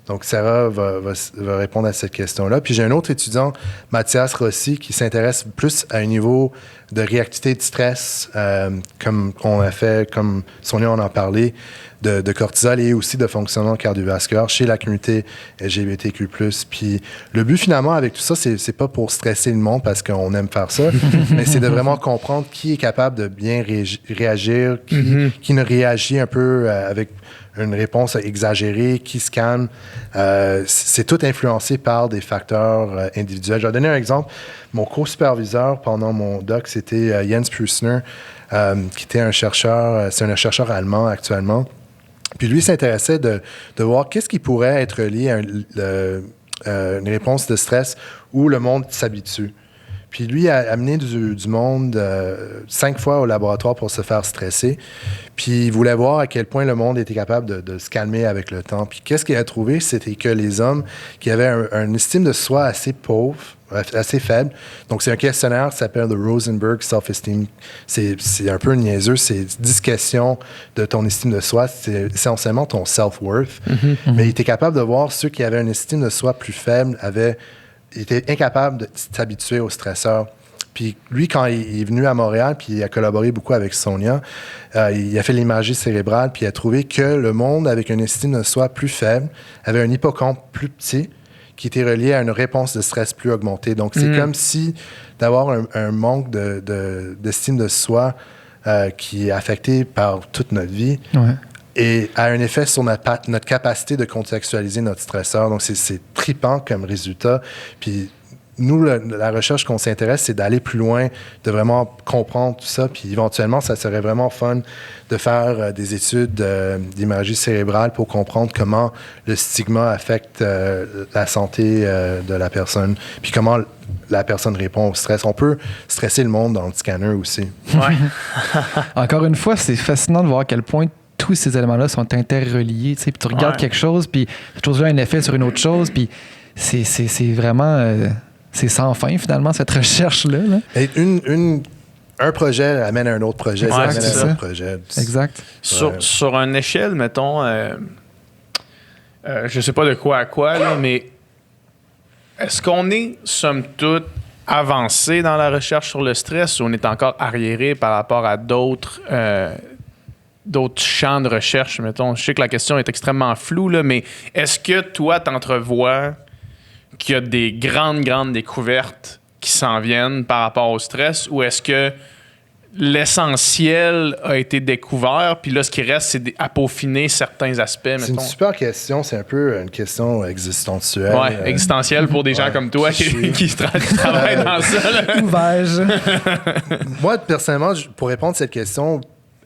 Donc, Sarah va répondre à cette question-là. Puis j'ai un autre étudiant, Mathias Rossi, qui s'intéresse plus à un niveau de réactivité de stress, comme on a fait, comme Sonia en a parlé, de cortisol et aussi de fonctionnement cardiovasculaire chez la communauté LGBTQ+. Puis le but, finalement, avec tout ça, c'est pas pour stresser le monde parce qu'on aime faire ça, mais c'est de vraiment comprendre qui est capable de bien réagir, qui ne réagit un peu avec une réponse exagérée, qui se calme. C'est tout influencé par des facteurs individuels. Je vais donner un exemple. Mon co-superviseur pendant mon doc, c'était Jens Prusner, qui était un chercheur, c'est un chercheur allemand actuellement. Puis lui s'intéressait de voir qu'est-ce qui pourrait être lié à une réponse de stress où le monde s'habitue. Puis lui a amené du monde 5 fois au laboratoire pour se faire stresser. Puis il voulait voir à quel point le monde était capable de se calmer avec le temps. Puis qu'est-ce qu'il a trouvé? C'était que les hommes qui avaient une estime de soi assez pauvre, assez faible. Donc, c'est un questionnaire qui s'appelle le Rosenberg Self-Esteem. C'est un peu niaiseux. C'est 10 questions de ton estime de soi. C'est essentiellement ton self-worth. Mais il était capable de voir ceux qui avaient une estime de soi plus faible étaient incapables de s'habituer aux stresseurs. Puis lui, quand il est venu à Montréal, puis il a collaboré beaucoup avec Sonia, il a fait l'imagerie cérébrale, puis il a trouvé que le monde avec une estime de soi plus faible avait un hippocampe plus petit, qui était relié à une réponse de stress plus augmentée. Donc, c'est comme si d'avoir un manque d'estime de soi qui est affecté par toute notre vie et a un effet sur notre capacité de contextualiser notre stresseur. Donc, c'est trippant comme résultat. Puis, nous, la recherche qu'on s'intéresse, c'est d'aller plus loin, de vraiment comprendre tout ça. Puis éventuellement, ça serait vraiment fun de faire des études d'imagerie cérébrale pour comprendre comment le stigma affecte la santé de la personne, puis comment la personne répond au stress. On peut stresser le monde dans le scanner aussi. Ouais. Encore une fois, c'est fascinant de voir à quel point tous ces éléments-là sont interreliés. Puis tu regardes quelque chose, puis cette chose-là a un effet sur une autre chose, puis c'est vraiment... c'est sans fin, finalement, cette recherche-là. Là. Et un projet amène à un autre projet. Ouais, amène c'est à un autre projet. Exact. Sur une échelle, mettons, je sais pas de quoi à quoi, là, mais est-ce qu'on est, somme toute, avancé dans la recherche sur le stress ou on est encore arriéré par rapport à d'autres champs de recherche, mettons? Je sais que la question est extrêmement floue, là, mais est-ce que toi, t'entrevois qu'il y a des grandes découvertes qui s'en viennent par rapport au stress, ou est-ce que l'essentiel a été découvert, puis là, ce qui reste, c'est à peaufiner certains aspects, mettons? C'est une super question. C'est un peu une question existentielle. Ouais, existentielle pour des gens comme toi qui travaillent dans ça. Où vais-je? Moi, personnellement, pour répondre à cette question,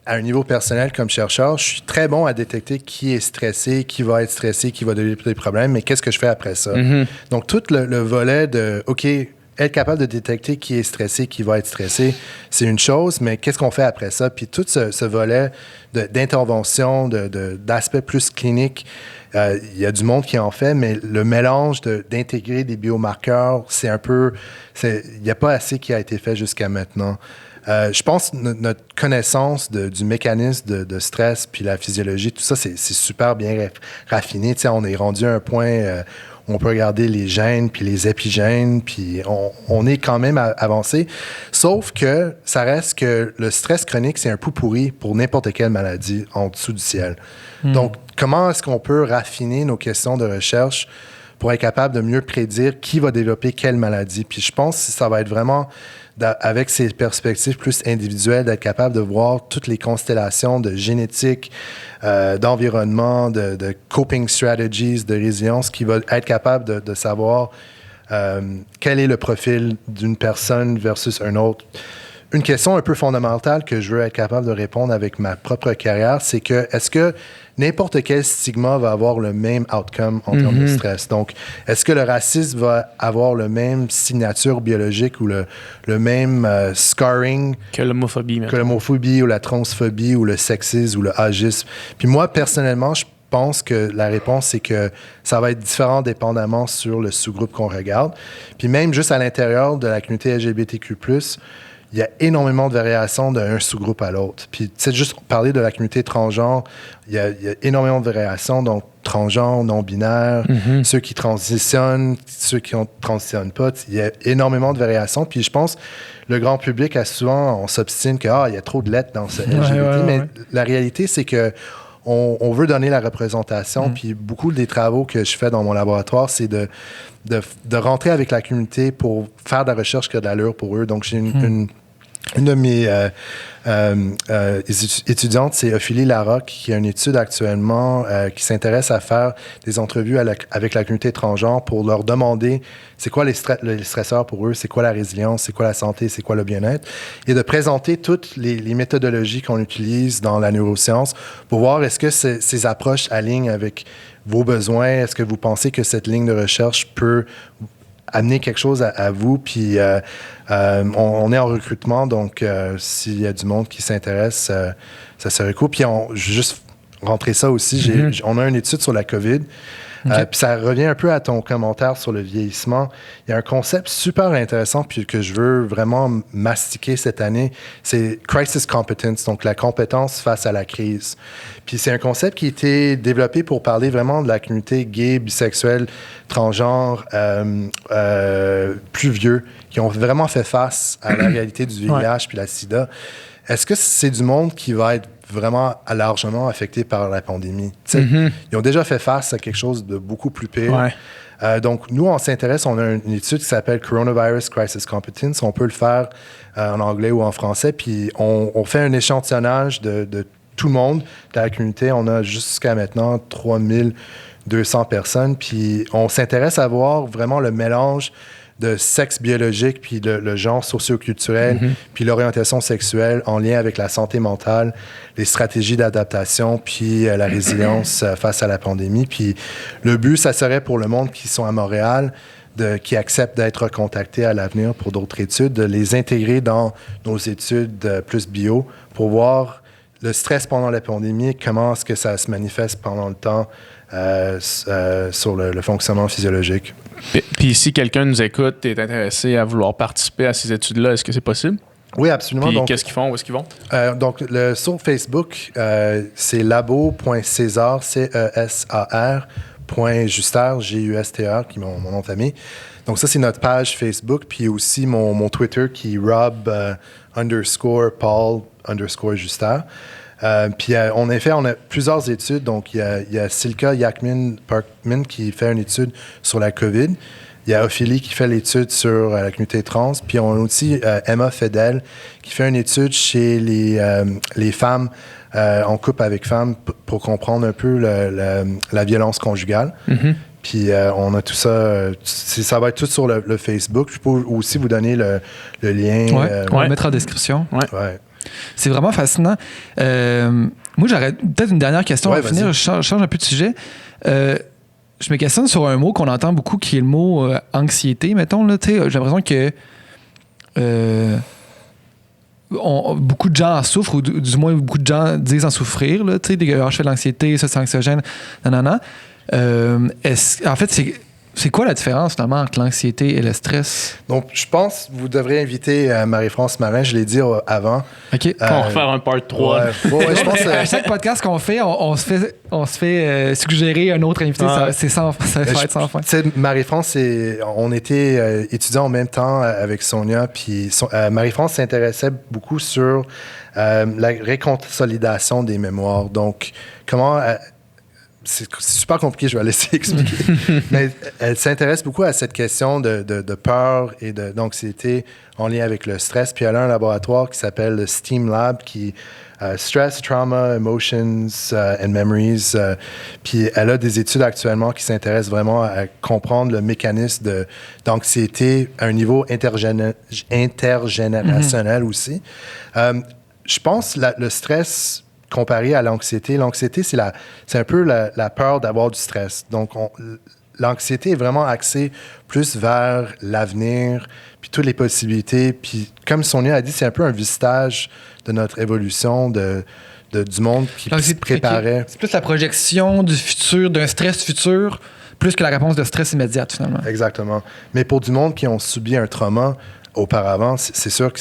à un niveau personnel comme chercheur, je suis très bon à détecter qui est stressé, qui va être stressé, qui va développer des problèmes, mais qu'est-ce que je fais après ça? Donc, tout le volet de, OK, être capable de détecter qui est stressé, qui va être stressé, c'est une chose, mais qu'est-ce qu'on fait après ça? Puis tout ce volet d'intervention, d'aspect plus clinique, il y a du monde qui en fait, mais le mélange d'intégrer des biomarqueurs, il n'y a pas assez qui a été fait jusqu'à maintenant. Je pense que notre connaissance du mécanisme de stress puis la physiologie, tout ça, c'est super bien raffiné. T'sais, on est rendu à un point où on peut regarder les gènes puis les épigènes, puis on est quand même avancé. Sauf que ça reste que le stress chronique, c'est un pot-pourri pour n'importe quelle maladie en dessous du ciel. Donc, comment est-ce qu'on peut raffiner nos questions de recherche pour être capable de mieux prédire qui va développer quelle maladie? Puis je pense que ça va être vraiment... avec ces perspectives plus individuelles, d'être capable de voir toutes les constellations de génétique, d'environnement, de coping strategies, de résilience, qui va être capable de savoir quel est le profil d'une personne versus un autre. une question un peu fondamentale que je veux être capable de répondre avec ma propre carrière, c'est que est-ce que n'importe quel stigma va avoir le même outcome en termes de stress? Donc, est-ce que le racisme va avoir le même signature biologique ou le même scarring que l'homophobie, que l'homophobie ou la transphobie ou le sexisme ou le agisme? Puis moi, personnellement, je pense que la réponse, c'est que ça va être différent dépendamment sur le sous-groupe qu'on regarde. Puis même juste à l'intérieur de la communauté LGBTQ+, il y a énormément de variations d'un sous-groupe à l'autre. Puis, tu sais, juste parler de la communauté transgenre, il y a énormément de variations, donc transgenres, non-binaires, ceux qui transitionnent, ceux qui ne transitionnent pas. Il y a énormément de variations. Puis, je pense le grand public, on s'obstine qu'il y a trop de lettres dans ce LGBT. Mais la réalité, c'est que on veut donner la représentation. Puis, beaucoup des travaux que je fais dans mon laboratoire, c'est de rentrer avec la communauté pour faire de la recherche qui a de l'allure pour eux. Donc, j'ai une de mes étudiantes, c'est Ophélie Larocque, qui a une étude actuellement qui s'intéresse à faire des entrevues avec la communauté transgenre pour leur demander c'est quoi les stresseurs pour eux, c'est quoi la résilience, c'est quoi la santé, c'est quoi le bien-être, et de présenter toutes les méthodologies qu'on utilise dans la neuroscience pour voir est-ce que ces approches alignent avec vos besoins, est-ce que vous pensez que cette ligne de recherche peut amener quelque chose à vous, puis on est en recrutement, donc s'il y a du monde qui s'intéresse, ça serait cool. Puis je vais juste rentrer ça aussi, on a une étude sur la COVID, puis ça revient un peu à ton commentaire sur le vieillissement. Il y a un concept super intéressant puis que je veux vraiment mastiquer cette année, c'est crisis competence, donc la compétence face à la crise. Puis c'est un concept qui a été développé pour parler vraiment de la communauté gay, bisexuelle, transgenre, plus vieux, qui ont vraiment fait face à la réalité du VIH puis la sida. Est-ce que c'est du monde qui va être vraiment largement affecté par la pandémie? Ils ont déjà fait face à quelque chose de beaucoup plus pire. Donc, nous, on s'intéresse, on a une étude qui s'appelle Coronavirus Crisis Competence. On peut le faire en anglais ou en français. Puis, on fait un échantillonnage de tout le monde de la communauté. On a jusqu'à maintenant 3200 personnes. Puis, on s'intéresse à voir vraiment le mélange de sexe biologique, puis le genre socio-culturel, puis l'orientation sexuelle en lien avec la santé mentale, les stratégies d'adaptation, puis la résilience face à la pandémie. Puis le but, ça serait pour le monde qui sont à Montréal, qui acceptent d'être contactés à l'avenir pour d'autres études, de les intégrer dans nos études plus bio pour voir le stress pendant la pandémie, comment est-ce que ça se manifeste pendant le temps sur le fonctionnement physiologique. Puis si quelqu'un nous écoute et est intéressé à vouloir participer à ces études-là, est-ce que c'est possible? Oui, absolument. Puis qu'est-ce qu'ils font? Où est-ce qu'ils vont? Donc, sur Facebook, c'est labo.césar, CESAR.Juster, G-U-S-T-R, qui est mon nom de famille. Donc, ça, c'est notre page Facebook. Puis aussi mon Twitter qui est Rob_Paul_Juster. Puis, en effet, on a plusieurs études. Donc, il y a Silka Yakmin-Parkman qui fait une étude sur la COVID. Il y a Ophélie qui fait l'étude sur la communauté trans. Puis, on a aussi Emma Fedel qui fait une étude chez les femmes en couple avec femmes pour comprendre un peu la violence conjugale. Puis, on a tout ça. Ça va être tout sur le Facebook. Je peux aussi vous donner le lien. On va le mettre en description. Ouais. C'est vraiment fascinant. Moi, j'aurais peut-être une dernière question à finir. Je change un peu de sujet. Je me questionne sur un mot qu'on entend beaucoup qui est le mot anxiété, mettons. Là, j'ai l'impression que beaucoup de gens en souffrent, ou du moins beaucoup de gens disent en souffrir. Là, je fais de l'anxiété, ça c'est anxiogène, nanana. En fait, c'est quoi la différence finalement entre l'anxiété et le stress? Donc, je pense que vous devrez inviter Marie-France Marin, je l'ai dit avant. OK. On va faire un part 3. Je pense à chaque podcast qu'on fait, on se fait suggérer un autre invité. Ça va être sans fin. Marie-France, on était étudiants en même temps avec Sonia. Puis Marie-France s'intéressait beaucoup sur la réconsolidation des mémoires. Donc, comment... c'est super compliqué, je vais laisser expliquer. Mais elle s'intéresse beaucoup à cette question de peur et d'anxiété en lien avec le stress. Puis elle a un laboratoire qui s'appelle le STEAM Lab, qui Stress, Trauma, Emotions and Memories. Puis elle a des études actuellement qui s'intéressent vraiment à comprendre le mécanisme d'anxiété à un niveau intergénérationnel aussi. Je pense que le stress comparé à l'anxiété, c'est un peu la peur d'avoir du stress. Donc, l'anxiété est vraiment axée plus vers l'avenir, puis toutes les possibilités. Puis, comme Sonia a dit, c'est un peu un visitage de notre évolution, du monde qui se préparait. C'est plus la projection du futur, d'un stress futur, plus que la réponse de stress immédiate, finalement. Exactement. Mais pour du monde qui ont subi un trauma auparavant, c'est sûr que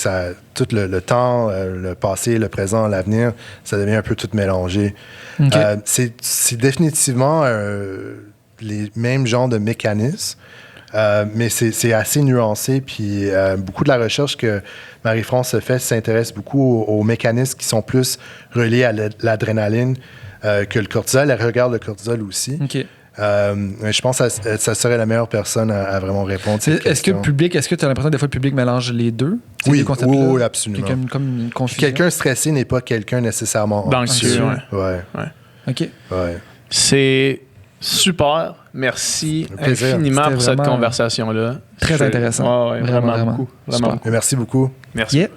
tout le temps, le passé, le présent, l'avenir, ça devient un peu tout mélangé. Okay. C'est définitivement les mêmes genres de mécanismes, mais c'est assez nuancé. Puis beaucoup de la recherche que Marie-France a fait s'intéresse beaucoup aux mécanismes qui sont plus reliés à l'adrénaline que le cortisol. Elle regarde le cortisol aussi. Okay. Je pense que ça serait la meilleure personne à vraiment répondre à cette question. Est-ce que tu as l'impression que des fois le public mélange les deux? Oui, absolument. Comme une confusion. Quelqu'un stressé n'est pas quelqu'un nécessairement anxieux. Ouais. OK. Ouais. C'est super. Merci infiniment pour cette conversation-là. Très intéressant. Vraiment beaucoup. Merci beaucoup. Merci. Yeah.